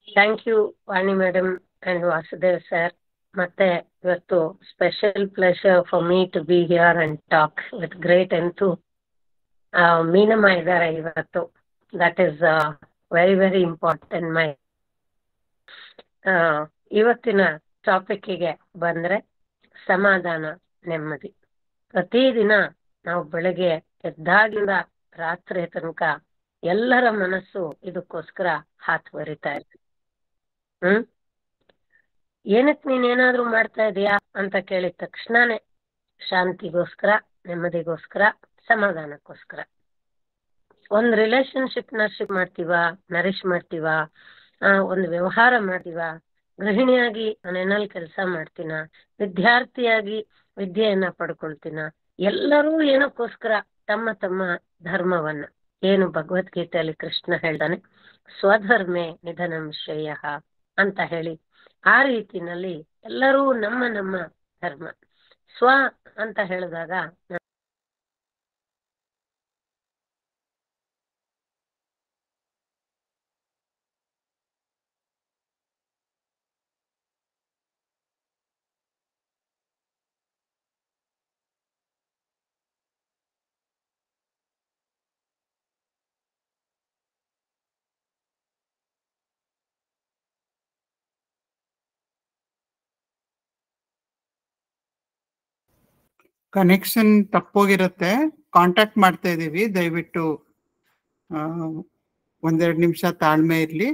Thank you Vani madam and Vasudev sir. ಮತ್ತೆ ಇವತ್ತು special pleasure for me to be here and talk with great ಎಂತು. ಮೀನಮ್ಮ ಇದ್ದಾರೆ ಇವತ್ತು. That is very very important. ಇವತ್ತಿನ ಟಾಪಿಕ್ಗೆ ಬಂದ್ರೆ ಸಮಾಧಾನ, ನೆಮ್ಮದಿ. ಪ್ರತಿದಿನ ನಾವು ಬೆಳಗ್ಗೆ ಎದ್ದಾಗಿಂದ ರಾತ್ರಿ ತನಕ ಎಲ್ಲರ ಮನಸ್ಸು ಇದಕ್ಕೋಸ್ಕರ ಹಾತ್ ಬರಿತಾ ಇರ್ತದೆ. ಏನಕ್ ನೀನೇನಾದ್ರೂ ಮಾಡ್ತಾ ಇದೀಯಾ ಅಂತ ಕೇಳಿದ ತಕ್ಷಣನೇ ಶಾಂತಿಗೋಸ್ಕರ, ನೆಮ್ಮದಿಗೋಸ್ಕರ, ಸಮಾಧಾನಕ್ಕೋಸ್ಕರ. ಒಂದ್ ರಿಲೇಶನ್ಶಿಪ್ ನರಿಶ್ ಮಾಡ್ತೀವ, ಒಂದು ವ್ಯವಹಾರ ಮಾಡ್ತೀವ, ಗೃಹಿಣಿಯಾಗಿ ಮನೆಯಲ್ಲಿ ಕೆಲಸ ಮಾಡ್ತೀನ, ವಿದ್ಯಾರ್ಥಿಯಾಗಿ ವಿದ್ಯೆಯನ್ನ ಪಡ್ಕೊಳ್ತೀನ. ಎಲ್ಲರೂ ಏನಕ್ಕೋಸ್ಕರ ತಮ್ಮ ತಮ್ಮ ಧರ್ಮವನ್ನ, ಏನು ಭಗವದ್ಗೀತೆಯಲ್ಲಿ ಕೃಷ್ಣ ಹೇಳ್ತಾನೆ, ಸ್ವಧರ್ಮೇ ನಿಧನಂ ಶ್ರೇಯ ಅಂತ ಹೇಳಿ, ಆ ರೀತಿನಲ್ಲಿ ಎಲ್ಲರೂ ನಮ್ಮ ನಮ್ಮ ಧರ್ಮ. ಸ್ವ ಅಂತ ಹೇಳಿದಾಗ ಕನೆಕ್ಷನ್ ತಪ್ಪೋಗಿರುತ್ತೆ. ಕಾಂಟ್ಯಾಕ್ಟ್ ಮಾಡ್ತಾ ಇದೀವಿ, ದಯವಿಟ್ಟು ಒಂದೆರಡು ನಿಮಿಷ ತಾಳ್ಮೆ ಇರ್ಲಿ.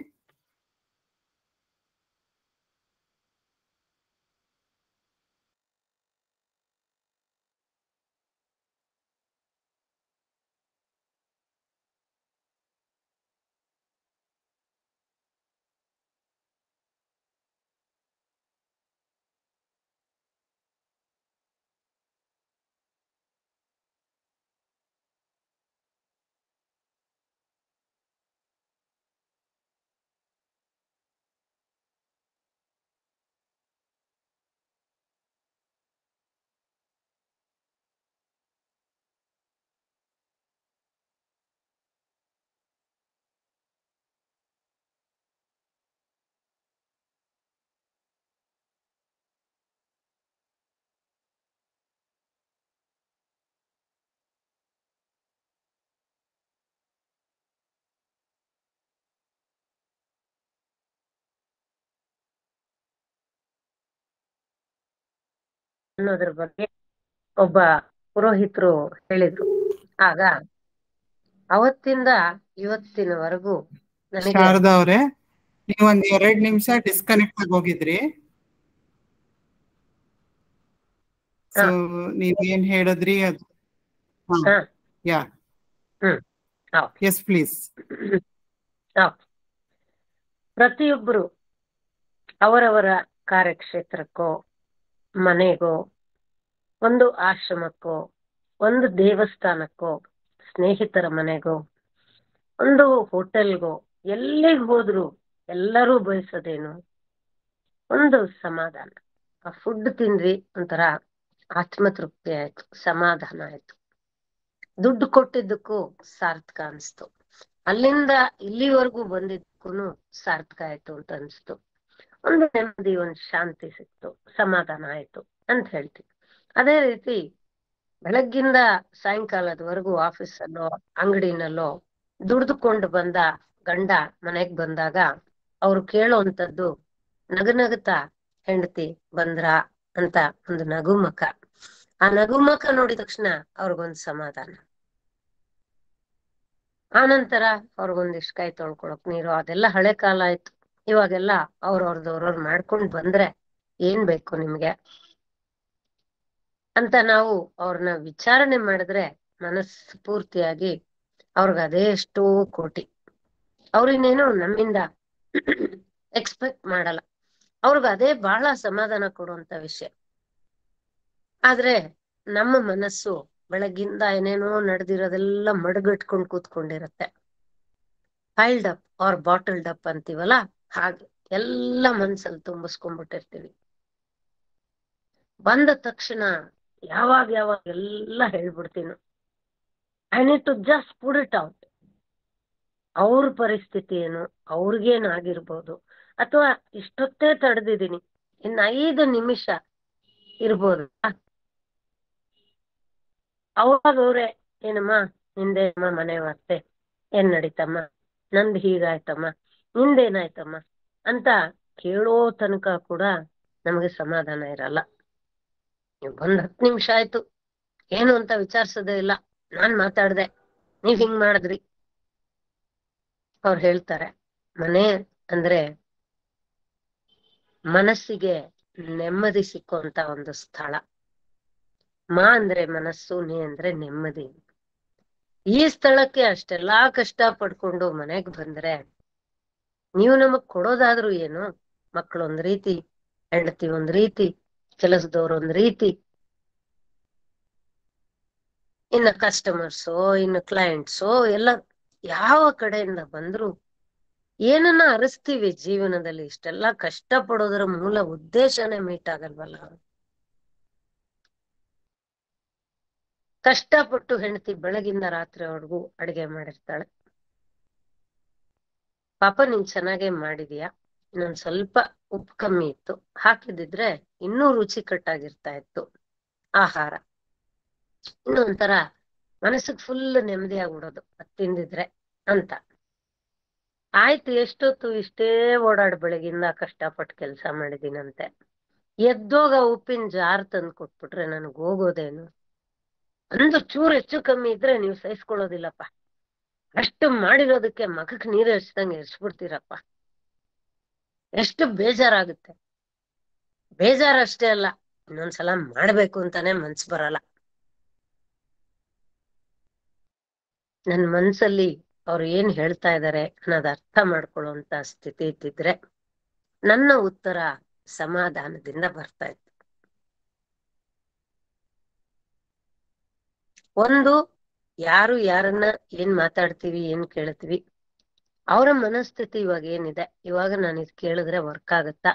ಅನ್ನೋದ್ರ ಬಗ್ಗೆ ಒಬ್ಬ ಪುರೋಹಿತರು ಹೇಳಿದ್ರು. ಆಗ ಅವತ್ತಿಂದ ಇವತ್ತಿನವರೆಗೂ ನನಗೆ ಶಾರದಾ ಅವರೇ, ನೀವು ಒಂದ್ 2 ನಿಮಿಷ ಡಿಸ್ಕನೆಕ್ಟ್ ಆಗಿ ಹೋಗಿದ್ರಿ. ಸೊ ನೀವೇನ್ ಹೇಳಿದ್ರಿ ಅದು ಯಾ ಎಸ್ ಪ್ಲೀಸ್. ಪ್ರತಿಯೊಬ್ಬರು ಅವರವರ ಕಾರ್ಯಕ್ಷೇತ್ರಕ್ಕೋ, ಮನೆಗೋ, ಒಂದು ಆಶ್ರಮಕ್ಕೋ, ಒಂದು ದೇವಸ್ಥಾನಕ್ಕೋ, ಸ್ನೇಹಿತರ ಮನೆಗೋ, ಒಂದು ಹೋಟೆಲ್ಗೋ, ಎಲ್ಲಿಗೆ ಹೋದ್ರು ಎಲ್ಲರೂ ಬಯಸೋದೇನು? ಒಂದು ಸಮಾಧಾನ. ಆ ಫುಡ್ ತಿಂದ್ವಿ, ಒಂಥರ ಆತ್ಮತೃಪ್ತಿ ಆಯ್ತು, ಸಮಾಧಾನ ಆಯ್ತು, ದುಡ್ಡು ಕೊಟ್ಟಿದ್ದಕ್ಕೂ ಸಾರ್ಥಕ ಅನ್ಸ್ತು, ಅಲ್ಲಿಂದ ಇಲ್ಲಿವರೆಗೂ ಬಂದಿದ್ದಕ್ಕೂ ಸಾರ್ಥಕ ಆಯ್ತು ಅಂತ ಅನ್ಸ್ತು, ಒಂದು ನೆಮ್ಮದಿ, ಒಂದು ಶಾಂತಿ ಸಿಕ್ತು, ಸಮಾಧಾನ ಆಯ್ತು ಅಂತ ಹೇಳ್ತೀವಿ. ಅದೇ ರೀತಿ ಬೆಳಗ್ಗಿಂದ ಸಾಯಂಕಾಲದವರೆಗೂ ಆಫೀಸಲ್ಲೋ ಅಂಗಡಿನಲ್ಲೋ ದುಡ್ದುಕೊಂಡು ಬಂದ ಗಂಡ ಮನೆಗ್ ಬಂದಾಗ ಅವ್ರು ಕೇಳೋಂಥದ್ದು ನಗನಗತಾ ಹೆಂಡತಿ ಬಂದ್ರ ಅಂತ ಒಂದು ನಗುಮುಖ. ಆ ನಗುಮುಖ ನೋಡಿದ ತಕ್ಷಣ ಅವ್ರಿಗೊಂದು ಸಮಾಧಾನ. ಆನಂತರ ಅವ್ರಿಗೊಂದಿಷ್ಟು ಕೈ ತೊಳ್ಕೊಳಕ್ ನೀರು, ಅದೆಲ್ಲ ಹಳೆ ಕಾಲ ಆಯ್ತು. ಇವಾಗೆಲ್ಲ ಅವ್ರವ್ರದವ್ರವ್ರು ಮಾಡ್ಕೊಂಡ್ ಬಂದ್ರೆ ಏನ್ ಬೇಕು ನಿಮ್ಗೆ ಅಂತ ನಾವು ಅವ್ರನ್ನ ವಿಚಾರಣೆ ಮಾಡಿದ್ರೆ ಮನಸ್ಸು ಪೂರ್ತಿಯಾಗಿ ಅವ್ರಿಗೆ ಅದೇ ಎಷ್ಟೋ ಕೋಟಿ. ಅವ್ರಿನ್ನೇನು ನಮ್ಮಿಂದ ಎಕ್ಸ್ಪೆಕ್ಟ್ ಮಾಡಲ್ಲ, ಅವ್ರಿಗೆ ಅದೇ ಬಹಳ ಸಮಾಧಾನ ಕೊಡುವಂತ ವಿಷಯ. ಆದ್ರೆ ನಮ್ಮ ಮನಸ್ಸು ಬೆಳಗ್ಗಿಂದ ಏನೇನೋ ನಡೆದಿರೋದೆಲ್ಲ ಮಡಗಟ್ಕೊಂಡು ಕೂತ್ಕೊಂಡಿರತ್ತೆ. Piled up R bottled up ಅಂತೀವಲ್ಲ, ಹಾಗೆ ಎಲ್ಲ ಮನ್ಸಲ್ಲಿ ತುಂಬಿಸ್ಕೊಂಡ್ಬಿಟ್ಟಿರ್ತೀವಿ. ಬಂದ ತಕ್ಷಣ ಯಾವಾಗ ಎಲ್ಲ ಹೇಳ್ಬಿಡ್ತೀನಿ. I need to just put it out. ಅವ್ರ ಪರಿಸ್ಥಿತಿ ಏನು, ಅವ್ರಿಗೇನಾಗಿರ್ಬೋದು, ಅಥವಾ ಇಷ್ಟೊತ್ತೇ ತಡೆದಿದ್ದೀನಿ, ಇನ್ನು 5 ನಿಮಿಷ ಇರ್ಬೋದು. ಅವಾಗ ಅವ್ರೆ, ಏನಮ್ಮ ನಿಂದೇನಮ್ಮ ಮನೆ ವಾರ್ತೆ, ಏನ್ ನಡೀತಮ್ಮ, ನಂದು ಹೀಗಾಯ್ತಮ್ಮ, ನಿಂದೇನಾಯ್ತಮ್ಮ ಅಂತ ಕೇಳೋ ತನಕ ಕೂಡ ನಮಗೆ ಸಮಾಧಾನ ಇರಲ್ಲ. ಒಂದ್ 10 ನಿಮಿಷ ಆಯ್ತು, ಏನು ಅಂತ ವಿಚಾರಿಸೋದೇ ಇಲ್ಲ. ನಾನ್ ಮಾತಾಡ್ದೆ, ನೀವ್ ಹಿಂಗ್ ಮಾಡಿದ್ರಿ. ಅವ್ರು ಹೇಳ್ತಾರೆ, ಮನೆ ಅಂದ್ರೆ ಮನಸ್ಸಿಗೆ ನೆಮ್ಮದಿ ಸಿಕ್ಕುವಂತ ಒಂದು ಸ್ಥಳ. ಅಂದ್ರೆ ಮನಸ್ಸು, ನೀ ಅಂದ್ರೆ ನೆಮ್ಮದಿ. ಈ ಸ್ಥಳಕ್ಕೆ ಅಷ್ಟೆಲ್ಲಾ ಕಷ್ಟ ಪಡ್ಕೊಂಡು ಮನೆಗ್ ಬಂದ್ರೆ ನೀವು ನಮಗ್ ಕೊಡೋದಾದ್ರೂ ಏನು? ಮಕ್ಕಳು ಒಂದ್ ರೀತಿ, ಹೆಂಡತಿ ಒಂದ್ ರೀತಿ, ಕೆಲಸದವ್ರು ಒಂದ್ ರೀತಿ, ಇನ್ನು ಕಸ್ಟಮರ್ಸೋ ಇನ್ನು ಕ್ಲೈಂಟ್ಸೋ ಎಲ್ಲ ಯಾವ ಕಡೆಯಿಂದ ಬಂದ್ರು ಏನನ್ನ ಅರಸ್ತೀವಿ ಜೀವನದಲ್ಲಿ. ಇಷ್ಟೆಲ್ಲಾ ಕಷ್ಟ ಪಡೋದ್ರ ಮೂಲ ಉದ್ದೇಶನೇ ಮೀಟ್ ಆಗಲ್ವಲ್ಲ. ಕಷ್ಟಪಟ್ಟು ಹೆಂಡತಿ ಬೆಳಗಿಂದ ರಾತ್ರಿವರೆಗೂ ಅಡಿಗೆ ಮಾಡಿರ್ತಾಳೆ. ಪಾಪ ನೀನ್ ಚೆನ್ನಾಗೇ ಮಾಡಿದೀಯ, ಇನ್ನೊಂದ್ ಸ್ವಲ್ಪ ಉಪ್ಪು ಕಮ್ಮಿ ಇತ್ತು, ಹಾಕಿದಿದ್ರೆ ಇನ್ನೂ ರುಚಿಕಟ್ಟಾಗಿರ್ತಾ ಇತ್ತು ಆಹಾರ. ಇನ್ನೊಂಥರ ಮನಸ್ಸಿಗೆ ಫುಲ್ ನೆಮ್ಮದಿ ಆಗ್ಬಿಡೋದು ಅದ್ ತಿಂದಿದ್ರೆ ಅಂತ. ಆಯ್ತು, ಎಷ್ಟೊತ್ತು ಇಷ್ಟೇ ಓಡಾಡ್ ಬೆಳಗಿಂದ ಕಷ್ಟಪಟ್ಟು ಕೆಲಸ ಮಾಡಿದೀನಂತೆ, ಎದ್ದೋಗ ಉಪ್ಪಿನ ಜಾರ್ ತಂದು ಕೊಟ್ಬಿಟ್ರೆ ನನಗ್ ಹೋಗೋದೇನು? ಒಂದು ಚೂರು ಹೆಚ್ಚು ಕಮ್ಮಿ ಇದ್ರೆ ನೀವು ಸಹಿಸ್ಕೊಳ್ಳೋದಿಲ್ಲಪ್ಪ, ಅಷ್ಟು ಮಾಡಿರೋದಕ್ಕೆ ಮಗಕ್ ನೀರು ಹಚ್ದಂಗೆ ಎರ್ಸ್ಬಿಡ್ತೀರಪ್ಪ. ಎಷ್ಟು ಬೇಜಾರಾಗುತ್ತೆ. ಬೇಜಾರಷ್ಟೇ ಅಲ್ಲ, ಇನ್ನೊಂದ್ಸಲ ಮಾಡ್ಬೇಕು ಅಂತಾನೆ ಮನ್ಸು ಬರಲ್ಲ. ನನ್ ಮನ್ಸಲ್ಲಿ ಅವ್ರು ಏನ್ ಹೇಳ್ತಾ ಇದಾರೆ ಅನ್ನೋದ್ ಅರ್ಥ ಮಾಡ್ಕೊಳ್ಳುವಂತ ಸ್ಥಿತಿ ಇದ್ದಿದ್ರೆ ನನ್ನ ಉತ್ತರ ಸಮಾಧಾನದಿಂದ ಬರ್ತಾ ಇತ್ತು. ಒಂದು, ಯಾರು ಯಾರನ್ನ ಏನ್ ಮಾತಾಡ್ತೀವಿ, ಏನ್ ಕೇಳ್ತೀವಿ, ಅವರ ಮನಸ್ಥಿತಿ ಇವಾಗ ಏನಿದೆ, ಇವಾಗ ನಾನು ಇದು ಕೇಳಿದ್ರೆ ವರ್ಕ್ ಆಗತ್ತಾ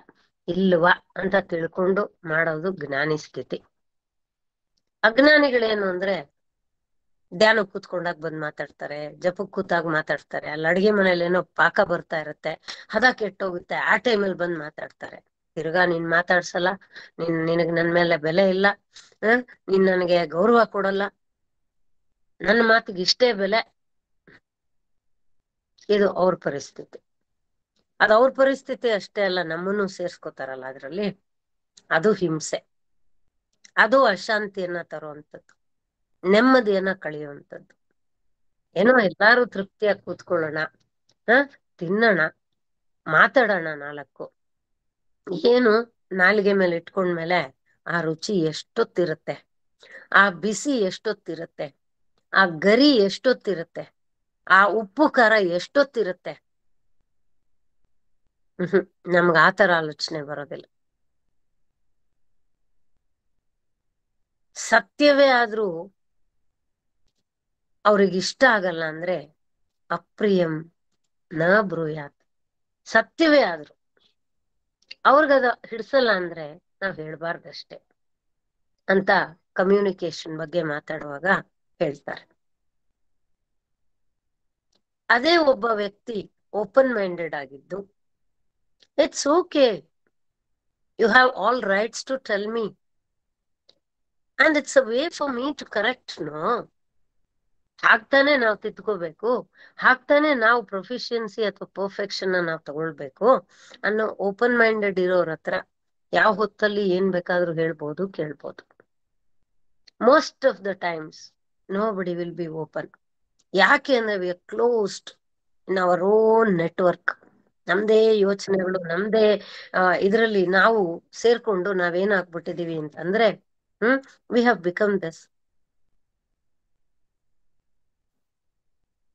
ಇಲ್ವಾ ಅಂತ ತಿಳ್ಕೊಂಡು ಮಾಡೋದು ಜ್ಞಾನಿ ಸ್ಥಿತಿ. ಅಜ್ಞಾನಿಗಳೇನು ಅಂದ್ರೆ ಧ್ಯಾನಕ್ ಕೂತ್ಕೊಂಡಾಗ ಬಂದ್ ಮಾತಾಡ್ತಾರೆ, ಜಪಕ್ ಕೂತಾಗ ಮಾತಾಡ್ತಾರೆ, ಅಲ್ಲಿ ಅಡ್ಗೆ ಮನೇಲಿ ಏನೋ ಪಾಕ ಬರ್ತಾ ಇರತ್ತೆ, ಹದ ಕೆಟ್ಟೋಗುತ್ತೆ, ಆ ಟೈಮಲ್ಲಿ ಬಂದ್ ಮಾತಾಡ್ತಾರೆ. ತಿರ್ಗಾ ನೀನ್ ಮಾತಾಡ್ಸಲ್ಲ, ನಿನಗ್ ನನ್ ಮೇಲೆ ಬೆಲೆ ಇಲ್ಲ, ನೀನ್ ನನಗೆ ಗೌರವ ಕೊಡಲ್ಲ, ನನ್ನ ಮಾತಿಗೆ ಇಷ್ಟೇ ಬೆಲೆ. ಇದು ಅವ್ರ ಪರಿಸ್ಥಿತಿ. ಅದು ಅವ್ರ ಪರಿಸ್ಥಿತಿ ಅಷ್ಟೇ ಅಲ್ಲ, ನಮ್ಮನ್ನು ಸೇರ್ಸ್ಕೊತಾರಲ್ಲ ಅದ್ರಲ್ಲಿ, ಅದು ಹಿಂಸೆ, ಅದು ಅಶಾಂತಿಯನ್ನ ತರುವಂಥದ್ದು, ನೆಮ್ಮದಿಯನ್ನ ಕಳೆಯುವಂಥದ್ದು. ಏನೋ ಎಲ್ಲಾರು ತೃಪ್ತಿಯಾಗಿ ಕೂತ್ಕೊಳ್ಳೋಣ, ತಿನ್ನೋಣ, ಮಾತಾಡೋಣ, 4 ಏನು ನಾಲಿಗೆ ಮೇಲೆ ಇಟ್ಕೊಂಡ್ಮೇಲೆ ಆ ರುಚಿ ಎಷ್ಟೊತ್ತಿರುತ್ತೆ, ಆ ಬಿಸಿ ಎಷ್ಟೊತ್ತಿರುತ್ತೆ, ಆ ಗರಿ ಎಷ್ಟೊತ್ತಿರುತ್ತೆ, ಆ ಉಪ್ಪು ಖಾರ ಎಷ್ಟೊತ್ತಿರುತ್ತೆ. ನಮ್ಗೆ ಆತರ ಆಲೋಚನೆ ಬರೋದಿಲ್ಲ. ಸತ್ಯವೇ ಆದ್ರೂ ಅವ್ರಿಗೆ ಇಷ್ಟ ಆಗಲ್ಲ ಅಂದ್ರೆ ಅಪ್ರಿಯಂ ನ ಬ್ರೂಯಾತ್. ಸತ್ಯವೇ ಆದ್ರು ಅವ್ರಿಗದ ಹಿಡ್ಸಲ್ಲ ಅಂದ್ರೆ ನಾವ್ ಹೇಳ್ಬಾರ್ದಷ್ಟೇ ಅಂತ ಕಮ್ಯುನಿಕೇಶನ್ ಬಗ್ಗೆ ಮಾತಾಡುವಾಗ ಹೇಳ್ತಾರೆ. ಅದೇ ಒಬ್ಬ ವ್ಯಕ್ತಿ ಓಪನ್ ಮೈಂಡೆಡ್ ಆಗಿದ್ದು, it's okay, you have all rights to tell me and it's a way for me to correct. No, ಹಾಗ್ತಾನೆ ನಾವು ತಿದ್ಕೋಬೇಕು, ಹಾಗ್ತಾನೆ ನಾವು ಪ್ರೊಫಿಷಿಯನ್ಸಿ ಅಥವಾ ಪರ್ಫೆಕ್ಷನ್ ನಾವು ತಗೊಳ್ಬೇಕು ಅನ್ನೋ ಓಪನ್ ಮೈಂಡೆಡ್ ಇರೋರ ಹತ್ರ ಯಾವ ಹೊತ್ತಲ್ಲಿ ಏನ್ ಬೇಕಾದ್ರೂ ಹೇಳ್ಬೋದು, ಕೇಳ್ಬೋದು. Most of the times nobody will be open. ಯಾಕೆ ಅಂದ್ರೆ we are closed in our own network. ನಮ್ದೇ ಯೋಚನೆಗಳು, ನಮ್ದೇ ಇದರಲ್ಲಿ ನಾವು ಸೇರ್ಕೊಂಡು ನಾವೇನಾಗ್ಬಿಟ್ಟಿದೀವಿ ಅಂತಂದ್ರೆ ವಿ ಹ್ಯಾವ್ ಬಿಕಮ್ ದಿಸ್.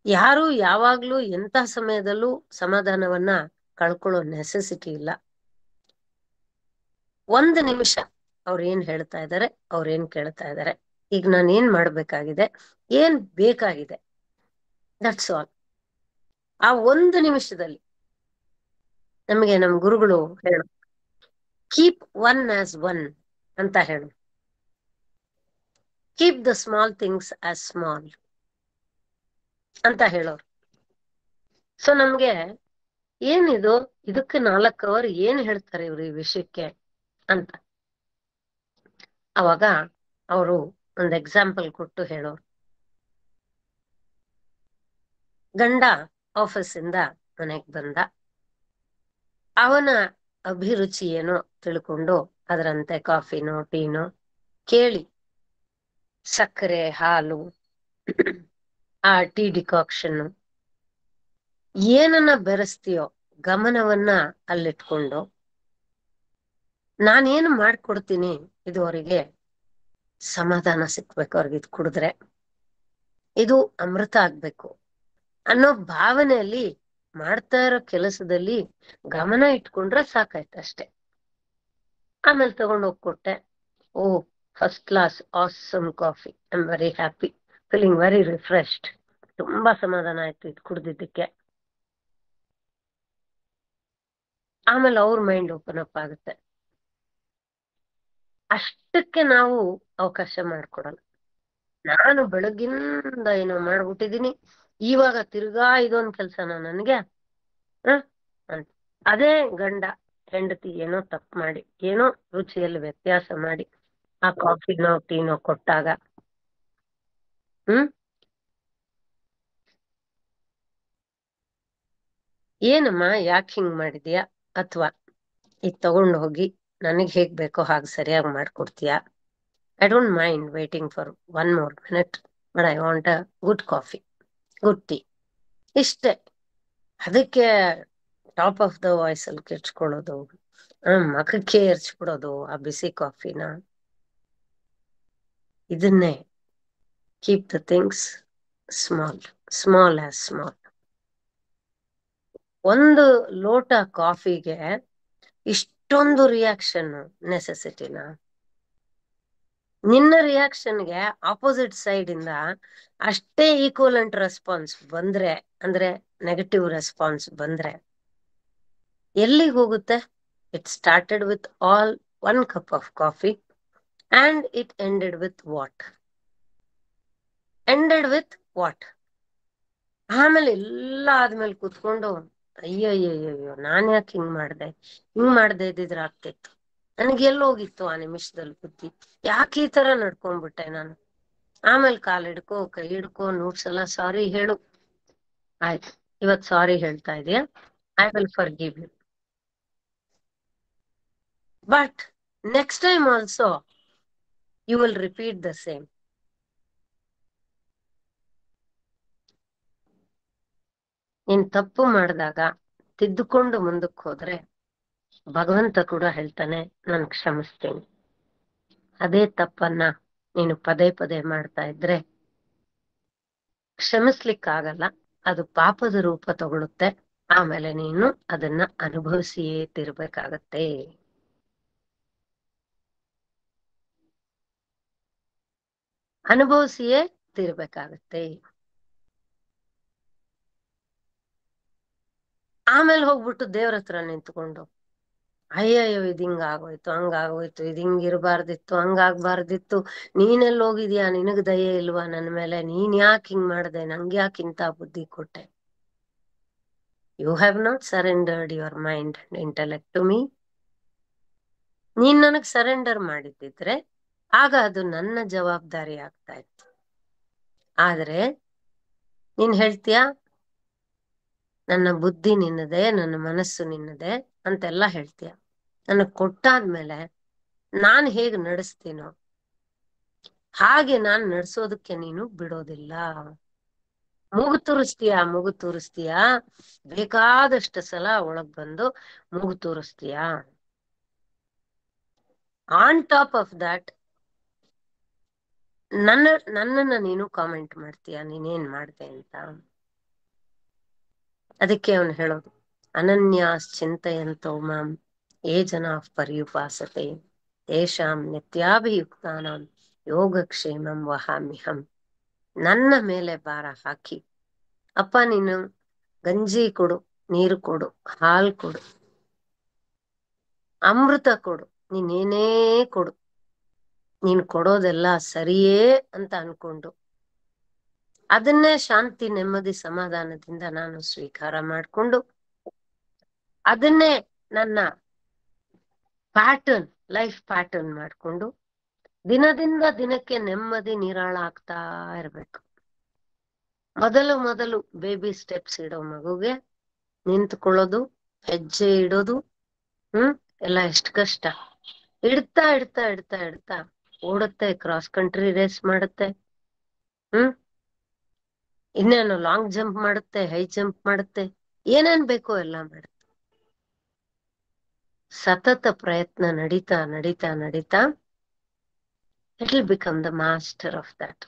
ಯಾರು ಯಾವಾಗ್ಲೂ ಎಂತ ಸಮಯದಲ್ಲೂ ಸಮಾಧಾನವನ್ನ ಕಳ್ಕೊಳ್ಳೋ ನೆಸೆಸಿಟಿ ಇಲ್ಲ. 1 ನಿಮಿಷ ಅವ್ರು ಏನ್ ಹೇಳ್ತಾ ಇದಾರೆ, ಅವ್ರು ಏನ್ ಕೇಳ್ತಾ ಇದಾರೆ, ಈಗ ನಾನು ಏನ್ ಮಾಡ್ಬೇಕಾಗಿದೆ, ಏನ್ ಬೇಕಾಗಿದೆ, ದಟ್ಸ್ ಆಲ್. ಆ 1 ನಿಮಿಷದಲ್ಲಿ ನಮಗೆ ನಮ್ ಗುರುಗಳು ಹೇಳು, ಕೀಪ್ ಒನ್ ಆಸ್ ಒನ್ ಅಂತ ಹೇಳು, keep the small things as small ಅಂತ ಹೇಳೋರು. ಸೊ ನಮ್ಗೆ ಏನಿದು, ಇದಕ್ಕೆ 4 ಅವರ್ ಏನ್ ಹೇಳ್ತಾರೆ ಇವ್ರು ಈ ವಿಷಯಕ್ಕೆ ಅಂತ. ಅವಾಗ ಅವರು ಒಂದು ಎಕ್ಸಾಂಪಲ್ ಕೊಟ್ಟು ಹೇಳೋರು. ಗಂಡ ಆಫೀಸಿಂದ ಮನೆಗ್ ಬಂದ, ಅವನ ಅಭಿರುಚಿ ಏನೋ ತಿಳ್ಕೊಂಡು ಅದರಂತೆ ಕಾಫಿನೋ ಟೀನೋ ಕೇಳಿ ಸಕ್ಕರೆ ಹಾಲು ಆ ಟೀ ಡಿಕಾಕ್ಷನ್ ಏನನ್ನ ಬೆರೆಸ್ತೀಯೋ ಗಮನವನ್ನ ಅಲ್ಲಿಟ್ಕೊಂಡು ನಾನೇನು ಮಾಡ್ಕೊಡ್ತೀನಿ ಇದು ಅವರಿಗೆ ಸಮಾಧಾನ ಸಿಕ್ಬೇಕು, ಅವ್ರಿಗೆ ಇದು ಕುಡಿದ್ರೆ ಇದು ಅಮೃತ ಆಗ್ಬೇಕು ಅನ್ನೋ ಭಾವನೆಯಲ್ಲಿ ಮಾಡ್ತಾ ಇರೋ ಕೆಲಸದಲ್ಲಿ ಗಮನ ಇಟ್ಕೊಂಡ್ರೆ ಸಾಕಾಯ್ತು ಅಷ್ಟೆ. ಆಮೇಲೆ ತಗೊಂಡೋಗಿ ಕೊಟ್ಟೆ. Oh, first class awesome coffee, I am very happy, feeling very refreshed. ತುಂಬಾ ಸಮಾಧಾನ ಆಯ್ತು ಇದು ಕುಡ್ದಿದ್ದಕ್ಕೆ. ಆಮೇಲೆ ಅವ್ರ ಮೈಂಡ್ ಓಪನ್ ಅಪ್ ಆಗುತ್ತೆ. ಅಷ್ಟಕ್ಕೆ ನಾವು ಅವಕಾಶ ಮಾಡ್ಕೊಡಲ್ಲ. ನಾನು ಬೆಳಗಿಂದ ಏನೋ ಮಾಡ್ಬಿಟ್ಟಿದೀನಿ, ಇವಾಗ ತಿರ್ಗಾ ಇದೊಂದ್ ಕೆಲ್ಸನ ನನ್ಗೆ ಅಂತ. ಅದೇ ಗಂಡ ಹೆಂಡತಿ ಏನೋ ತಪ್ಪು ಮಾಡಿ, ಏನೋ ರುಚಿಯಲ್ಲಿ ವ್ಯತ್ಯಾಸ ಮಾಡಿ ಆ ಕಾಫಿನೋ ಟೀನೋ ಕೊಟ್ಟಾಗ ಏನಮ್ಮ ಯಾಕೆ ಹಿಂಗ್ ಮಾಡಿದ್ಯಾ, ಅಥವಾ ಇದು ತಗೊಂಡು ಹೋಗಿ ನನಗ್ ಹೇಗ್ ಬೇಕೋ ಹಾಗೆ ಸರಿಯಾಗಿ ಮಾಡ್ಕೊಡ್ತೀಯಾ, I don't mind waiting for 1 more minute, but I want a good coffee, good tea. ಇಷ್ಟೇ. ಅದಕ್ಕೆ ಟಾಪ್ ಆಫ್ ದ ವಾಯ್ಸ್ ಅಲ್ಲಿ ಕಿರ್ಚ್ಕೊಳ್ಳೋದು, ಮಖಕ್ಕೆ ಏರ್ಚ್ಬಿಡೋದು ಆ ಬಿಸಿ ಕಾಫಿನ, ಇದನ್ನೇ keep the things small, small as small. ಒಂದು ಲೋಟ ಕಾಫಿಗೆ ಇಷ್ಟೊಂದು ರಿಯಾಕ್ಷನ್ ನೆಸೆಸಿಟಿನ? ನಿನ್ನ ರಿಯಾಕ್ಷನ್ಗೆ ಆಪೋಸಿಟ್ ಸೈಡ್ ಇಂದ ಅಷ್ಟೇ ಈಕ್ವಲೆಂಟ್ ರೆಸ್ಪಾನ್ಸ್ ಬಂದ್ರೆ, ಅಂದ್ರೆ ನೆಗೆಟಿವ್ ರೆಸ್ಪಾನ್ಸ್ ಬಂದ್ರೆ ಎಲ್ಲಿಗೆ ಹೋಗುತ್ತೆ? It started with all 1 cup of coffee and it ended with what? ಆಮೇಲೆ ಎಲ್ಲ ಆದ್ಮೇಲೆ ಕೂತ್ಕೊಂಡು ಅಯ್ಯಯ್ಯಯ್ಯೋ ನಾನ್ ಯಾಕೆ ಹಿಂಗ್ ಮಾಡ್ದೆ ಇದ್ದಿದ್ರೆ ಆಗ್ತಿತ್ತು, ನನಗೆ ಎಲ್ಲೋಗಿತ್ತು ಆ ನಿಮಿಷದಲ್ಲಿ ಬುದ್ಧಿ, ಯಾಕೆ ಈ ತರ ನಡ್ಕೊಂಡ್ಬಿಟ್ಟೆ ನಾನು? ಆಮೇಲೆ ಕಾಲ್ ಹಿಡ್ಕೋ, ಕೈ ಹಿಡ್ಕೋ, 100 ಸಲ ಸಾರಿ ಹೇಳು. ಆಯ್ತು, ಇವತ್ ಸಾರಿ ಹೇಳ್ತಾ ಇದೀಯಾ, I will forgive you, but next time also you will repeat the same. ನೀನ್ ತಪ್ಪು ಮಾಡಿದಾಗ ತಿದ್ದುಕೊಂಡು ಮುಂದಕ್ಕೆ ಹೋದ್ರೆ ಭಗವಂತ ಕೂಡ ಹೇಳ್ತಾನೆ ನಾನು ಕ್ಷಮಿಸ್ತೇನೆ. ಅದೇ ತಪ್ಪನ್ನ ನೀನು ಪದೇ ಪದೇ ಮಾಡ್ತಾ ಇದ್ರೆ ಕ್ಷಮಿಸ್ಲಿಕ್ಕಾಗಲ್ಲ, ಅದು ಪಾಪದ ರೂಪ ತಗೊಳುತ್ತೆ. ಆಮೇಲೆ ನೀನು ಅದನ್ನ ಅನುಭವಿಸಿಯೇ ತೀರ್ಬೇಕಾಗತ್ತೆ. ಅನುಭವಿಸಿಯೇ ತೀರ್ಬೇಕಾಗತ್ತೆ. ಆಮೇಲೆ ಹೋಗ್ಬಿಟ್ಟು ದೇವ್ರ ಹತ್ರ ನಿಂತ್ಕೊಂಡು ಅಯ್ಯಯ್ಯೋ ಇದು ಹಿಂಗಾಗೋಯ್ತು, ಹಂಗಾಗೋಯ್ತು, ಇದು ಹಿಂಗಿರ್ಬಾರ್ದಿತ್ತು, ಹಂಗಾಗ್ಬಾರ್ದಿತ್ತು, ನೀನೆಲ್ಲ ಹೋಗಿದ್ಯಾ, ನಿನಗ್ ದಯೆ ಇಲ್ವಾ ನನ್ ಮೇಲೆ, ನೀನ್ ಯಾಕೆ ಹಿಂಗ್ ಮಾಡ್ದೆ, ನಂಗೆ ಯಾಕೆ ಇಂತ ಬುದ್ಧಿ ಕೊಟ್ಟೆ? You have not surrendered your mind and intellect to me. ನೀನ್ ನನಗ್ ಸರೆಂಡರ್ ಮಾಡಿದ್ದಿದ್ರೆ ಆಗ ಅದು ನನ್ನ ಜವಾಬ್ದಾರಿ ಆಗ್ತಾ ಇತ್ತು. ಆದ್ರೆ ನೀನ್ ಹೇಳ್ತೀಯಾ ನನ್ನ ಬುದ್ಧಿ ನಿನ್ನದೇ, ನನ್ನ ಮನಸ್ಸು ನಿನ್ನದೇ ಅಂತೆಲ್ಲ ಹೇಳ್ತೀಯ. ನನಗ್ ಕೊಟ್ಟಾದ್ಮೇಲೆ ನಾನ್ ಹೇಗ್ ನಡೆಸ್ತೀನೋ ಹಾಗೆ ನಾನ್ ನಡ್ಸೋದಕ್ಕೆ ನೀನು ಬಿಡೋದಿಲ್ಲ. ಮೂಗು ತೂರಿಸ್ತೀಯ, ಬೇಕಾದಷ್ಟು ಸಲ ಒಳಗ್ ಬಂದು ಮೂಗು ತೂರಿಸ್ತೀಯ. ಆನ್ ಟಾಪ್ ಆಫ್ ದಟ್ ನನ್ನನ್ನ ನೀನು ಕಾಮೆಂಟ್ ಮಾಡ್ತೀಯ ನೀನೇನ್ ಮಾಡ್ದೆ ಅಂತ. ಅದಕ್ಕೆ ಅವನು ಹೇಳೋದು ಅನನ್ಯಾಸ್ ಚಿಂತಯಂತೋ ಮಾಂ ಯೇ ಜನಾಃ ಪರ್ಯುಪಾಸತೆ ತೇಷಾಂ ನಿತ್ಯಾಭಿಯುಕ್ತಾನಾಂ ಯೋಗಕ್ಷೇಮಂ ವಹಾಮ್ಯಹಂ. ನನ್ನ ಮೇಲೆ ಭಾರ ಹಾಕಿ ಅಪ್ಪ ನೀನು ಗಂಜಿ ಕೊಡು, ನೀರು ಕೊಡು, ಹಾಲು ಕೊಡು, ಅಮೃತ ಕೊಡು, ನೀನೇನೇ ಕೊಡು, ನೀನು ಕೊಡೋದೆಲ್ಲ ಸರಿಯೇ ಅಂತ ಅನ್ಕೊಂಡು ಅದನ್ನೇ ಶಾಂತಿ, ನೆಮ್ಮದಿ, ಸಮಾಧಾನದಿಂದ ನಾನು ಸ್ವೀಕಾರ ಮಾಡಿಕೊಂಡು ಅದನ್ನೇ ನನ್ನ ಪ್ಯಾಟರ್ನ್, ಲೈಫ್ ಪ್ಯಾಟರ್ನ್ ಮಾಡಿಕೊಂಡು ದಿನದಿಂದ ದಿನಕ್ಕೆ ನೆಮ್ಮದಿ ನಿರಾಳ ಆಗ್ತಾ ಇರ್ಬೇಕು. ಮೊದಲು ಬೇಬಿ ಸ್ಟೆಪ್ಸ್ ಇಡೋ ಮಗುಗೆ ನಿಂತ್ಕೊಳ್ಳೋದು, ಹೆಜ್ಜೆ ಇಡೋದು ಎಲ್ಲ ಎಷ್ಟು ಕಷ್ಟ. ಇಡ್ತಾ ಇಡ್ತಾ ಇಡ್ತಾ ಇಡ್ತಾ ಓಡುತ್ತೆ, ಕ್ರಾಸ್ ಕಂಟ್ರಿ ರೇಸ್ ಮಾಡುತ್ತೆ, ಇನ್ನೇನು ಲಾಂಗ್ ಜಂಪ್ ಮಾಡುತ್ತೆ, ಹೈ ಜಂಪ್ ಮಾಡುತ್ತೆ, ಏನೇನ್ ಬೇಕೋ ಎಲ್ಲ ಮಾಡುತ್ತೆ. ಸತತ ಪ್ರಯತ್ನ ನಡೀತಾ ನಡೀತಾ ನಡೀತಾ it will become the master of that.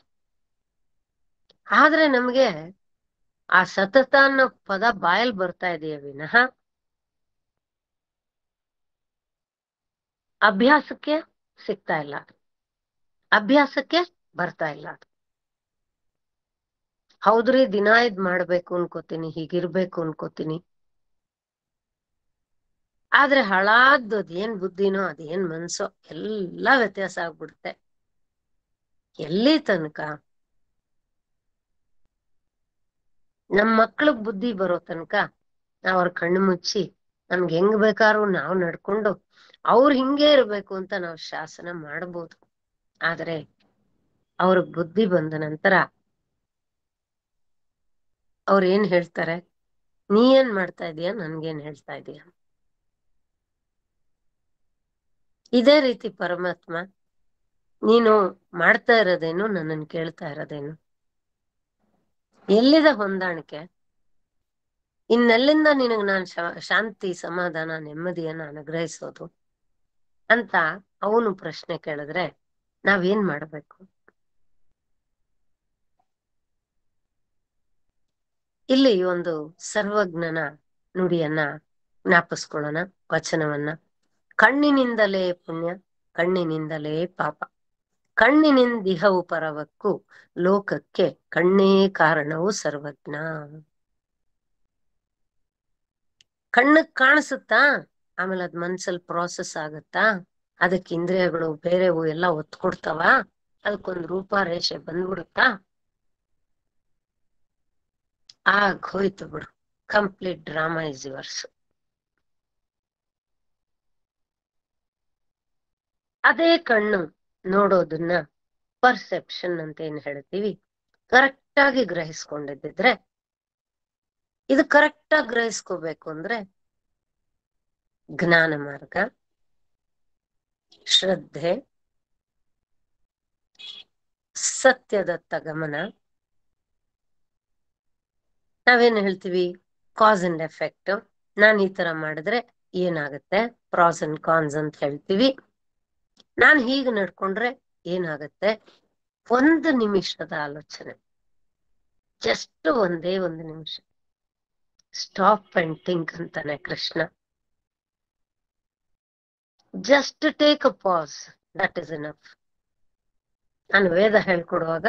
ಆದ್ರೆ ನಮ್ಗೆ ಆ ಸತತ ಅನ್ನೋ ಪದ ಬಾಯಲ್ಲಿ ಬರ್ತಾ ಇದೆಯಾ ವಿನಃ ಅಭ್ಯಾಸಕ್ಕೆ ಸಿಗ್ತಾ ಇಲ್ಲ, ಅಭ್ಯಾಸಕ್ಕೆ ಬರ್ತಾ ಇಲ್ಲ. ಹೌದ್ರಿ, ದಿನ ಇದ್ ಮಾಡ್ಬೇಕು ಅನ್ಕೋತೀನಿ, ಹೀಗಿರ್ಬೇಕು ಅನ್ಕೋತೀನಿ, ಆದ್ರೆ ಹಾಳಾದ್ದು ಅದೇನ್ ಬುದ್ಧಿನೋ ಅದೇನ್ ಮನ್ಸೋ ಎಲ್ಲ ವ್ಯತ್ಯಾಸ ಆಗ್ಬಿಡುತ್ತೆ. ಎಲ್ಲಿ ತನಕ ನಮ್ ಮಕ್ಳಿಗ್ ಬುದ್ಧಿ ಬರೋ ತನಕ ನಾವ್ ಅವ್ರ ಕಣ್ಣು ಮುಚ್ಚಿ ನಮ್ಗೆ ಹೆಂಗ್ ಬೇಕಾದ್ರೂ ನಾವು ನಡ್ಕೊಂಡು ಅವ್ರು ಹಿಂಗೆ ಇರ್ಬೇಕು ಅಂತ ನಾವು ಶಾಸನ ಮಾಡ್ಬೋದು. ಆದ್ರೆ ಅವ್ರಿಗೆ ಬುದ್ಧಿ ಬಂದ ನಂತರ ಅವ್ರ ಏನ್ ಹೇಳ್ತಾರೆ, ನೀ ಏನ್ ಮಾಡ್ತಾ ಇದೀಯ, ನನ್ಗೇನ್ ಹೇಳ್ತಾ ಇದೀಯ. ಇದೇ ರೀತಿ ಪರಮಾತ್ಮ, ನೀನು ಮಾಡ್ತಾ ಇರೋದೇನು, ನನ್ನನ್ನು ಕೇಳ್ತಾ ಇರೋದೇನು, ಎಲ್ಲಿದ ಹೊಂದಾಣಿಕೆ, ಇನ್ನೆಲ್ಲಿಂದ ನಿನಗ್ ನಾನು ಶಾಂತಿ, ಸಮಾಧಾನ, ನೆಮ್ಮದಿಯನ್ನ ಅನುಗ್ರಹಿಸೋದು ಅಂತ ಅವನು ಪ್ರಶ್ನೆ ಕೇಳಿದ್ರೆ ನಾವೇನ್ ಮಾಡ್ಬೇಕು? ಇಲ್ಲಿ ಒಂದು ಸರ್ವಜ್ಞನ ನುಡಿಯನ್ನ ಜ್ಞಾಪಿಸ್ಕೊಳ್ಳೋಣ, ವಚನವನ್ನ. ಕಣ್ಣಿನಿಂದಲೇ ಪುಣ್ಯ, ಕಣ್ಣಿನಿಂದಲೇ ಪಾಪ, ಕಣ್ಣಿನಿಂದಿಹವು ಪರವಕ್ಕೂ, ಲೋಕಕ್ಕೆ ಕಣ್ಣೇ ಕಾರಣವು ಸರ್ವಜ್ಞ. ಕಣ್ಣಕ್ ಕಾಣಿಸುತ್ತಾ, ಆಮೇಲೆ ಅದ್ ಮನ್ಸಲ್ಲಿ ಪ್ರೋಸೆಸ್ ಆಗುತ್ತಾ, ಅದಕ್ಕೆ ಇಂದ್ರಿಯಗಳು ಬೇರೆವು ಎಲ್ಲ ಒತ್ತು ಕೊಡ್ತಾವ, ಅದಕ್ಕೊಂದು ರೂಪ ರೇಷೆ ಬಂದ್ಬಿಡುತ್ತಾ, ಹೋಯ್ತು ಬಿಡು, ಕಂಪ್ಲೀಟ್ ಡ್ರಾಮಾ ಇಸ್ ಯುವರ್ಸ್. ಅದೇ ಕಣ್ಣು ನೋಡೋದನ್ನ ಪರ್ಸೆಪ್ಷನ್ ಅಂತ ಏನ್ ಹೇಳ್ತೀವಿ, ಕರೆಕ್ಟ್ ಆಗಿ ಗ್ರಹಿಸ್ಕೊಂಡಿದ್ದಿದ್ರೆ, ಇದು ಕರೆಕ್ಟ್ ಆಗಿ ಗ್ರಹಿಸ್ಕೋಬೇಕು ಅಂದ್ರೆ ಜ್ಞಾನ ಮಾರ್ಗ, ಶ್ರದ್ಧೆ, ಸತ್ಯದತ್ತ ಗಮನ. ನಾವೇನ್ ಹೇಳ್ತೀವಿ, ಕಾಸ್ ಅಂಡ್ ಎಫೆಕ್ಟ್. ನಾನ್ ಈ ತರ ಮಾಡಿದ್ರೆ ಏನಾಗುತ್ತೆ, ಪ್ರಾಸ್ ಅಂಡ್ ಕಾನ್ಸ್ ಅಂತ ಹೇಳ್ತೀವಿ. ನಾನ್ ಹೀಗ್ ನಡ್ಕೊಂಡ್ರೆ ಏನಾಗುತ್ತೆ, ಒಂದು ನಿಮಿಷದ ಆಲೋಚನೆ, ಜಸ್ಟ್ ಒಂದೇ ಒಂದು ನಿಮಿಷ, ಸ್ಟಾಪ್ ಅಂಡ್ ಥಿಂಕ್ ಅಂತಾನೆ Krishna. Just take a pass, that is enough. ನಾನು ವೇದ ಹೇಳ್ಕೊಡುವಾಗ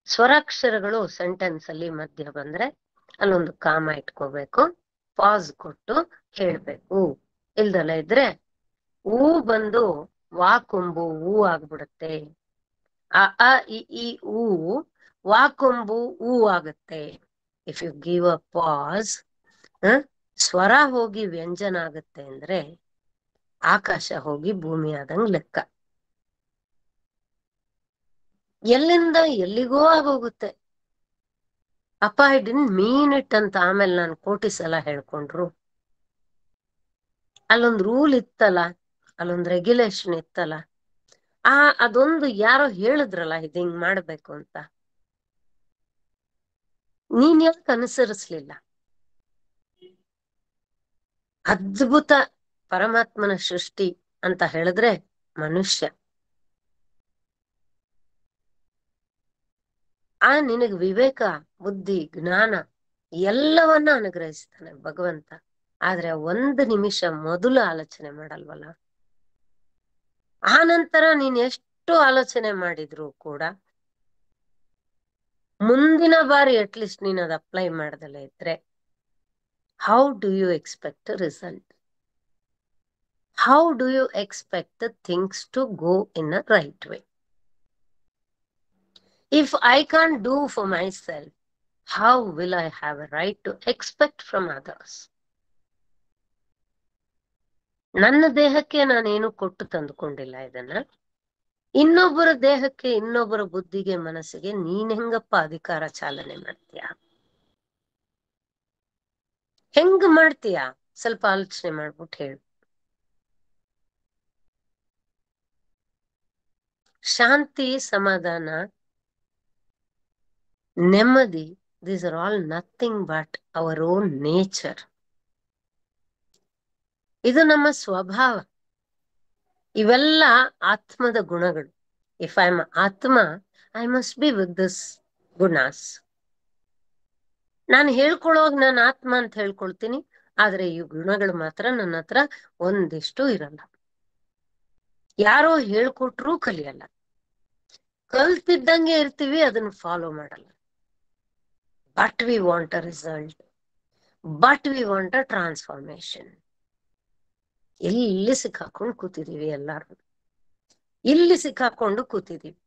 ಸ್ವರಾಕ್ಷರಗಳು ಸೆಂಟೆನ್ಸ್ ಅಲ್ಲಿ ಮಧ್ಯ ಬಂದ್ರೆ ಅಲ್ಲೊಂದು ಕಾಮ ಇಟ್ಕೋಬೇಕು, ಪಾಸ್ ಕೊಟ್ಟು ಹೇಳ್ಬೇಕು. ಇಲ್ದಲ್ಲ ಇದ್ರೆ ಊ ಬಂದು ವಾಕೊಂಬು ಊ ಆಗ್ಬಿಡುತ್ತೆ, ಅ ಇ ಊ ವಾಕೊಂಬು ಊ ಆಗುತ್ತೆ. If you give a pass, ಸ್ವರ ಹೋಗಿ ವ್ಯಂಜನ ಆಗುತ್ತೆ ಅಂದ್ರೆ ಆಕಾಶ ಹೋಗಿ ಭೂಮಿ ಆದಂಗ್ ಲೆಕ್ಕ. ಎಲ್ಲಿಂದ ಎಲ್ಲಿಗೋ ಆಗೋಗುತ್ತೆ. ಅಪ್ಪ ಐ ಡಿಡ್ಂಟ್ ಮೀನ್ ಇಟ್ ಅಂತ ಆಮೇಲೆ ನಾನು ಕೋಟಿ ಸಲ ಹೇಳ್ಕೊಂಡ್ರು. ಅಲ್ಲೊಂದು ರೂಲ್ ಇತ್ತಲ್ಲ, ಅಲ್ಲೊಂದು ರೆಗ್ಯುಲೇಷನ್ ಇತ್ತಲ್ಲ, ಅದೊಂದು ಯಾರೋ ಹೇಳಿದ್ರಲ್ಲ ಇದು ಹಿಂಗ್ ಮಾಡ್ಬೇಕು ಅಂತ, ನೀನ್ ಯಾಕೆ ಅನುಸರಿಸ್ಲಿಲ್ಲ? ಅದ್ಭುತ ಪರಮಾತ್ಮನ ಸೃಷ್ಟಿ ಅಂತ ಹೇಳಿದ್ರೆ ಮನುಷ್ಯ. ನಿನಗ್ ವಿವೇಕ, ಬುದ್ಧಿ, ಜ್ಞಾನ ಎಲ್ಲವನ್ನ ಅನುಗ್ರಹಿಸ್ತಾನೆ ಭಗವಂತ. ಆದ್ರೆ ಒಂದು ನಿಮಿಷ ಮೊದಲು ಆಲೋಚನೆ ಮಾಡಲ್ವಲ್ಲ. ಆ ನಂತರ ನೀನ್ ಎಷ್ಟು ಆಲೋಚನೆ ಮಾಡಿದ್ರು ಕೂಡ ಮುಂದಿನ ಬಾರಿ ಅಟ್ಲೀಸ್ಟ್ ನೀನ್ ಅದು ಅಪ್ಲೈ ಮಾಡ್ದಲೇ ಇದ್ರೆ, how do you expect result? How do you expect things to go in a right way? If I can't do for myself, how will I have a right to expect from others? ನನ್ನ ದೇಹಕ್ಕೆ ನಾನೇನು ಕೊಟ್ಟು ತಂದುಕೊಂಡಿಲ್ಲ ಇದನ್ನ. ಇನ್ನೊಬ್ಬರ ದೇಹಕ್ಕೆ, ಇನ್ನೊಬ್ಬರ ಬುದ್ಧಿಗೆ, ಮನಸ್ಸಿಗೆ ನೀನ್ ಹೆಂಗಪ್ಪ ಅಧಿಕಾರ ಚಾಲನೆ ಮಾಡ್ತೀಯ? ಹೆಂಗ್ ಮಾಡ್ತೀಯ? ಸ್ವಲ್ಪ ಆಲೋಚನೆ ಮಾಡ್ಬಿಟ್ಟು ಹೇಳು. ಶಾಂತಿ, ಸಮಾಧಾನ, ನೆಮ್ಮದಿ, these are all nothing but our own nature. ಇದು ನಮ್ಮ ಸ್ವಭಾವ. ಇವೆಲ್ಲ ಆತ್ಮದ ಗುಣಗಳು. ಇಫ್ ಐ ಆಮ್ ಆತ್ಮ, I must be with this ಗುಣಾಸ್. ನಾನು ಹೇಳ್ಕೊಳ್ಳೋವಾಗ ನಾನು ಆತ್ಮ ಅಂತ ಹೇಳ್ಕೊಳ್ತೀನಿ, ಆದ್ರೆ ಈ ಗುಣಗಳು ಮಾತ್ರ ನನ್ನ ಹತ್ರ ಒಂದಿಷ್ಟು ಇರಲ್ಲ. ಯಾರೋ ಹೇಳ್ಕೊಟ್ರೂ ಕಲಿಯಲ್ಲ. ಕಲ್ತಿದ್ದಂಗೆ ಇರ್ತೀವಿ, ಅದನ್ನ ಫಾಲೋ ಮಾಡಲ್ಲ. But we want a result, but we want a transformation. ಇಲ್ಲಿ ಸಿಕ್ಕಾಕೊಂಡು ಕೂತಿದೀವಿ ಎಲ್ಲಾರು. ಇಲ್ಲಿ ಸಿಕ್ಕಾಕೊಂಡು ಕೂತಿದೀವಿ.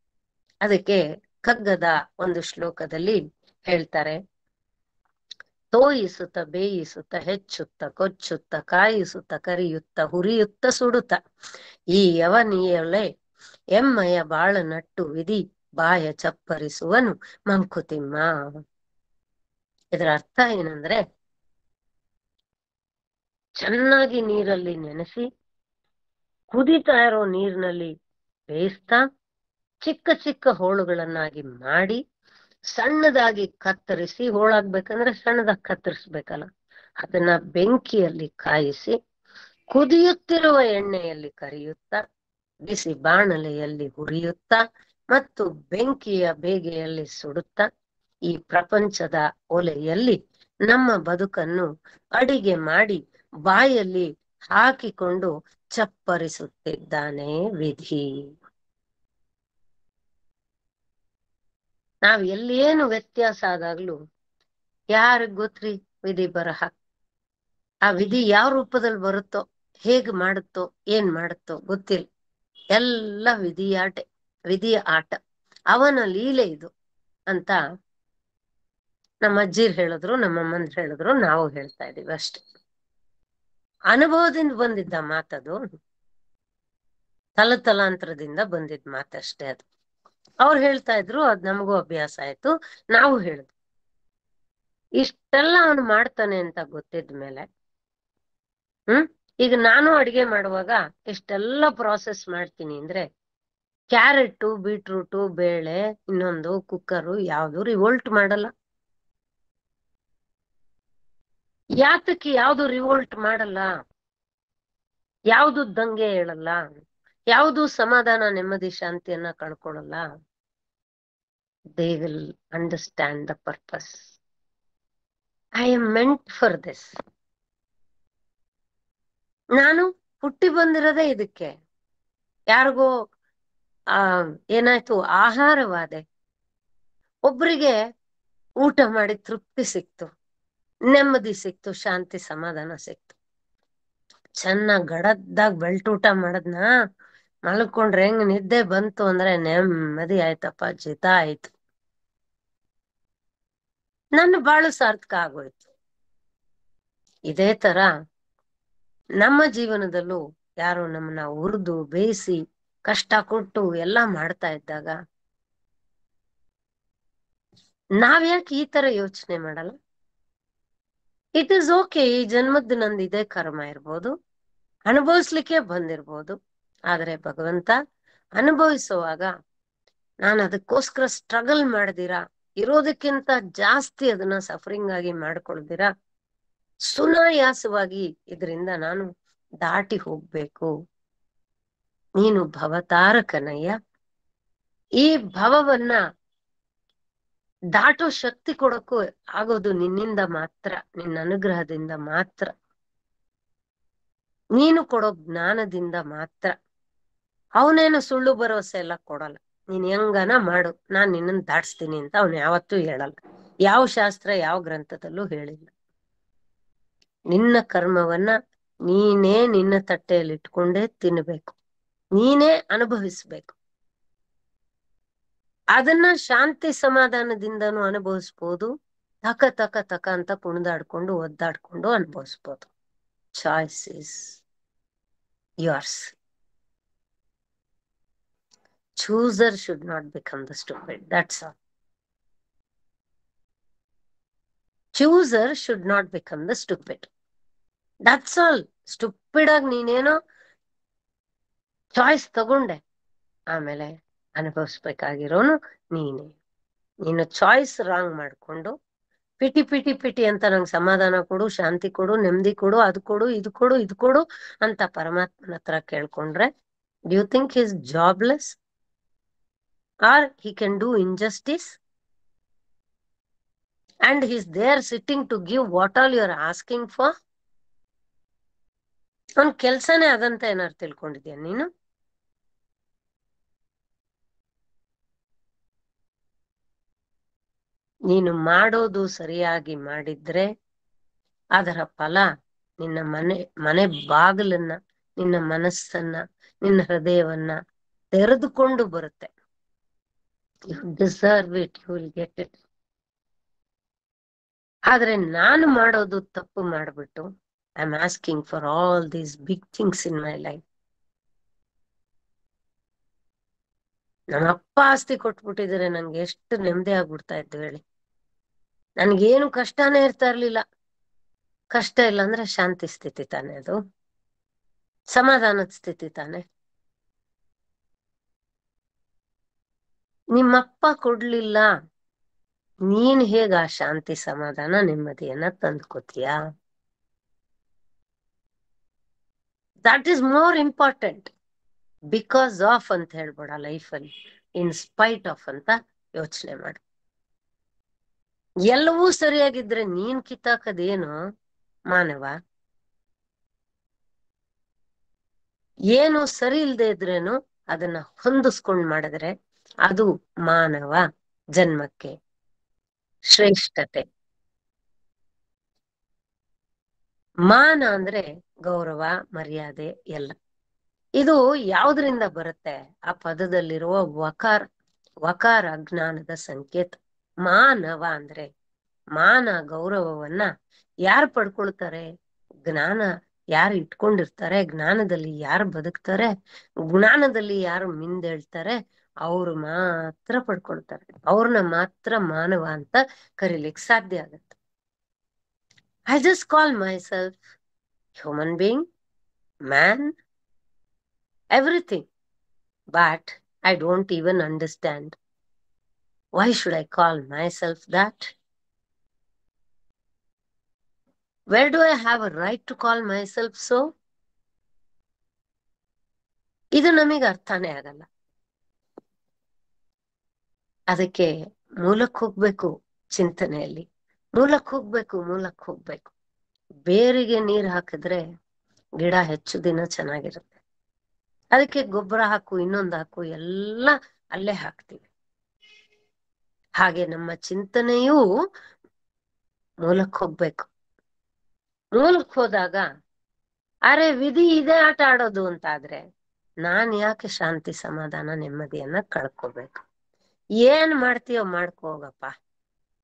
ಅದಕ್ಕೆ ಕಗ್ಗದ ಒಂದು ಶ್ಲೋಕದಲ್ಲಿ ಹೇಳ್ತಾರೆ, ತೋಯಿಸುತ್ತ, ಬೇಯಿಸುತ್ತ, ಹೆಚ್ಚುತ್ತ, ಕೊಚ್ಚುತ್ತ, ಕಾಯಿಸುತ್ತ, ಕರಿಯುತ್ತ, ಹುರಿಯುತ್ತ, ಸುಡುತ್ತ, ಈ ಯವನಿಯೊಳೆ ಎಮ್ಮಯ ಬಾಳ ನಟ್ಟು ವಿಧಿ ಬಾಯ ಚಪ್ಪರಿಸುವನು ಮಂಕುತಿಮ್ಮ. ಇದರ ಅರ್ಥ ಏನಂದ್ರೆ, ಚೆನ್ನಾಗಿ ನೀರಲ್ಲಿ ನೆನೆಸಿ, ಕುದಿತಾ ಇರೋ ನೀರಿನಲ್ಲಿ ಬೇಯಿಸ್ತಾ, ಚಿಕ್ಕ ಚಿಕ್ಕ ಹೋಳುಗಳನ್ನಾಗಿ ಮಾಡಿ, ಸಣ್ಣದಾಗಿ ಕತ್ತರಿಸಿ, ಹೋಳಾಗ್ಬೇಕಂದ್ರೆ ಸಣ್ಣದಾಗಿ ಕತ್ತರಿಸ್ಬೇಕಲ್ಲ, ಅದನ್ನ ಬೆಂಕಿಯಲ್ಲಿ ಕಾಯಿಸಿ, ಕುದಿಯುತ್ತಿರುವ ಎಣ್ಣೆಯಲ್ಲಿ ಕರಿಯುತ್ತಾ, ಬಿಸಿ ಬಾಣಲೆಯಲ್ಲಿ ಹುರಿಯುತ್ತಾ ಮತ್ತು ಬೆಂಕಿಯ ಬೇಗೆಯಲ್ಲಿ ಸುಡುತ್ತಾ, ಈ ಪ್ರಪಂಚದ ಒಲೆಯಲ್ಲಿ ನಮ್ಮ ಬದುಕನ್ನು ಅಡಿಗೆ ಮಾಡಿ ಬಾಯಲ್ಲಿ ಹಾಕಿಕೊಂಡು ಚಪ್ಪರಿಸುತ್ತಿದ್ದಾನೆ ವಿಧಿ. ನಾವ್ ಎಲ್ಲೇನು ವ್ಯತ್ಯಾಸ ಆದಾಗ್ಲೂ ಯಾರಿಗ್ ಗೊತ್ತ್ರಿ ವಿಧಿ ಬರಹ? ಆ ವಿಧಿ ಯಾವ ರೂಪದಲ್ಲಿ ಬರುತ್ತೋ, ಹೇಗ್ ಮಾಡುತ್ತೋ, ಏನ್ ಮಾಡುತ್ತೋ ಗೊತ್ತಿಲ್ಲ. ಎಲ್ಲ ವಿಧಿಯ ಆಟ, ಅವನ ಲೀಲೆ ಇದು ಅಂತ ನಮ್ಮ ಅಜ್ಜಿರ್ ಹೇಳಿದ್ರು, ನಮ್ಮಮ್ಮಂದ್ರು ಹೇಳಿದ್ರು, ನಾವು ಹೇಳ್ತಾ ಇದೀವಿ ಅಷ್ಟೆ. ಅನುಭವದಿಂದ ಬಂದಿದ್ದ ಮಾತದು, ತಲತಲಾಂತರದಿಂದ ಬಂದಿದ್ ಮಾತಷ್ಟೇ ಅದು. ಅವ್ರು ಹೇಳ್ತಾ ಇದ್ರು, ಅದ್ ನಮಗೂ ಅಭ್ಯಾಸ ಆಯ್ತು, ನಾವು ಹೇಳಿದ್ವಿ. ಇಷ್ಟೆಲ್ಲ ಅವನು ಮಾಡ್ತಾನೆ ಅಂತ ಗೊತ್ತಿದ್ಮೇಲೆ ಈಗ ನಾನು ಅಡಿಗೆ ಮಾಡುವಾಗ ಇಷ್ಟೆಲ್ಲ ಪ್ರಾಸೆಸ್ ಮಾಡ್ತೀನಿ ಅಂದ್ರೆ, ಕ್ಯಾರೆಟ್, ಬೀಟ್ರೂಟು, ಬೇಳೆ, ಇನ್ನೊಂದು ಕುಕ್ಕರು ಯಾವ್ದು ರಿವೋಲ್ಟ್ ಮಾಡಲ್ಲ. ಯಾತಕ್ಕೆ ಯಾವ್ದು ರಿವೋಲ್ಟ್ ಮಾಡಲ್ಲ? ಯಾವ್ದು ದಂಗೆ ಹೇಳಲ್ಲ? ಯಾವ್ದು ಸಮಾಧಾನ, ನೆಮ್ಮದಿ, ಶಾಂತಿಯನ್ನ ಕಳ್ಕೊಳ್ಳಲ್ಲ? They will understand the purpose. I am meant for this. ನಾನು ಹುಟ್ಟಿ ಬಂದಿರೋದೇ ಇದಕ್ಕೆ. ಯಾರಿಗೋ ಏನಾಯ್ತು, ಆಹಾರವಾದೆ, ಒಬ್ರಿಗೆ ಊಟ ಮಾಡಿ ತೃಪ್ತಿ ಸಿಕ್ತು, ನೆಮ್ಮದಿ ಸಿಕ್ತು, ಶಾಂತಿ ಸಮಾಧಾನ ಸಿಕ್ತು. ಚೆನ್ನಾಗ್ ಗಡದ್ದಾಗ್ ಬೆಲ್ಟೂಟ ಮಾಡದ್ನ ಮಲ್ಕೊಂಡ್ರೆ ಹೆಂಗ್ ನಿದ್ದೆ ಬಂತು ಅಂದ್ರೆ ನೆಮ್ಮದಿ ಆಯ್ತಪ್ಪ, ಜಿತ ಆಯ್ತು, ನನ್ನ ಬಾಳು ಸಾರ್ಥಕ ಆಗೋಯ್ತು. ಇದೇ ತರ ನಮ್ಮ ಜೀವನದಲ್ಲೂ ಯಾರು ನಮ್ಮನ್ನ ಹುರಿದು ಬೇಯಿಸಿ ಕಷ್ಟ ಕೊಟ್ಟು ಎಲ್ಲ ಮಾಡ್ತಾ ಇದ್ದಾಗ ನಾವ್ಯಾಕೆ ಈ ತರ ಯೋಚನೆ ಮಾಡಲ್ಲ? ಇಟ್ ಈಸ್ ಓಕೆ, ಈ ಜನ್ಮದ್ದು ನಂದು ಇದೇ ಕರ್ಮ ಇರ್ಬೋದು, ಅನುಭವಿಸ್ಲಿಕ್ಕೆ ಬಂದಿರ್ಬೋದು. ಆದ್ರೆ ಭಗವಂತ ಅನುಭವಿಸುವಾಗ ನಾನು ಅದಕ್ಕೋಸ್ಕರ ಸ್ಟ್ರಗಲ್ ಮಾಡ್ದಿರಾ, ಇರೋದಕ್ಕಿಂತ ಜಾಸ್ತಿ ಅದನ್ನ ಸಫರಿಂಗ್ ಆಗಿ ಮಾಡ್ಕೊಳ್ದಿರಾ, ಸುನಾಯಾಸವಾಗಿ ಇದರಿಂದ ನಾನು ದಾಟಿ ಹೋಗ್ಬೇಕು. ನೀನು ಭವತಾರಕನಯ್ಯ, ಈ ಭವವನ್ನ ದಾಟೋ ಶಕ್ತಿ ಕೊಡಕ್ಕೂ ಆಗೋದು ನಿನ್ನಿಂದ ಮಾತ್ರ, ನಿನ್ನ ಅನುಗ್ರಹದಿಂದ ಮಾತ್ರ, ನೀನು ಕೊಡೋ ಜ್ಞಾನದಿಂದ ಮಾತ್ರ. ಅವನೇನು ಸುಳ್ಳು ಭರವಸೆ ಎಲ್ಲ ಕೊಡಲ್ಲ. ನೀನ್ ಹೆಂಗನ ಮಾಡು, ನಾನ್ ನಿನ್ನನ್ನು ದಾಟಿಸ್ತೀನಿ ಅಂತ ಅವನು ಯಾವತ್ತೂ ಹೇಳಲ್ಲ. ಯಾವ ಶಾಸ್ತ್ರ, ಯಾವ ಗ್ರಂಥದಲ್ಲೂ ಹೇಳಿಲ್ಲ. ನಿನ್ನ ಕರ್ಮವನ್ನ ನೀನೇ ನಿನ್ನ ತಟ್ಟೆಯಲ್ಲಿ ಇಟ್ಕೊಂಡೇ ತಿನ್ಬೇಕು, ನೀನೇ ಅನುಭವಿಸ್ಬೇಕು. ಅದನ್ನ ಶಾಂತಿ ಸಮಾಧಾನದಿಂದನೂ ಅನುಭವಿಸ್ಬೋದು, ತಕ ತಕ ತಕ ಅಂತ ಕುಣಿದಾಡ್ಕೊಂಡು ಒದ್ದಾಡ್ಕೊಂಡು ಅನುಭವಿಸ್ಬೋದು. Choice is yours. Chooser should not become the stupid. That's all. Chooser should not become the stupid. That's all. Stupid ಆಗಿ ನೀನೇನೋ ಚಾಯ್ಸ್ ತಗೊಂಡೆ, ಆಮೇಲೆ ಅನುಭವಿಸ್ಬೇಕಾಗಿರೋನು ನೀನೇ. ನೀನು ಚಾಯ್ಸ್ ರಾಂಗ್ ಮಾಡ್ಕೊಂಡು ಪಿಟಿ ಪಿಟಿ ಪಿಟಿ ಅಂತ ನಂಗೆ ಸಮಾಧಾನ ಕೊಡು, ಶಾಂತಿ ಕೊಡು, ನೆಮ್ಮದಿ ಕೊಡು, ಅದು ಕೊಡು, ಇದು ಕೊಡು, ಇದು ಕೊಡು ಅಂತ ಪರಮಾತ್ಮನ ಹತ್ರ ಕೇಳ್ಕೊಂಡ್ರೆ, do you think he is jobless or he can do injustice? And he is there sitting to give what all you are asking for? ಅವನ್ ಕೆಲ್ಸನೇ ಅದಂತ ಏನಾರು ತಿಳ್ಕೊಂಡಿದ್ಯಾ ನೀನು? ನೀನು ಮಾಡೋದು ಸರಿಯಾಗಿ ಮಾಡಿದ್ರೆ ಅದರ ಫಲ ನಿನ್ನ ಮನೆ ಬಾಗಿಲನ್ನ, ನಿನ್ನ ಮನಸ್ಸನ್ನ, ನಿನ್ನ ಹೃದಯವನ್ನ ತೆರೆದುಕೊಂಡು ಬರುತ್ತೆ. You deserve it, you will get it. ಆದ್ರೆ ನಾನು ಮಾಡೋದು ತಪ್ಪು ಮಾಡ್ಬಿಟ್ಟು I am asking for all these big things in my life. ನಮ್ಮ ಅಪ್ಪ ಆಸ್ತಿ ಕೊಟ್ಬಿಟ್ಟಿದ್ರೆ ನಂಗೆ ಎಷ್ಟು ನೆಮ್ಮದಿ ಆಗ್ಬಿಡ್ತಾ ಇದ್ದು ಹೇಳಿ. ನನ್ಗೇನು ಕಷ್ಟನೇ ಇರ್ತಾ ಇರ್ಲಿಲ್ಲ. ಕಷ್ಟ ಇಲ್ಲ ಅಂದ್ರೆ ಶಾಂತಿ ಸ್ಥಿತಿ ತಾನೆ, ಅದು ಸಮಾಧಾನದ ಸ್ಥಿತಿ ತಾನೆ. ನಿಮ್ಮಪ್ಪ ಕೊಡ್ಲಿಲ್ಲ, ನೀನ್ ಹೇಗ ಶಾಂತಿ ಸಮಾಧಾನ ನೆಮ್ಮದಿಯನ್ನ ತಂದ್ಕೋತೀಯ? That is more important. Because of ಅಂತ ಹೇಳ್ಬೇಡ ಲೈಫಲ್ಲಿ, ಇನ್ ಸ್ಪೈಟ್ ಆಫ್ ಅಂತ ಯೋಚನೆ ಮಾಡು. ಎಲ್ಲವೂ ಸರಿಯಾಗಿದ್ರೆ ನೀನ್ ಕಿತ್ತಾಕದೇನು ಮಾನವ? ಏನು ಸರಿ ಇಲ್ದೆ ಇದ್ರೇನು ಅದನ್ನ ಹೊಂದಿಸ್ಕೊಂಡ್ ಮಾಡಿದ್ರೆ ಅದು ಮಾನವ ಜನ್ಮಕ್ಕೆ ಶ್ರೇಷ್ಠತೆ. ಮಾನ ಅಂದ್ರೆ ಗೌರವ, ಮರ್ಯಾದೆ ಎಲ್ಲ. ಇದು ಯಾವುದರಿಂದ ಬರುತ್ತೆ? ಆ ಪದದಲ್ಲಿರುವ ವಕಾರ ಅಜ್ಞಾನದ ಸಂಕೇತ. ಮಾನವ ಅಂದ್ರೆ ಮಾನ, ಗೌರವವನ್ನ ಯಾರು ಪಡ್ಕೊಳ್ತಾರೆ? ಜ್ಞಾನ ಯಾರು ಇಟ್ಕೊಂಡಿರ್ತಾರೆ, ಜ್ಞಾನದಲ್ಲಿ ಯಾರು ಬದುಕ್ತಾರೆ, ಜ್ಞಾನದಲ್ಲಿ ಯಾರು ಮಿಂದೇಳ್ತಾರೆ, ಅವ್ರು ಮಾತ್ರ ಪಡ್ಕೊಳ್ತಾರೆ. ಅವ್ರನ್ನ ಮಾತ್ರ ಮಾನವ ಅಂತ ಕರೀಲಿಕ್ಕೆ ಸಾಧ್ಯ ಆಗತ್ತೆ. I just call my self human being, man, everything. But I don't even understand. Why should I call myself that? Where do I have a right to call myself so? ಇದು ನಮಗೆ ಅರ್ಥನೇ ಆಗಲ್ಲ. ಅದಕ್ಕೆ ಮೂಲಕ್ಕೆ ಹೋಗ್ಬೇಕು. ಚಿಂತನೆಯಲ್ಲಿ ಮೂಲಕ್ಕೆ ಹೋಗ್ಬೇಕು. ಬೇರಿಗೆ ನೀರ್ ಹಾಕಿದ್ರೆ ಗಿಡ ಹೆಚ್ಚು ದಿನ ಚೆನ್ನಾಗಿರುತ್ತೆ. ಅದಕ್ಕೆ ಗೊಬ್ಬರ ಹಾಕು, ಇನ್ನೊಂದು ಹಾಕು, ಎಲ್ಲ ಅಲ್ಲೇ ಹಾಕ್ತೀವಿ. ಹಾಗೆ ನಮ್ಮ ಚಿಂತನೆಯೂ ಮೂಲಕ್ಕೆ ಹೋಗ್ಬೇಕು. ಮೂಲಕ್ಕೆ ಹೋದಾಗ ಅರೆ ವಿಧಿ ಇದೇ ಆಟ ಆಡೋದು ಅಂತಾದ್ರೆ ನಾನ್ ಯಾಕೆ ಶಾಂತಿ ಸಮಾಧಾನ ನೆಮ್ಮದಿಯನ್ನ ಕಳ್ಕೋಬೇಕು? ಏನ್ ಮಾಡ್ತೀಯೋ ಮಾಡ್ಕೋ ಹೋಗಪ್ಪ,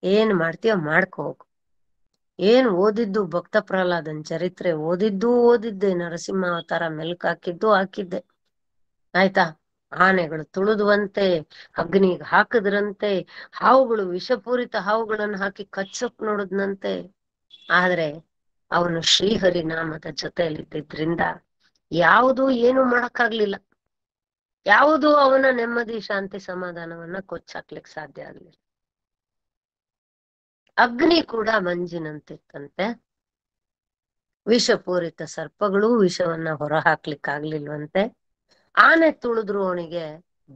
ಏನ್ ಮಾಡ್ತೀಯೋ ಮಾಡ್ಕೋ ಹೋಗು. ಏನ್ ಓದಿದ್ದು ಭಕ್ತ ಪ್ರಹ್ಲಾದನ್ ಚರಿತ್ರೆ ಓದಿದ್ದೆ, ನರಸಿಂಹ ಅವತಾರ ಮೆಲ್ಕ್ ಹಾಕಿದ್ದೆ ಆಯ್ತಾ. ಆನೆಗಳು ತುಳಿದುವಂತೆ, ಅಗ್ನಿಗೆ ಹಾಕಿದ್ರಂತೆ, ಹಾವುಗಳು ವಿಷಪೂರಿತ ಹಾವುಗಳನ್ನು ಹಾಕಿ ಕಚ್ಚಕ್ ನೋಡಿದ್ನಂತೆ. ಆದ್ರೆ ಅವನು ಶ್ರೀಹರಿ ನಾಮದ ಜೊತೆಯಲ್ಲಿದ್ದರಿಂದ ಯಾವುದು ಏನು ಮಾಡಕ್ಕಾಗ್ಲಿಲ್ಲ. ಯಾವುದು ಅವನ ನೆಮ್ಮದಿ ಶಾಂತಿ ಸಮಾಧಾನವನ್ನ ಕೊಚ್ಚಾಕ್ಲಿಕ್ಕೆ ಸಾಧ್ಯ ಆಗ್ಲಿಲ್ಲ. ಅಗ್ನಿ ಕೂಡ ಮಂಜಿನಂತಿತ್ತಂತೆ. ವಿಷಪೂರಿತ ಸರ್ಪಗಳು ವಿಷವನ್ನ ಹೊರ ಹಾಕ್ಲಿಕ್ಕಾಗ್ಲಿಲ್ವಂತೆ. ಆನೆ ತುಳಿದ್ರು ಅವನಿಗೆ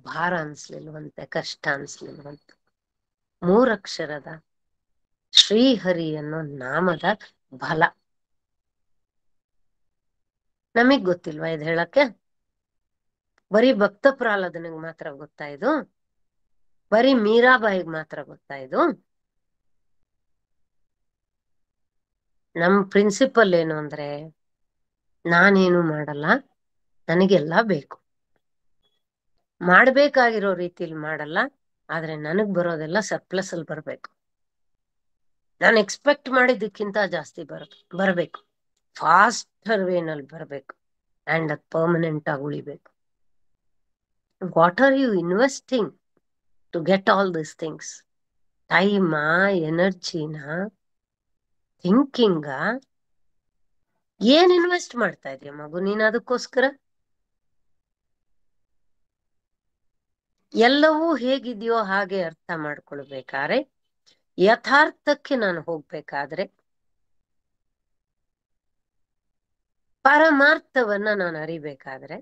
ಭಾರ ಅನ್ಸ್ಲಿಲ್ವಂತೆ, ಕಷ್ಟ ಅನ್ಸ್ಲಿಲ್ವಂತೆ. 3 ಅಕ್ಷರದ ಶ್ರೀಹರಿ ಅನ್ನೋ ನಾಮದ ಬಲ ನಮಗ್ ಗೊತ್ತಿಲ್ವಾ ಇದು ಹೇಳಕ್ಕೆ? ಬರೀ ಭಕ್ತ ಪ್ರಹ್ಲಾದನಿಗೆ ಮಾತ್ರ ಗೊತ್ತಾ ಇದು? ಬರೀ ಮೀರಾಬಾಯಿಗೆ ಮಾತ್ರ ಗೊತ್ತಾ ಇದು? ನಮ್ ಪ್ರಿನ್ಸಿಪಲ್ ಏನು ಅಂದ್ರೆ, ನಾನೇನು ಮಾಡಲ್ಲ, ನನಗೆಲ್ಲ ಬೇಕು, ಮಾಡ್ಬೇಕಾಗಿರೋ ರೀತಿಲಿ ಮಾಡಲ್ಲ, ಆದ್ರೆ ನನಗ್ ಬರೋದೆಲ್ಲ ಸರ್ಪ್ಲಸ್ ಅಲ್ಲಿ ಬರ್ಬೇಕು. ನಾನು ಎಕ್ಸ್ಪೆಕ್ಟ್ ಮಾಡಿದ್ದಕ್ಕಿಂತ ಜಾಸ್ತಿ ಬರಬೇಕು. ಫಾಸ್ಟರ್ ವೇನಲ್ಲಿ ಬರಬೇಕು ಅಂಡ್ ಅದು ಪರ್ಮನೆಂಟ್ ಆಗಿ ಉಳಿಬೇಕು. What are you investing to get all these things? ಟೈಮ, ಎನರ್ಜಿನ, ಥಿಂಕಿಂಗ, ಏನ್ ಇನ್ವೆಸ್ಟ್ ಮಾಡ್ತಾ ಇದೀಯ ಮಗು ನೀನ್ ಅದಕ್ಕೋಸ್ಕರ? ಎಲ್ಲವೂ ಹೇಗಿದೆಯೋ ಹಾಗೆ ಅರ್ಥ ಮಾಡ್ಕೊಳ್ಬೇಕಾದ್ರೆ, ಯಥಾರ್ಥಕ್ಕೆ ನಾನು ಹೋಗ್ಬೇಕಾದ್ರೆ, ಪರಮಾರ್ಥವನ್ನ ನಾನು ಅರಿಬೇಕಾದ್ರೆ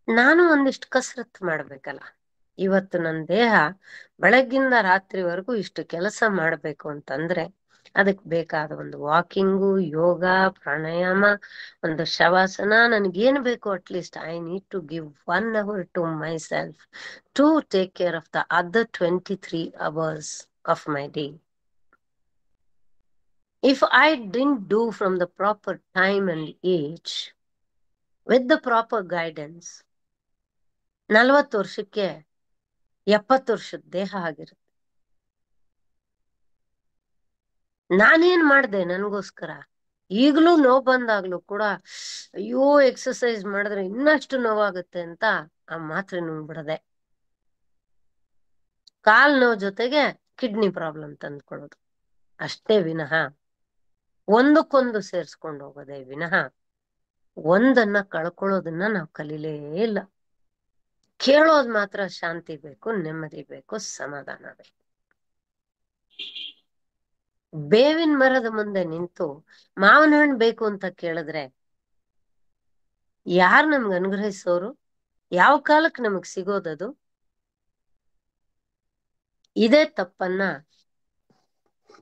ನಾನು ಒಂದಿಷ್ಟು ಕಸರತ್ತು ಮಾಡ್ಬೇಕಲ್ಲ. ಇವತ್ತು ನನ್ನ ದೇಹ ಬೆಳಗ್ಗಿಂದ ರಾತ್ರಿವರೆಗೂ ಇಷ್ಟು ಕೆಲಸ ಮಾಡ್ಬೇಕು ಅಂತಂದ್ರೆ ಅದಕ್ಕೆ ಬೇಕಾದ ಒಂದು ವಾಕಿಂಗು, ಯೋಗ, ಪ್ರಾಣಾಯಾಮ, ಒಂದು ಶವಾಸನ, ನನಗೇನು ಬೇಕು at least I need to give 1 hour to myself to take care of the other 23 hours of my day. If I didn't do from the proper time and age with the proper guidance, 40 ವರ್ಷಕ್ಕೆ 70 ವರ್ಷದ ದೇಹ ಆಗಿರುತ್ತೆ. ನಾನೇನ್ ಮಾಡ್ದೆ ನನಗೋಸ್ಕರ? ಈಗಲೂ ನೋವು ಬಂದಾಗ್ಲೂ ಕೂಡ ಅಯ್ಯೋ ಎಕ್ಸರ್ಸೈಸ್ ಮಾಡಿದ್ರೆ ಇನ್ನಷ್ಟು ನೋವಾಗುತ್ತೆ ಅಂತ ಆ ಮಾತ್ರೆ ನುಂಗ್ಬಿಡದೆ. ಕಾಲ್ ನೋವು ಜೊತೆಗೆ ಕಿಡ್ನಿ ಪ್ರಾಬ್ಲಮ್ ತಂದ್ಕೊಳ್ಳೋದು ಅಷ್ಟೇ ವಿನಃ ಒಂದಕ್ಕೊಂದು ಸೇರ್ಸ್ಕೊಂಡು ಹೋಗೋದೇ ವಿನಃ ಒಂದನ್ನ ಕಳ್ಕೊಳ್ಳೋದನ್ನ ನಾವು ಕಲೀಲೇ ಇಲ್ಲ. ಕೇಳೋದ್ ಮಾತ್ರ ಶಾಂತಿ ಬೇಕು, ನೆಮ್ಮದಿ ಬೇಕು, ಸಮಾಧಾನ ಬೇಕು. ಬೇವಿನ ಮರದ ಮುಂದೆ ನಿಂತು ಮಾವಿನ ಹಣ್ಣು ಬೇಕು ಅಂತ ಕೇಳಿದ್ರೆ ಯಾರು ನಮ್ಗೆ ಅನುಗ್ರಹಿಸೋರು? ಯಾವ ಕಾಲಕ್ಕೆ ನಮಗ್ ಸಿಗೋದದು? ಇದೇ ತಪ್ಪನ್ನ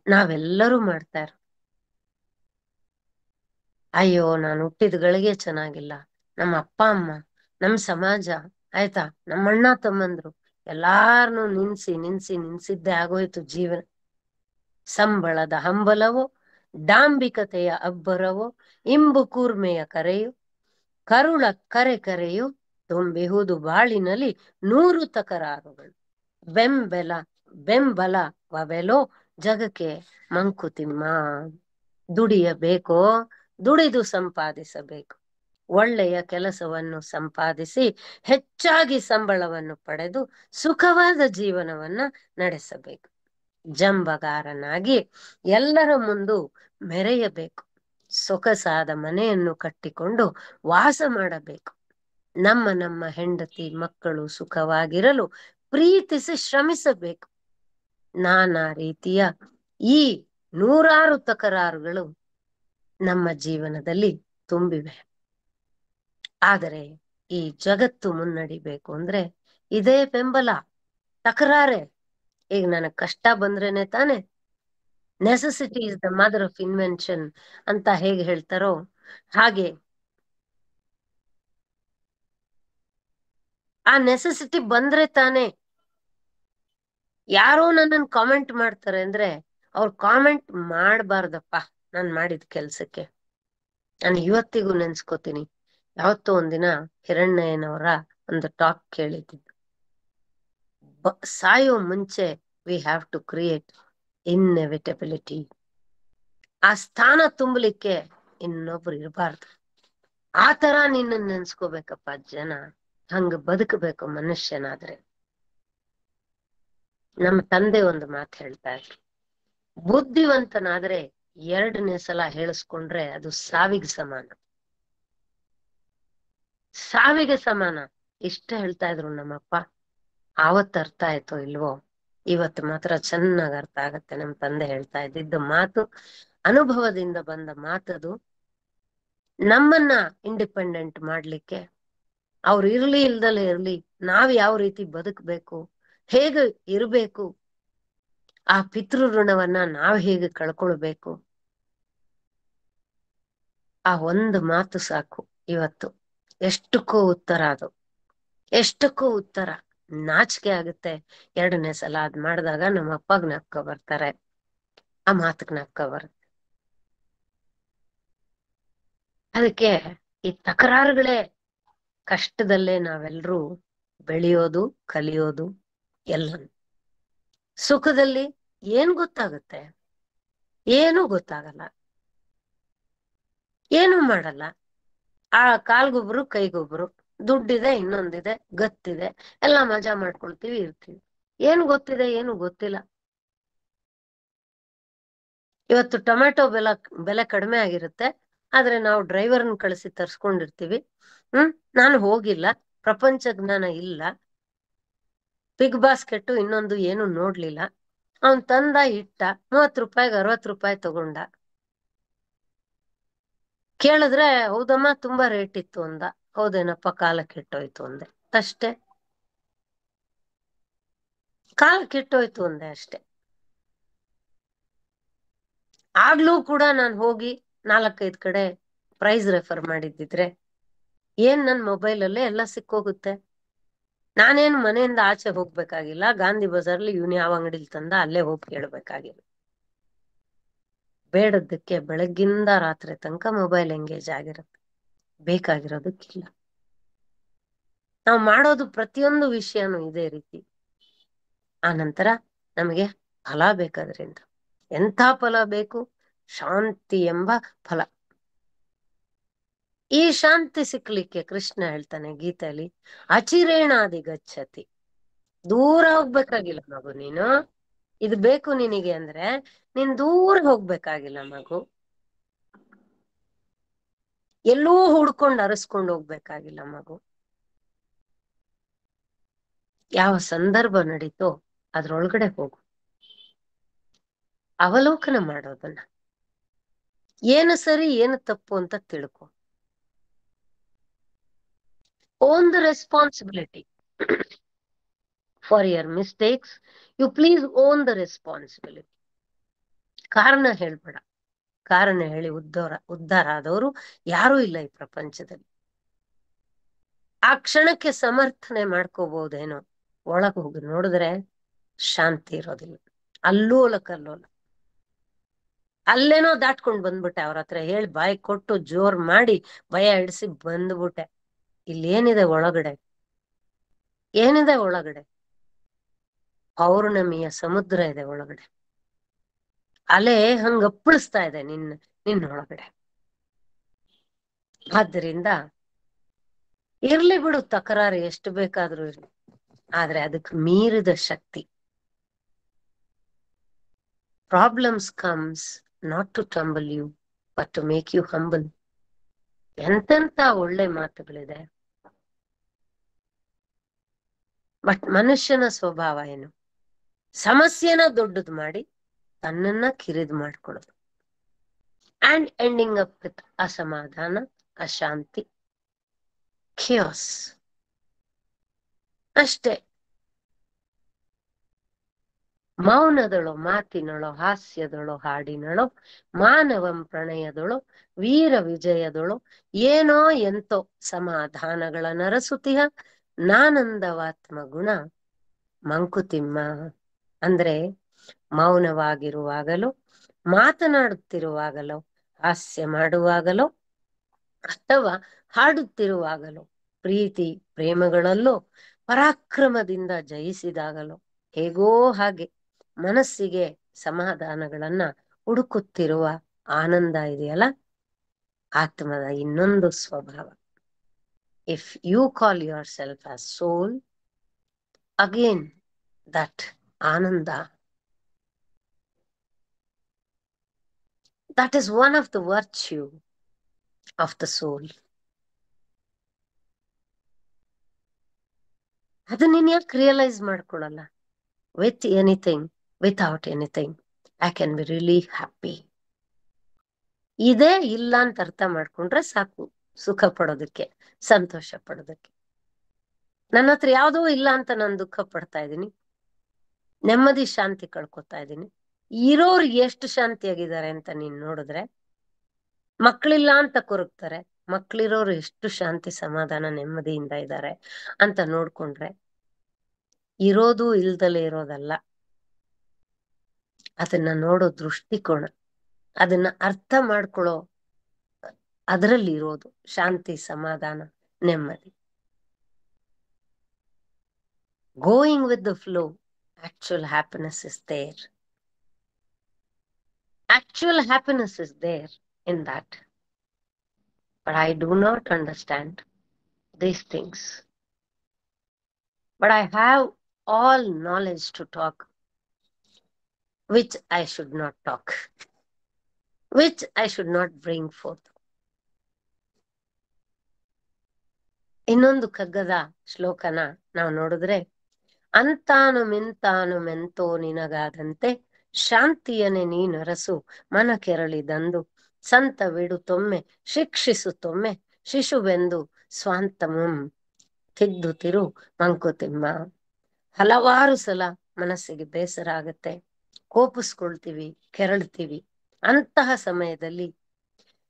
ನಾವೆಲ್ಲರೂ ಮಾಡ್ತಾ ಇರೋ. ಅಯ್ಯೋ ನಾನು ಹುಟ್ಟಿದ ಗಳಿಗೆ ಚೆನ್ನಾಗಿಲ್ಲ, ನಮ್ಮ ಅಪ್ಪ ಅಮ್ಮ, ನಮ್ ಸಮಾಜ, ಆಯ್ತಾ, ನಮ್ಮ ಅಣ್ಣ ತಮ್ಮಂದ್ರು ಎಲ್ಲಾರನು ನಿನ್ಸಿದ್ದೇ ಆಗೋಯ್ತು ಜೀವನ. ಸಂಬಳದ ಹಂಬಲವೋ, ಡಾಂಬಿಕತೆಯ ಅಬ್ಬರವೋ, ಇಂಬು ಕೂರ್ಮೆಯ ಕರೆಯು, ಕರುಳ ಕರೆಯು ತುಂಬಿಹುದು ಬಾಳಿನಲ್ಲಿ 100 ತಕರಾರುಗಳು. ಬೆಂಬಲವವೆಲೋ ಜಗಕ್ಕೆ ಮಂಕುತಿಮ್ಮ. ದುಡಿಯಬೇಕೋ, ದುಡಿದು ಸಂಪಾದಿಸಬೇಕು. ಒಳ್ಳೆಯ ಕೆಲಸವನ್ನು ಸಂಪಾದಿಸಿ ಹೆಚ್ಚಾಗಿ ಸಂಬಳವನ್ನು ಪಡೆದು ಸುಖವಾದ ಜೀವನವನ್ನ ನಡೆಸಬೇಕು. ಜಂಬಗಾರನಾಗಿ ಎಲ್ಲರ ಮುಂದು ಮೆರೆಯಬೇಕು. ಸೊಗಸಾದ ಮನೆಯನ್ನು ಕಟ್ಟಿಕೊಂಡು ವಾಸ ಮಾಡಬೇಕು. ನಮ್ಮ ಹೆಂಡತಿ ಮಕ್ಕಳು ಸುಖವಾಗಿರಲು ಪ್ರೀತಿಸಿ ಶ್ರಮಿಸಬೇಕು. ನಾನಾ ರೀತಿಯ ಈ 100 ತಕರಾರುಗಳು ನಮ್ಮ ಜೀವನದಲ್ಲಿ ತುಂಬಿವೆ. ಆದರೆ ಈ ಜಗತ್ತು ಮುನ್ನಡಿಬೇಕು ಅಂದ್ರೆ ಇದೇ ಬೆಂಬಲ, ತಕರಾರೆ. ಈಗ ನನಗ್ ಕಷ್ಟ ಬಂದ್ರೇನೆ ತಾನೆ, necessity is the mother of invention ಅಂತ ಹೇಗೆ ಹೇಳ್ತಾರೋ ಹಾಗೆ ಆ ನೆಸೆಸಿಟಿ ಬಂದ್ರೆ ತಾನೆ. ಯಾರೋ ನನ್ನನ್ನು ಕಾಮೆಂಟ್ ಮಾಡ್ತಾರೆ ಅಂದ್ರೆ ಅವ್ರು ಕಾಮೆಂಟ್ ಮಾಡಬಾರ್ದಪ್ಪ ನಾನ್ ಮಾಡಿದ ಕೆಲ್ಸಕ್ಕೆ. ನಾನು ಇವತ್ತಿಗೂ ನೆನ್ಸ್ಕೋತೀನಿ. ಯಾವತ್ತೋ ಒಂದಿನ ಹಿರಣ್ಣಯ್ಯನವರ ಒಂದು ಟಾಕ್ ಕೇಳಿದ್ದು, ಸಾಯೋ ಮುಂಚೆ we have to create inevitability. ಆ ಸ್ಥಾನ ತುಂಬಲಿಕ್ಕೆ ಇನ್ನೊಬ್ರು ಇರಬಾರ್ದು. ಆ ತರ ನಿನ್ನ ನೆನ್ಸ್ಕೋಬೇಕಪ್ಪ ಜನ, ಹಂಗ ಬದುಕಬೇಕು ಮನುಷ್ಯನಾದ್ರೆ. ನಮ್ಮ ತಂದೆ ಒಂದು ಮಾತು ಹೇಳ್ತಾ ಇದ್ರು, ಬುದ್ಧಿವಂತನಾದ್ರೆ 2ನೇ ಸಲ ಹೇಳಿಸ್ಕೊಂಡ್ರೆ ಅದು ಸಾವಿಗೆ ಸಮಾನ. ಸಾವಿಗೆ ಸಮಾನ ಇಷ್ಟ ಹೇಳ್ತಾ ಇದ್ರು ನಮ್ಮಪ್ಪ. ಆವತ್ತು ಅರ್ಥ ಆಯ್ತೋ ಇಲ್ವೋ, ಇವತ್ತು ಮಾತ್ರ ಚೆನ್ನಾಗಿ ಅರ್ಥ ಆಗತ್ತೆ. ನಮ್ಮ ತಂದೆ ಹೇಳ್ತಾ ಇದ್ದಿದ್ದು ಮಾತು ಅನುಭವದಿಂದ ಬಂದ ಮಾತದು. ನಮ್ಮನ್ನ ಇಂಡಿಪೆಂಡೆಂಟ್ ಮಾಡ್ಲಿಕ್ಕೆ, ಅವ್ರು ಇರ್ಲಿ ಇಲ್ದಲೇ ಇರ್ಲಿ, ನಾವ್ ಯಾವ ರೀತಿ ಬದುಕಬೇಕು, ಹೇಗೆ ಇರ್ಬೇಕು, ಆ ಪಿತೃ ಋಣವನ್ನ ನಾವ್ ಹೇಗೆ ಕಳ್ಕೊಳ್ಬೇಕು, ಆ ಒಂದು ಮಾತು ಸಾಕು ಇವತ್ತು ಎಷ್ಟಕ್ಕೂ ಉತ್ತರ. ಅದು ಎಷ್ಟಕ್ಕೂ ಉತ್ತರ. ನಾಚಿಕೆ ಆಗುತ್ತೆ 2ನೇ ಸಲ ಅದ್ ಮಾಡಿದಾಗ. ನಮ್ಮ ಅಪ್ಪಗ್ ನಕ್ಕ ಬರ್ತಾರೆ, ಆ ಮಾತಕ್ ನಕ್ಕ ಬರುತ್ತೆ. ಅದಕ್ಕೆ ಈ ತಕರಾರುಗಳೇ ಕಷ್ಟದಲ್ಲೇ ನಾವೆಲ್ಲರೂ ಬೆಳೆಯೋದು, ಕಲಿಯೋದು ಎಲ್ಲ. ಸುಖದಲ್ಲಿ ಏನ್ ಗೊತ್ತಾಗುತ್ತೆ? ಏನೂ ಗೊತ್ತಾಗಲ್ಲ, ಏನು ಮಾಡಲ್ಲ. ಆ ಕಾಲ್ಗೊಬ್ರು ಕೈಗೊಬ್ರು, ದುಡ್ಡಿದೆ, ಇನ್ನೊಂದಿದೆ, ಗತ್ತಿದೆ, ಎಲ್ಲ ಮಜಾ ಮಾಡ್ಕೊಳ್ತೀವಿ, ಇರ್ತೀವಿ. ಏನು ಗೊತ್ತಿದೆ? ಏನು ಗೊತ್ತಿಲ್ಲ. ಇವತ್ತು ಟೊಮೆಟೊ ಬೆಲೆ ಕಡಿಮೆ ಆಗಿರುತ್ತೆ, ಆದ್ರೆ ನಾವು ಡ್ರೈವರ್ನ ಕಳಿಸಿ ತರ್ಸ್ಕೊಂಡಿರ್ತೀವಿ. ನಾನು ಹೋಗಿಲ್ಲ, ಪ್ರಪಂಚ ಜ್ಞಾನ ಇಲ್ಲ, ಬಿಗ್ ಬಾಸ್ಕೆಟ್ ಇನ್ನೊಂದು ಏನು ನೋಡ್ಲಿಲ್ಲ. ಅವನ್ ತಂದ ಇಟ್ಟ, 30 ರೂಪಾಯಿಗೆ 60 ರೂಪಾಯಿ ತಗೊಂಡ. ಕೇಳಿದ್ರೆ ಹೌದಮ್ಮ ತುಂಬಾ ರೇಟ್ ಇತ್ತು ಅಂದ. ಹೌದೇನಪ್ಪ, ಕಾಲ ಕೆಟ್ಟೋಯ್ತು ಅಂದೆ ಅಷ್ಟೇ. ಕಾಲ ಕೆಟ್ಟೋಯ್ತು ಅಂದೆ ಅಷ್ಟೇ. ಆಗ್ಲೂ ಕೂಡ ನಾನು ಹೋಗಿ 4-5 ಕಡೆ ಪ್ರೈಸ್ ರೆಫರ್ ಮಾಡಿದ್ದಿದ್ರೆ ನನ್ ಮೊಬೈಲಲ್ಲೇ ಎಲ್ಲ ಸಿಕ್ಕೋಗುತ್ತೆ. ನಾನೇನು ಮನೆಯಿಂದ ಆಚೆ ಹೋಗ್ಬೇಕಾಗಿಲ್ಲ. ಗಾಂಧಿ ಬಜಾರ್ಲಿ ಇವನ್ ಯಾವ ಅಂಗಡಿಲಿ ತಂದ ಅಲ್ಲೇ ಹೋಗಿ ಕೇಳ್ಬೇಕಾಗಿಲ್ಲ. ಬೇಡದ್ದಕ್ಕೆ ಬೆಳಗ್ಗಿಂದ ರಾತ್ರಿ ತನಕ ಮೊಬೈಲ್ ಎಂಗೇಜ್ ಆಗಿರುತ್ತೆ, ಬೇಕಾಗಿರೋದಕ್ಕಿಲ್ಲ. ನಾವು ಮಾಡೋದು ಪ್ರತಿಯೊಂದು ವಿಷಯನೂ ಇದೇ ರೀತಿ. ಆ ನಂತರ ನಮಗೆ ಫಲ ಬೇಕಾದ್ರಿಂದ ಎಂಥ ಫಲ ಬೇಕು? ಶಾಂತಿ ಎಂಬ ಫಲ. ಈ ಶಾಂತಿ ಸಿಕ್ಲಿಕ್ಕೆ ಕೃಷ್ಣ ಹೇಳ್ತಾನೆ ಗೀತೆಯಲ್ಲಿ, ಅಚಿರೇಣಾದಿ ಗಚ್ಚತಿ. ದೂರ ಹೋಗ್ಬೇಕಾಗಿಲ್ಲ ಮಗು, ನೀನು ಇದು ಬೇಕು ನಿನಗೆ ಅಂದ್ರೆ ನೀನ್ ದೂರ ಹೋಗ್ಬೇಕಾಗಿಲ್ಲ ಮಗು. ಎಲ್ಲೂ ಹುಡ್ಕೊಂಡು ಅರಸ್ಕೊಂಡು ಹೋಗ್ಬೇಕಾಗಿಲ್ಲ ಮಗು. ಯಾವ ಸಂದರ್ಭ ನಡೀತೋ ಅದ್ರೊಳಗಡೆ ಹೋಗು, ಅವಲೋಕನ ಮಾಡೋದನ್ನ. ಏನು ಸರಿ ಏನು ತಪ್ಪು ಅಂತ ತಿಳ್ಕೊ. Own the responsibility for your mistakes. You please own the responsibility. ಕಾರಣ ಹೇಳ್ಬೇಡ. ಕಾರಣ ಹೇಳಿ ಉದ್ಧಾರ ಆದವರು ಯಾರೂ ಇಲ್ಲ ಈ ಪ್ರಪಂಚದಲ್ಲಿ. ಆ ಕ್ಷಣಕ್ಕೆ ಸಮರ್ಥನೆ ಮಾಡ್ಕೋಬಹುದೇನೋ, ಒಳಗೆ ಹೋಗಿ ನೋಡಿದ್ರೆ ಶಾಂತಿ ಇರೋದಿಲ್ಲ. ಅಲ್ಲೋಲ ಕಲ್ಲೋಲ. ಅಲ್ಲೇನೋ ದಾಟ್ಕೊಂಡು ಬಂದ್ಬಿಟ್ಟೆ, ಅವ್ರ ಹತ್ರ ಹೇಳಿ ಬಾಯಿ ಕೊಟ್ಟು ಜೋರ್ ಮಾಡಿ ಭಯ ಹಿಡಿಸಿ ಬಂದ್ಬಿಟ್ಟೆ. ಇಲ್ಲೇನಿದೆ ಒಳಗಡೆ? ಏನಿದೆ ಒಳಗಡೆ? ಪೌರ್ಣಮಿಯ ಸಮುದ್ರ ಇದೆ ಒಳಗಡೆ. ಅಲೆ ಹಂಗಪ್ಪಳಿಸ್ತಾ ಇದೆ ನಿನ್ನೊಳಗಡೆ. ಆದ್ದರಿಂದ ಇರ್ಲಿ ಬಿಡು, ತಕರಾರು ಎಷ್ಟು ಬೇಕಾದ್ರೂ ಇರ್ಲಿ, ಆದ್ರೆ ಅದಕ್ಕೆ ಮೀರಿದ ಶಕ್ತಿ. Problems comes not to tumble you but to make you humble. ಎಂತೆಂತ ಒಳ್ಳೆ ಮಾತುಗಳಿದೆ. ಬಟ್ ಮನುಷ್ಯನ ಸ್ವಭಾವ ಏನು? ಸಮಸ್ಯೆನ ದೊಡ್ಡದು ಮಾಡಿ ತನ್ನನ್ನ ಕಿರಿದು ಮಾಡ್ಕೊಳ್ಳೋದು. ಅಂಡ್ ಎಂಡಿಂಗ್ ಅಪ್ ವಿತ್ ಅಸಮಾಧಾನ, ಅಶಾಂತಿ, ಖಿಯಾಸ್ ಅಷ್ಟೇ. ಮೌನದಳೋ ಮಾತಿನಳೋ, ಹಾಸ್ಯದಳೋ ಹಾಡಿನಳೋ, ಮಾನವಂ ಪ್ರಣಯದಳೋ, ವೀರ ವಿಜಯದಳೋ, ಏನೋ ಎಂತೋ ಸಮಾಧಾನಗಳ ನರಸುತಿಹ ನಾನಂದವಾತ್ಮ ಗುಣ ಮಂಕುತಿಮ್ಮ. ಅಂದ್ರೆ ಮೌನವಾಗಿರುವಾಗಲೋ, ಮಾತನಾಡುತ್ತಿರುವಾಗಲೋ, ಹಾಸ್ಯ ಮಾಡುವಾಗಲೋ, ಅಥವಾ ಹಾಡುತ್ತಿರುವಾಗಲೋ, ಪ್ರೀತಿ ಪ್ರೇಮಗಳಲ್ಲೋ, ಪರಾಕ್ರಮದಿಂದ ಜಯಿಸಿದಾಗಲೋ, ಹೇಗೋ ಹಾಗೆ ಮನಸ್ಸಿಗೆ ಸಮಾಧಾನಗಳನ್ನ ಹುಡುಕುತ್ತಿರುವ ಆನಂದ ಇದೆಯಲ್ಲ, ಆತ್ಮದ ಇನ್ನೊಂದು ಸ್ವಭಾವ. If you call yourself as soul, again that ananda, that is one of the virtue of the soul. ಅದು ನೀನ್ ಯಾಕೆ ರಿಯಲೈಸ್ ಮಾಡ್ಕೊಳಲ್ಲ? With anything, without anything, I can be really happy. ಇದೇ ಇಲ್ಲ ಅಂತ ಅರ್ಥ ಮಾಡ್ಕೊಂಡ್ರೆ ಸಾಕು ಸುಖ ಪಡೋದಕ್ಕೆ, ಸಂತೋಷ ಪಡೋದಕ್ಕೆ. ನನ್ನ ಹತ್ರ ಯಾವುದೂ ಇಲ್ಲ ಅಂತ ನಾನು ದುಃಖ ಪಡ್ತಾ ಇದ್ದೀನಿ, ನೆಮ್ಮದಿ ಶಾಂತಿ ಕಳ್ಕೊತಾ ಇದ್ದೀನಿ. ಇರೋರು ಎಷ್ಟು ಶಾಂತಿಯಾಗಿದ್ದಾರೆ ಅಂತ ನೀನ್ ನೋಡಿದ್ರೆ, ಮಕ್ಕಳಿಲ್ಲ ಅಂತ ಕೊರಗ್ತಾರೆ, ಮಕ್ಕಳಿರೋರು ಎಷ್ಟು ಶಾಂತಿ ಸಮಾಧಾನ ನೆಮ್ಮದಿಯಿಂದ ಇದ್ದಾರೆ ಅಂತ ನೋಡ್ಕೊಂಡ್ರೆ, ಇರೋದು ಇಲ್ದಲೇ ಇರೋದಲ್ಲ, ಅದನ್ನ ನೋಡೋ ದೃಷ್ಟಿಕೋನ, ಅದನ್ನ ಅರ್ಥ ಮಾಡ್ಕೊಳ್ಳೋ ಅದರಲ್ಲಿ ಇರೋದು ಶಾಂತಿ ಸಮಾಧಾನ ನೆಮ್ಮದಿ. going with the flow. Actual happiness is there. Actual happiness is there in that. But I do not understand these things. But I have all knowledge to talk, which I should not talk, which I should not bring forth. ಇನ್ನೊಂದು ಕಗ್ಗದ ಶ್ಲೋಕನ ನಾವು ನೋಡಿದ್ರೆ, ಅಂತಾನು ಮಿಂತಾನು ಮೆಂತೋ ನಿನಗಾದಂತೆ ಶಾಂತಿಯನೆ ನೀನರಸು ಮನ ಕೆರಳಿದಂದು ಸಂತವಿಡು ತೊಮ್ಮೆ ಶಿಕ್ಷಿಸುತ್ತೊಮ್ಮೆ ಶಿಶುವೆಂದು ಸ್ವಾಂತಮಂ ತಿದ್ದುತ್ತಿರು ಮಂಕುತಿಮ್ಮ. ಹಲವಾರು ಸಲ ಮನಸ್ಸಿಗೆ ಬೇಸರ ಆಗತ್ತೆ, ಕೋಪಿಸ್ಕೊಳ್ತೀವಿ, ಕೆರಳ್ತೀವಿ. ಅಂತಹ ಸಮಯದಲ್ಲಿ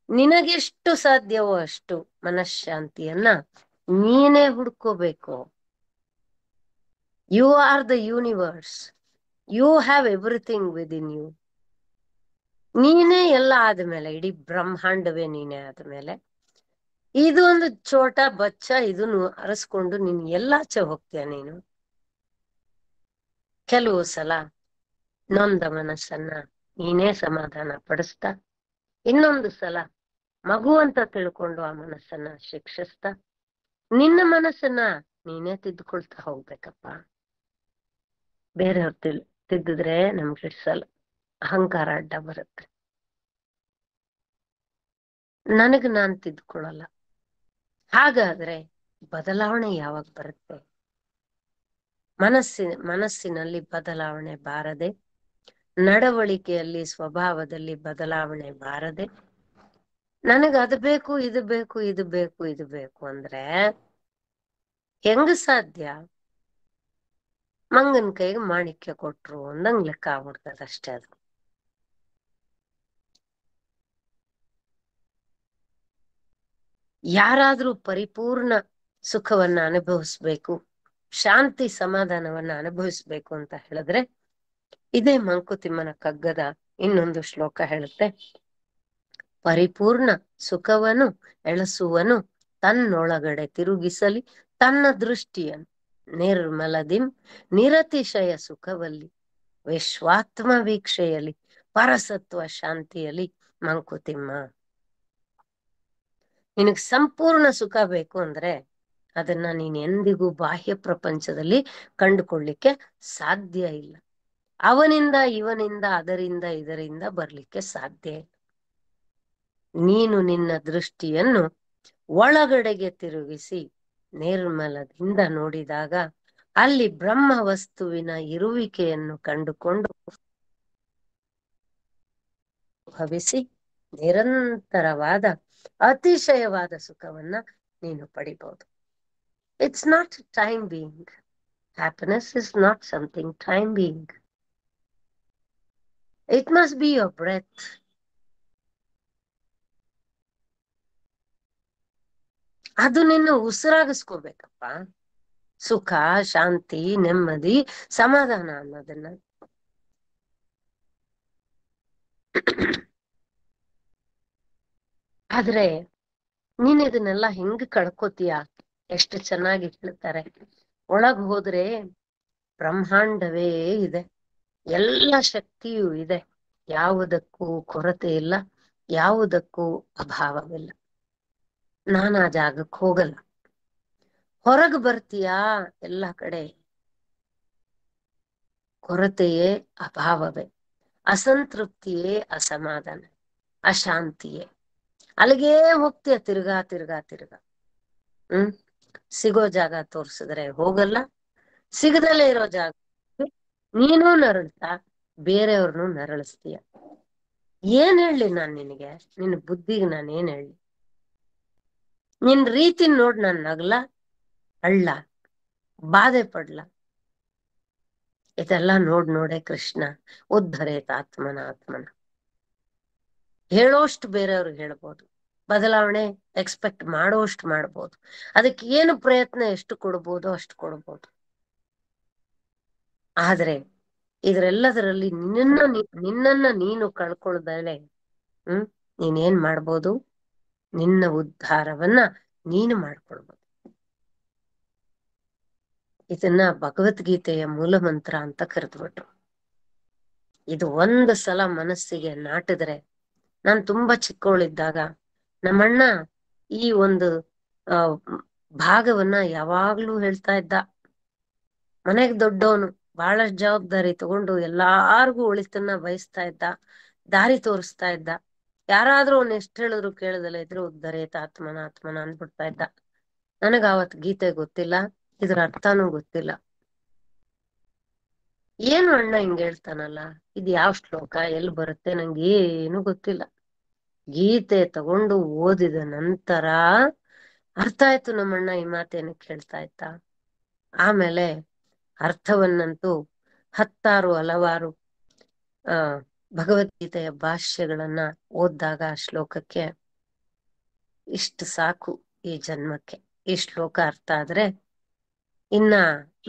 ನಿನಗೆಷ್ಟು ಸಾಧ್ಯವೋ ಅಷ್ಟು ಮನಃಶಾಂತಿಯನ್ನ ನೀನೇ ಹುಡ್ಕೋಬೇಕು. You are the universe, you have everything within you. ನೀನೇ ಎಲ್ಲ ಆದ್ಮೇಲೆ, ಇಡೀ ಬ್ರಹ್ಮಾಂಡವೇ ನೀನೇ ಆದ್ಮೇಲೆ, ಇದು ಒಂದು ಚೋಟ ಬಚ್ಚ ಇದನ್ನು ಅರಸ್ಕೊಂಡು ನೀನು ಎಲ್ಲಾಚೆ ಹೋಗ್ತೀಯ ನೀನು. ಕೆಲವು ಸಲ ನೊಂದ ಮನಸ್ಸನ್ನ ನೀನೇ ಸಮಾಧಾನ ಪಡಿಸ್ತಾ, ಇನ್ನೊಂದು ಸಲ ಮಗು ಅಂತ ತಿಳ್ಕೊಂಡು ಆ ಮನಸ್ಸನ್ನ ಶಿಕ್ಷಿಸ್ತಾ, ನಿನ್ನ ಮನಸ್ಸನ್ನ ನೀನೇ ತಿದ್ದುಕೊಳ್ತಾ ಹೋಗ್ಬೇಕಪ್ಪ. ಬೇರೆಯವ್ರು ತಿದ್ದಿದ್ರೆ ನಮ್ಗೆ ಅಹಂಕಾರ ಅಡ್ಡ ಬರುತ್ತೆ. ನನಗ್ ನಾನ್ ತಿದ್ದುಕೊಳ್ಳಲ್ಲ. ಹಾಗಾದ್ರೆ ಬದಲಾವಣೆ ಯಾವಾಗ ಬರುತ್ತೆ? ಮನಸ್ಸಿನಲ್ಲಿ ಬದಲಾವಣೆ ಬಾರದೆ, ನಡವಳಿಕೆಯಲ್ಲಿ ಸ್ವಭಾವದಲ್ಲಿ ಬದಲಾವಣೆ ಬಾರದೆ, ನನಗ್ ಅದು ಬೇಕು ಇದು ಬೇಕು ಇದು ಬೇಕು ಇದು ಬೇಕು ಅಂದ್ರೆ ಹೆಂಗ ಸಾಧ್ಯ? ಮಂಗನ್ ಕೈಗೆ ಮಾಣಿಕ್ಯ ಕೊಟ್ರು ಅಂದಂಗ್ ಲೆಕ್ಕ ಆಗ್ಬಿಡ್ತದ ಅಷ್ಟೇ. ಅದು ಯಾರಾದ್ರೂ ಪರಿಪೂರ್ಣ ಸುಖವನ್ನ ಅನುಭವಿಸ್ಬೇಕು, ಶಾಂತಿ ಸಮಾಧಾನವನ್ನ ಅನುಭವಿಸ್ಬೇಕು ಅಂತ ಹೇಳಿದ್ರೆ ಇದೇ ಮಂಕುತಿಮ್ಮನ ಕಗ್ಗದ ಇನ್ನೊಂದು ಶ್ಲೋಕ ಹೇಳುತ್ತೆ. ಪರಿಪೂರ್ಣ ಸುಖವನ್ನು ಎಳಸುವನು ತನ್ನೊಳಗಡೆ ತಿರುಗಿಸಲಿ ತನ್ನ ದೃಷ್ಟಿಯನ್ನು ನಿರ್ಮಲದಿಂ ನಿರತಿಶಯ ಸುಖವಲ್ಲಿ ವಿಶ್ವಾತ್ಮ ವೀಕ್ಷೆಯಲ್ಲಿ ಪರಸತ್ವ ಶಾಂತಿಯಲ್ಲಿ ಮಂಕುತಿಮ್ಮ. ನಿನಗ್ ಸಂಪೂರ್ಣ ಸುಖ ಬೇಕು ಅಂದ್ರೆ ಅದನ್ನ ನೀನ್ ಎಂದಿಗೂ ಬಾಹ್ಯ ಪ್ರಪಂಚದಲ್ಲಿ ಕಂಡುಕೊಳ್ಳಿಕ್ಕೆ ಸಾಧ್ಯ ಇಲ್ಲ. ಅವನಿಂದ ಇವನಿಂದ ಅದರಿಂದ ಇದರಿಂದ ಬರ್ಲಿಕ್ಕೆ ಸಾಧ್ಯ ಇಲ್ಲ. ನೀನು ನಿನ್ನ ದೃಷ್ಟಿಯನ್ನು ಒಳಗಡೆಗೆ ತಿರುಗಿಸಿ ನಿರ್ಮಲದಿಂದ ನೋಡಿದಾಗ ಅಲ್ಲಿ ಬ್ರಹ್ಮ ವಸ್ತುವಿನ ಇರುವಿಕೆಯನ್ನು ಕಂಡುಕೊಂಡು ಭವಿಸಿ ನಿರಂತರವಾದ ಅತಿಶಯವಾದ ಸುಖವನ್ನ ನೀನು ಪಡಿಬಹುದು. It's not time being. Happiness is not something time being. It must be your breath. ಅದು ನಿನ್ನ ಉಸಿರಾಗಿಸ್ಕೋಬೇಕಪ್ಪ. ಸುಖ, ಶಾಂತಿ, ನೆಮ್ಮದಿ, ಸಮಾಧಾನ ಅನ್ನೋದನ್ನ. ಆದ್ರೆ ನೀನ್ ಇದನ್ನೆಲ್ಲ ಹೆಂಗ್ ಕಳ್ಕೋತೀಯ? ಎಷ್ಟು ಚೆನ್ನಾಗಿ ಹೇಳ್ತಾರೆ. ಒಳಗ್ ಹೋದ್ರೆ ಬ್ರಹ್ಮಾಂಡವೇ ಇದೆ, ಎಲ್ಲ ಶಕ್ತಿಯೂ ಇದೆ, ಯಾವುದಕ್ಕೂ ಕೊರತೆ ಇಲ್ಲ, ಯಾವುದಕ್ಕೂ ಅಭಾವವಿಲ್ಲ. ನಾನ್ ಆ ಜಾಗಕ್ಕೆ ಹೋಗಲ್ಲ. ಹೊರಗ್ ಬರ್ತೀಯಾ, ಎಲ್ಲ ಕಡೆ ಕೊರತೆಯೇ, ಅಭಾವವೇ, ಅಸಂತೃಪ್ತಿಯೇ, ಅಸಮಾಧಾನ, ಅಶಾಂತಿಯೇ. ಅಲ್ಲಿಗೇ ಹೋಗ್ತೀಯ ತಿರ್ಗಾ ತಿರ್ಗಾ ತಿರ್ಗಾ. ಸಿಗೋ ಜಾಗ ತೋರ್ಸಿದ್ರೆ ಹೋಗಲ್ಲ, ಸಿಗದಲ್ಲೇ ಇರೋ ಜಾಗ ನೀನು ನರಳ್ತಾ ಬೇರೆಯವ್ರನ್ನು ನರಳಿಸ್ತೀಯ. ಏನ್ ಹೇಳಿ ನಾನ್ ನಿನಗೆ? ನಿನ್ನ ಬುದ್ಧಿಗೆ ನಾನು ಏನ್ ಹೇಳಿ? ನಿನ್ ರೀತಿ ನೋಡ್ ನಾನ್ ನಗ್ಲ, ಅಳ್ಳ, ಬಾಧೆ ಪಡ್ಲ? ಇದೆಲ್ಲ ನೋಡೇ ಕೃಷ್ಣ ಉದ್ಧರೇತ ಆತ್ಮನ ಹೇಳೋಷ್ಟು ಬೇರೆಯವ್ರಿಗೆ ಹೇಳ್ಬೋದು, ಬದಲಾವಣೆ ಎಕ್ಸ್ಪೆಕ್ಟ್ ಮಾಡೋಷ್ಟು ಮಾಡ್ಬೋದು, ಅದಕ್ಕೆ ಏನು ಪ್ರಯತ್ನ ಎಷ್ಟು ಕೊಡ್ಬೋದು ಅಷ್ಟು ಕೊಡ್ಬೋದು. ಆದ್ರೆ ಇದ್ರೆಲ್ಲದರಲ್ಲಿ ನಿನ್ನನ್ನ ನೀನು ಕಳ್ಕೊಳ್ದಲೆ ನೀನೇನ್ ಮಾಡ್ಬೋದು? ನಿನ್ನ ಉದ್ಧಾರವನ್ನ ನೀನು ಮಾಡ್ಕೊಳ್ಬೋದು. ಇದನ್ನ ಭಗವದ್ಗೀತೆಯ ಮೂಲ ಮಂತ್ರ ಅಂತ ಕರೆದ್ಬಿಟ್ರು. ಇದು ಒಂದು ಸಲ ಮನಸ್ಸಿಗೆ ನಾಟಿದ್ರೆ, ನಾನ್ ತುಂಬಾ ಚಿಕ್ಕವಳಿದ್ದಾಗ ನಮ್ಮಣ್ಣ ಈ ಒಂದು ಆ ಭಾಗವನ್ನ ಯಾವಾಗ್ಲೂ ಹೇಳ್ತಾ ಇದ್ದ. ಮನೆಗ್ ದೊಡ್ಡವನು, ಬಹಳಷ್ಟು ಜವಾಬ್ದಾರಿ ತಗೊಂಡು ಎಲ್ಲಾರ್ಗೂ ಒಳಿತನ್ನ ಬಯಸ್ತಾ ಇದ್ದ, ದಾರಿ ತೋರಿಸ್ತಾ ಇದ್ದ. ಯಾರಾದ್ರೂ ಅವ್ನ ಎಷ್ಟ್ ಹೇಳಿದ್ರು ಕೇಳದಲ್ಲ ಇದ್ರು ಉದ್ಧರೇತ ಆತ್ಮನ ಆತ್ಮನ ಅಂದ್ಬಿಡ್ತಾ ಇದ್ದ. ನನಗ ಅವತ್ ಗೀತೆ ಗೊತ್ತಿಲ್ಲ, ಇದ್ರ ಅರ್ಥನೂ ಗೊತ್ತಿಲ್ಲ. ಏನು ಅಣ್ಣ ಹಿಂಗ್ ಹೇಳ್ತಾನಲ್ಲ, ಇದು ಯಾವ ಶ್ಲೋಕ, ಎಲ್ಲಿ ಬರುತ್ತೆ, ನಂಗೆ ಏನು ಗೊತ್ತಿಲ್ಲ. ಗೀತೆ ತಗೊಂಡು ಓದಿದ ನಂತರ ಅರ್ಥ ಆಯ್ತು ನಮ್ಮಣ್ಣ ಈ ಮಾತೇನಕ್ಕೆ ಹೇಳ್ತಾ ಇದ್ದ. ಆಮೇಲೆ ಅರ್ಥವನ್ನಂತೂ ಹಲವಾರು ಆ ಭಗವದ್ಗೀತೆಯ ಭಾಷ್ಯಗಳನ್ನ ಓದಿದಾಗ ಆ ಶ್ಲೋಕಕ್ಕೆ ಇಷ್ಟು ಸಾಕು ಈ ಜನ್ಮಕ್ಕೆ, ಈ ಶ್ಲೋಕ ಅರ್ಥ ಆದ್ರೆ ಇನ್ನ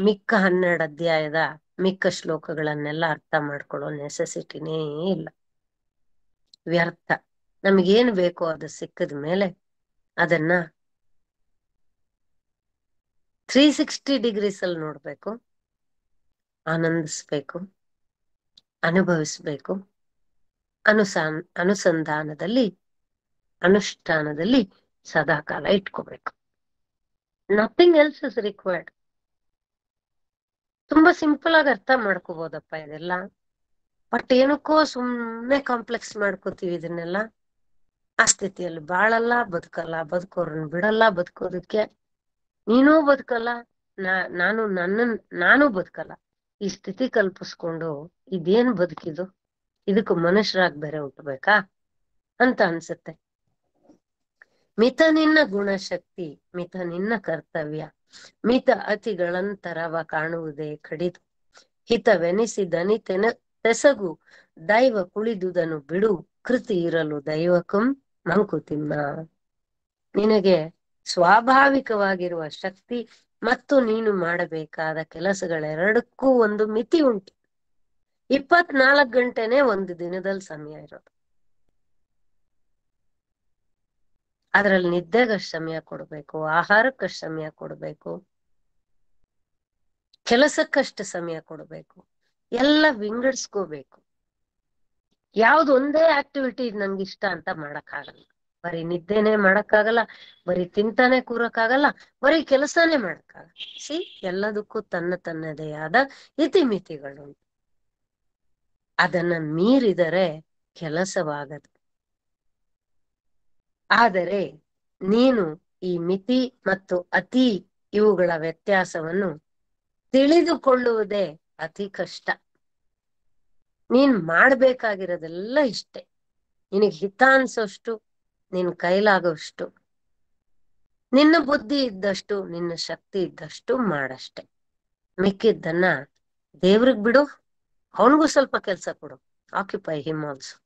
ಮಿಕ್ಕ 12 ಅಧ್ಯಾಯದ ಮಿಕ್ಕ ಶ್ಲೋಕಗಳನ್ನೆಲ್ಲ ಅರ್ಥ ಮಾಡ್ಕೊಳ್ಳೋ ನೆಸೆಸಿಟಿನೇ ಇಲ್ಲ. ವ್ಯರ್ಥ. ನಮಗೇನು ಬೇಕೋ ಅದು ಸಿಕ್ಕದ ಮೇಲೆ ಅದನ್ನ 360 ಡಿಗ್ರೀಸ್ ಅಲ್ಲಿ ನೋಡ್ಬೇಕು, ಆನಂದಿಸ್ಬೇಕು, ಅನುಭವಿಸ್ಬೇಕು, ಅನುಸಂಧಾನದಲ್ಲಿ ಅನುಷ್ಠಾನದಲ್ಲಿ ಸದಾಕಾಲ ಇಟ್ಕೋಬೇಕು. Nothing else is required. ತುಂಬಾ ಸಿಂಪಲ್ ಆಗಿ ಅರ್ಥ ಮಾಡ್ಕೋಬಹುದಪ್ಪ ಇದೆಲ್ಲ. ಬಟ್ ಏನಕ್ಕೋ ಸುಮ್ನೆ ಕಾಂಪ್ಲೆಕ್ಸ್ ಮಾಡ್ಕೋತೀವಿ ಇದನ್ನೆಲ್ಲ. ಆ ಸ್ಥಿತಿಯಲ್ಲಿ ಬಾಳಲ್ಲ, ಬದುಕಲ್ಲ, ಬದುಕೋರನ್ನ ಬಿಡಲ್ಲ ಬದುಕೋದಕ್ಕೆ. ನೀನೂ ಬದುಕಲ್ಲ, ನಾನು ಬದುಕಲ್ಲ. ಈ ಸ್ಥಿತಿ ಕಲ್ಪಿಸ್ಕೊಂಡು ಇದೇನ್ ಬದುಕಿದು, ಇದಕ್ಕೂ ಮನುಷ್ಯರಾಗಿ ಬೇರೆ ಹುಟ್ಟಬೇಕಾ ಅಂತ ಅನ್ಸುತ್ತೆ. ಮಿತ ನಿನ್ನ ಗುಣಶಕ್ತಿ, ಮಿತ ನಿನ್ನ ಕರ್ತವ್ಯ, ಮಿತ ಅತಿಗಳಂತರವ ಕಾಣುವುದೇ ಕಡಿದು, ಹಿತವೆನಿಸಿದನಿತೆನ ತೆಸಗು ದೈವ ಕುಳಿದುದನು ಬಿಡು, ಕೃತಿ ಇರಲು ದೈವಕಂ ಮಂಕುತಿಮ್ಮ. ನಿನಗೆ ಸ್ವಾಭಾವಿಕವಾಗಿರುವ ಶಕ್ತಿ ಮತ್ತು ನೀನು ಮಾಡಬೇಕಾದ ಕೆಲಸಗಳೆರಡಕ್ಕೂ ಒಂದು ಮಿತಿ ಉಂಟು. 24 ಗಂಟೆನೆ ಒಂದು ದಿನದಲ್ಲಿ ಸಮಯ ಇರೋದು. ಅದ್ರಲ್ಲಿ ನಿದ್ದೆಗಷ್ಟು ಸಮಯ ಕೊಡ್ಬೇಕು, ಆಹಾರಕ್ಕಷ್ಟು ಸಮಯ ಕೊಡ್ಬೇಕು, ಕೆಲಸಕ್ಕಷ್ಟು ಸಮಯ ಕೊಡ್ಬೇಕು, ಎಲ್ಲ ವಿಂಗಡಿಸ್ಕೋಬೇಕು. ಯಾವ್ದು ಒಂದೇ ಆಕ್ಟಿವಿಟಿ ನಂಗೆ ಇಷ್ಟ ಅಂತ ಮಾಡಕ್ಕಾಗಲ್ಲ. ಬರೀ ನಿದ್ದೆನೆ ಮಾಡಕ್ಕಾಗಲ್ಲ, ಬರೀ ತಿಂತಾನೆ ಕೂರಕ್ಕಾಗಲ್ಲ, ಬರೀ ಕೆಲಸನೇ ಮಾಡಕ್ಕಾಗಲ್ಲ. ಎಲ್ಲದಕ್ಕೂ ತನ್ನದೇ ಆದ ಇತಿಮಿತಿಗಳು. ಅದನ್ನ ಮೀರಿದರೆ ಕೆಲಸವಾಗದು. ಆದರೆ ನೀನು ಈ ಮಿತಿ ಮತ್ತು ಅತಿ ಇವುಗಳ ವ್ಯತ್ಯಾಸವನ್ನು ತಿಳಿದುಕೊಳ್ಳುವುದೇ ಅತಿ ಕಷ್ಟ. ನೀನ್ ಮಾಡ್ಬೇಕಾಗಿರೋದೆಲ್ಲ ಇಷ್ಟೇ. ನಿನಗ್ ಹಿತ ಅನ್ಸೋಷ್ಟು, ನಿನ್ ಕೈಲಾಗೋಷ್ಟು, ನಿನ್ನ ಬುದ್ಧಿ ಇದ್ದಷ್ಟು, ನಿನ್ನ ಶಕ್ತಿ ಇದ್ದಷ್ಟು ಮಾಡಷ್ಟೆ. ಮಿಕ್ಕಿದ್ದನ್ನ ದೇವ್ರಿಗ್ ಬಿಡು, ಅವನಿಗೂ ಸ್ವಲ್ಪ ಕೆಲ್ಸ ಕೊಡು, ಆಕ್ಯುಪೈ ಹಿಮ್ ಆಲ್ಸೋ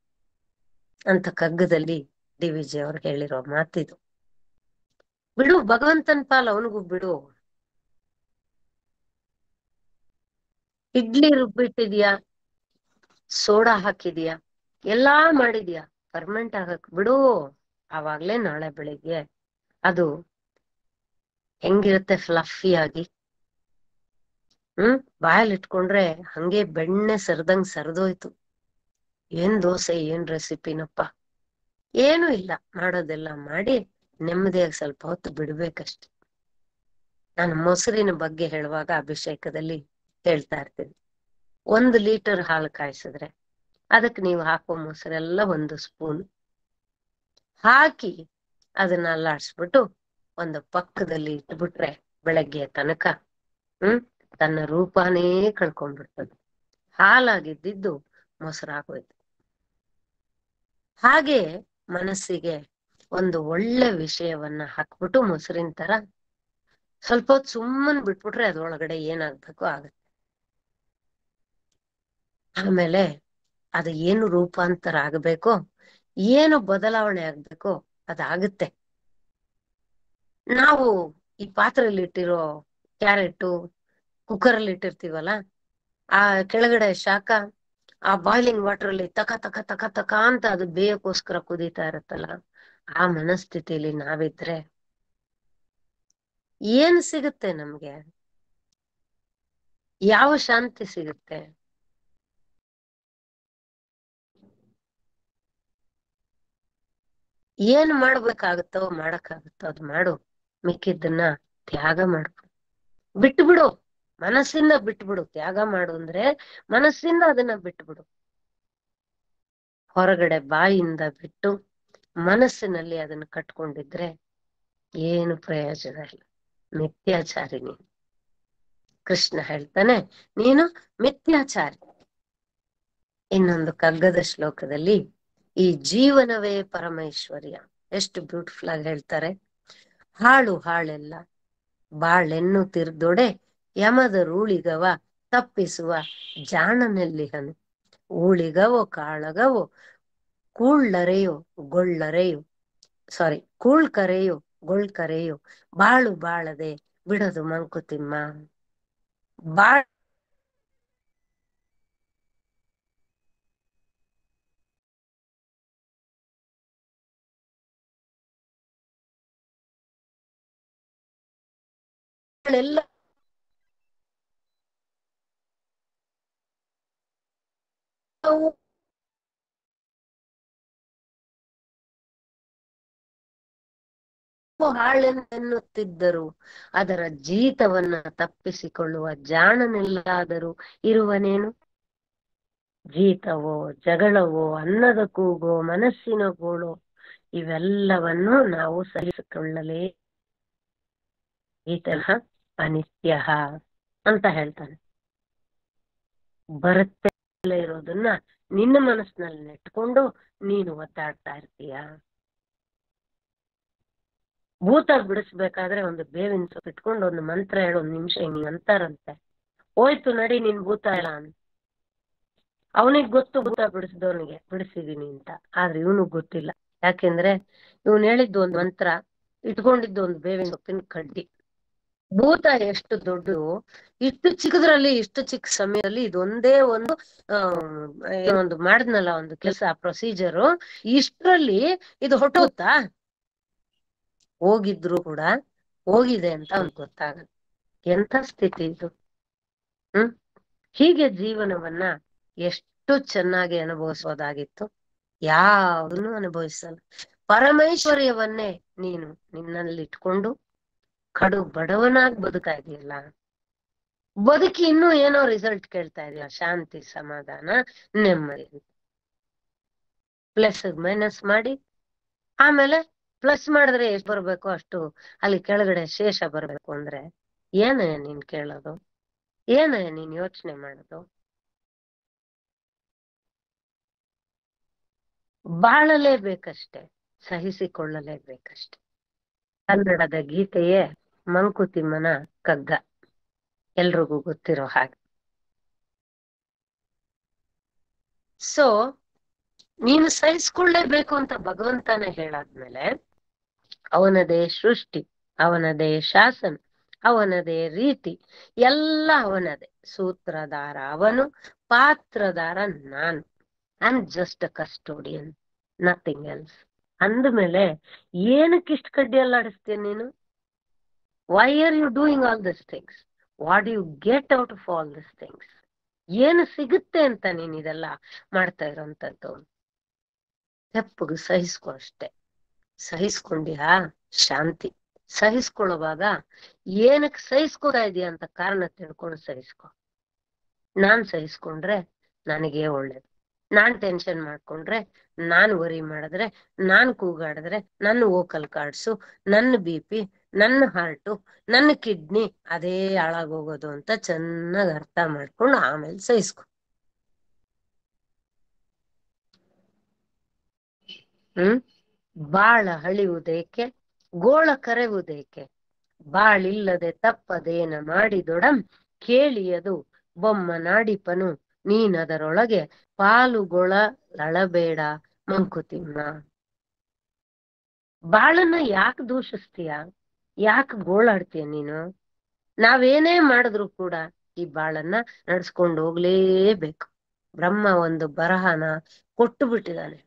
ಅಂತ ಕಗ್ಗದಲ್ಲಿ DVG ಅವ್ರು ಹೇಳಿರೋ ಮಾತಿದು. ಬಿಡು, ಭಗವಂತನ ಪಾಲ್ ಅವನಿಗೂ ಬಿಡು. ಇಡ್ಲಿ ರುಬ್ಬಿಟ್ಟಿದ್ಯಾ, ಸೋಡಾ ಹಾಕಿದ್ಯಾ, ಎಲ್ಲಾ ಮಾಡಿದ್ಯಾ, ಫರ್ಮೆಂಟ್ ಆಗಕ್ ಬಿಡು. ಆವಾಗ್ಲೇ ನಾಳೆ ಬೆಳಿಗ್ಗೆ ಅದು ಹೆಂಗಿರುತ್ತೆ, ಫ್ಲಫಿ ಆಗಿ. ಬಾಯಲ್ಲಿ ಇಟ್ಕೊಂಡ್ರೆ ಹಂಗೆ ಬೆಣ್ಣೆ ಸರಿದಂಗ್ ಸರಿದೋಯ್ತು. ಏನ್ ದೋಸೆ, ಏನ್ ರೆಸಿಪಿನಪ್ಪ. ಏನು ಇಲ್ಲ, ಮಾಡೋದೆಲ್ಲ ಮಾಡಿ ನೆಮ್ಮದಿಯಾಗಿ ಸ್ವಲ್ಪ ಹೊತ್ತು ಬಿಡ್ಬೇಕಷ್ಟೆ. ನಾನು ಮೊಸರಿನ ಬಗ್ಗೆ ಹೇಳುವಾಗ ಅಭಿಷೇಕದಲ್ಲಿ ಹೇಳ್ತಾ ಇರ್ತೀನಿ, 1 ಲೀಟರ್ ಹಾಲು ಕಾಯಿಸಿದ್ರೆ ಅದಕ್ಕೆ ನೀವು ಹಾಕೋ ಮೊಸರೆಲ್ಲ 1 ಸ್ಪೂನ್ ಹಾಕಿ ಅದನ್ನ ಅಲ್ಲಾಡ್ಸ್ಬಿಟ್ಟು ಒಂದು ಪಕ್ಕದಲ್ಲಿ ಇಟ್ಬಿಟ್ರೆ ಬೆಳಗ್ಗೆ ತನಕ ತನ್ನ ರೂಪಾನೇ ಕಳ್ಕೊಂಡ್ಬಿಡ್ತದೆ. ಹಾಲಾಗಿದ್ದು ಮೊಸರಾಗೋಯ್ತು. ಹಾಗೆ ಮನಸ್ಸಿಗೆ ಒಂದು ಒಳ್ಳೆ ವಿಷಯವನ್ನ ಹಾಕ್ಬಿಟ್ಟು ಮೊಸರಿನ ತರ ಸ್ವಲ್ಪ ಹೊತ್ತು ಸುಮ್ಮನೆ ಬಿಟ್ಬಿಟ್ರೆ ಅದ್ರೊಳಗಡೆ ಏನಾಗ್ಬೇಕು ಆಗತ್ತೆ. ಆಮೇಲೆ ಅದು ಏನು ರೂಪಾಂತರ ಆಗ್ಬೇಕೋ, ಏನು ಬದಲಾವಣೆ ಆಗ್ಬೇಕೋ ಅದಾಗುತ್ತೆ. ನಾವು ಈ ಪಾತ್ರೆಯಲ್ಲಿ ಇಟ್ಟಿರೋ ಕ್ಯಾರೆಟು ಕುಕ್ಕರಲ್ಲಿ ಇಟ್ಟಿರ್ತೀವಲ್ಲ, ಆ ಕೆಳಗಡೆ ಶಾಖ ಆ ಬಾಯ್ಲಿಂಗ್ ವಾಟರ್ ಅಲ್ಲಿ ತಕ ತಕ ತಕ ತಕ ಅಂತ ಅದು ಬೇಯಕ್ಕೋಸ್ಕರ ಕುದೀತಾ ಇರುತ್ತಲ್ಲ, ಆ ಮನಸ್ಥಿತಿಯಲ್ಲಿ ನಾವಿದ್ರೆ ಏನ್ ಸಿಗುತ್ತೆ ನಮ್ಗೆ? ಯಾವ ಶಾಂತಿ ಸಿಗುತ್ತೆ? ಏನ್ ಮಾಡ್ಬೇಕಾಗುತ್ತೋ ಮಾಡಕ್ಕಾಗುತ್ತೋ ಅದ್ ಮಾಡು, ಮಿಕ್ಕಿದ್ದನ್ನ ತ್ಯಾಗ ಮಾಡು, ಬಿಟ್ಟು ಬಿಡು, ಮನಸ್ಸಿಂದ ಬಿಟ್ಬಿಡು. ತ್ಯಾಗ ಮಾಡು ಅಂದ್ರೆ ಮನಸ್ಸಿಂದ ಅದನ್ನ ಬಿಟ್ಬಿಡು. ಹೊರಗಡೆ ಬಾಯಿಂದ ಬಿಟ್ಟು ಮನಸ್ಸಿನಲ್ಲಿ ಅದನ್ನ ಕಟ್ಕೊಂಡಿದ್ರೆ ಏನು ಪ್ರಯೋಜನ ಇಲ್ಲ. ಮಿಥ್ಯಾಚಾರಿ ನೀನು. ಕೃಷ್ಣ ಹೇಳ್ತಾನೆ, ನೀನು ಮಿಥ್ಯಾಚಾರಿ. ಇನ್ನೊಂದು ಕಗ್ಗದ ಶ್ಲೋಕದಲ್ಲಿ ಈ ಜೀವನವೇ ಪರಮೈಶ್ವರ್ಯ ಎಷ್ಟು ಬ್ಯೂಟಿಫುಲ್ ಆಗಿ ಹೇಳ್ತಾರೆ. ಹಾಳು ಹಾಳೆಲ್ಲ ಬಾಳೆನ್ನು ತಿರ್ದೊಡೆ ಯಮದ ರೂಳಿಗವ ತಪ್ಪಿಸುವ ಜಾಣನೆಲ್ಲಿಹನು. ಊಳಿಗವೋ ಕಾಳಗವೋ ಕೂಳ್ಳರೆಯೋ ಗೊಳ್ಳರೆಯೋ ಕೂಳ್ಕರೆಯೋ ಗೊಳ್ಕರೆಯೋ ಬಾಳು ಬಾಳದೆ ಬಿಡದು ಮಂಕುತಿಮ್ಮ. ಬಾಳೆಲ್ಲ ಹಾಳೆನ್ನುತ್ತಿದ್ದರು ಅದರ ಜೀತವನ್ನ ತಪ್ಪಿಸಿಕೊಳ್ಳುವ ಜಾಣನೆಲ್ಲಾದರೂ ಇರುವನೇನು. ಜೀತವೋ ಜಗಳವೋ ಅನ್ನದ ಕೂಗೋ ಮನಸ್ಸಿನ ಗೋಳೋ ಇವೆಲ್ಲವನ್ನು ನಾವು ಸಹಿಸಿಕೊಳ್ಳಲೇ ಈತಃ ಅನಿತ್ಯ ಅಂತ ಹೇಳ್ತಾನೆ. ಬರುತ್ತೆ ಇರೋದನ್ನ ನಿನ್ನ ಮನಸ್ಸಿನಲ್ಲಿ ನೆಟ್ಕೊಂಡು ನೀನು ಒತ್ತಾಡ್ತಾ ಇರ್ತೀಯ. ಭೂತ ಬಿಡಿಸ್ಬೇಕಾದ್ರೆ ಒಂದು ಬೇವಿನ ಸೊಪ್ಪು ಇಟ್ಕೊಂಡು ಒಂದು ಮಂತ್ರ ಹೇಳು, 1 ನಿಮಿಷ ಹಿಂಗ್ ಅಂತಾರಂತೆ, ಹೋಯ್ತು ನಡಿ ನಿನ್ ಭೂತ ಇಲ್ಲ ಅಂತ. ಅವನಿಗೆ ಗೊತ್ತು ಭೂತ ಬಿಡಿಸಿದವನಿಗೆ ಬಿಡಿಸಿದೀನಿ ಅಂತ, ಆದ್ರೆ ಇವನಿಗೆ ಗೊತ್ತಿಲ್ಲ. ಯಾಕೆಂದ್ರೆ ಇವನ್ ಹೇಳಿದ್ದು ಒಂದು ಮಂತ್ರ, ಇಟ್ಕೊಂಡಿದ್ದು ಒಂದು ಬೇವಿನ ಸೊಪ್ಪಿನ ಕಡ್ಡಿ. ಭೂತ ಎಷ್ಟು ದೊಡ್ಡ, ಇಷ್ಟು ಚಿಕ್ಕದ್ರಲ್ಲಿ ಇಷ್ಟು ಚಿಕ್ಕ ಸಮಯದಲ್ಲಿ ಇದೊಂದೇ ಒಂದು ಏನೊಂದು ಮಾಡಿದ್ನಲ್ಲ ಒಂದು ಕೆಲಸ ಪ್ರೊಸೀಜರು, ಇಷ್ಟರಲ್ಲಿ ಇದು ಹೊಟ್ಟೋತಾ? ಹೋಗಿದ್ರು ಕೂಡ ಹೋಗಿದೆ ಅಂತ ಅವ್ನಿಗೆ ಗೊತ್ತಾಗಲ್ಲ. ಎಂಥ ಸ್ಥಿತಿ ಇದು. ಹೀಗೆ ಜೀವನವನ್ನ ಎಷ್ಟು ಚೆನ್ನಾಗಿ ಅನುಭವಿಸೋದಾಗಿತ್ತು, ಯಾವುದನ್ನು ಅನುಭವಿಸಲ್ಲ. ಪರಮೈಶ್ವರ್ಯವನ್ನೇ ನೀನು ನಿನ್ನಲ್ಲಿ ಇಟ್ಕೊಂಡು ಕಡು ಬಡವನಾಗಿ ಬದುಕ್ತಾ ಇದೆಯಲ್ಲ. ಬದುಕಿ ಇನ್ನೂ ಏನೋ ರಿಸಲ್ಟ್ ಕೇಳ್ತಾ ಇದೆಯಾ? ಶಾಂತಿ, ಸಮಾಧಾನ, ನೆಮ್ಮದಿ. ಪ್ಲಸ್ ಮೈನಸ್ ಮಾಡಿ ಆಮೇಲೆ ಪ್ಲಸ್ ಮಾಡಿದ್ರೆ ಎಷ್ಟು ಬರ್ಬೇಕು ಅಷ್ಟು ಅಲ್ಲಿ ಕೆಳಗಡೆ ಶೇಷ ಬರ್ಬೇಕು ಅಂದ್ರೆ ಏನಯ್ಯ ನೀನ್ ಕೇಳೋದು? ಏನಯ್ಯ ನೀನ್ ಯೋಚನೆ ಮಾಡೋದು? ಬಾಳಲೇಬೇಕಷ್ಟೆ, ಸಹಿಸಿಕೊಳ್ಳಲೇಬೇಕಷ್ಟೆ. ಕನ್ನಡದ ಗೀತೆಯೇ ಮಂಕುತಿಮ್ಮನ ಕಗ್ಗ, ಎಲ್ರಿಗೂ ಗೊತ್ತಿರೋ ಹಾಗೆ. ಸೊ ನೀನು ಸಹಿಸ್ಕೊಳ್ಳೇಬೇಕು ಅಂತ ಭಗವಂತನೇ ಹೇಳಾದ್ಮೇಲೆ ಅವನದೇ ಸೃಷ್ಟಿ, ಅವನದೇ ಶಾಸನ, ಅವನದೇ ರೀತಿ, ಎಲ್ಲ ಅವನದೇ. ಸೂತ್ರಧಾರ ಅವನು, ಪಾತ್ರಧಾರ ನಾನು. I am just a custodian, nothing else. ಅಂದ್ಮೇಲೆ ಏನಕ್ಕೆ ಇಷ್ಟು ಕಡ್ಡಿ ಅಲ್ಲಾಡಿಸ್ತೀಯ ನೀನು? Why are you doing all this things? What you get out of all this things? ಏನು ಸಿಗುತ್ತೆ ಅಂತ ನೀನ್ ಇದೆಲ್ಲ ಮಾಡ್ತಾ ಇರೋಂಥದ್ದು? ತೆಪ್ಪಗೆ ಸಹಿಸ್ಕೊ ಅಷ್ಟೆ. ಸಹಿಸ್ಕೊಂಡಿಯಾ ಶಾಂತಿ. ಸಹಿಸ್ಕೊಳ್ಳುವಾಗ ಏನಕ್ಕೆ ಸಹಿಸ್ಕೊತಾ ಇದೀಯ ಅಂತ ಕಾರಣ ತಿಳ್ಕೊಂಡು ಸಹಿಸ್ಕೊ. ನಾನ್ ಸಹಿಸ್ಕೊಂಡ್ರೆ ನನಗೆ ಒಳ್ಳೇದು. ನಾನ್ ಟೆನ್ಷನ್ ಮಾಡ್ಕೊಂಡ್ರೆ, ನಾನ್ ವರಿ ಮಾಡಿದ್ರೆ, ನಾನ್ ಕೂಗಾಡಿದ್ರೆ ನನ್ನ ವೋಕಲ್ ಕಾರ್ಡ್ಸು, ನನ್ನ BP, ನನ್ನ ಹಾರ್ಟು, ನನ್ನ ಕಿಡ್ನಿ ಅದೇ ಹಾಳಾಗೋಗೋದು ಅಂತ ಚೆನ್ನಾಗಿ ಅರ್ಥ ಮಾಡ್ಕೊಂಡು ಆಮೇಲೆ ಸಹಿಸ್ಕೊ. ಬಾಳ ಹಳಿಯುವುದೇಕೆ, ಗೋಳ ಕರೆಯುವುದೇಕೆ, ಬಾಳಿಲ್ಲದೆ ತಪ್ಪದೇನ ಮಾಡಿದೊಡಂ ಕೇಳಿಯದು ಬೊಮ್ಮ ನಾಡಿಪನು ನೀನದರೊಳಗೆ ಪಾಲುಗೊಳ್ಳಲಬೇಡ ಮಂಕುತಿಮ್ಮ. ಬಾಳನ್ನ ಯಾಕೆ ದೂಷಿಸ್ತೀಯ? ಯಾಕೆ ಗೋಳಾಡ್ತೀಯ ನೀನು? ನಾವೇನೇ ಮಾಡಿದ್ರು ಕೂಡ ಈ ಬಾಳನ್ನ ನಡ್ಸ್ಕೊಂಡು ಹೋಗ್ಲೇಬೇಕು. ಬ್ರಹ್ಮ ಒಂದು ಬರಹನ ಕೊಟ್ಟು ಬಿಟ್ಟಿದ್ದಾನೆ,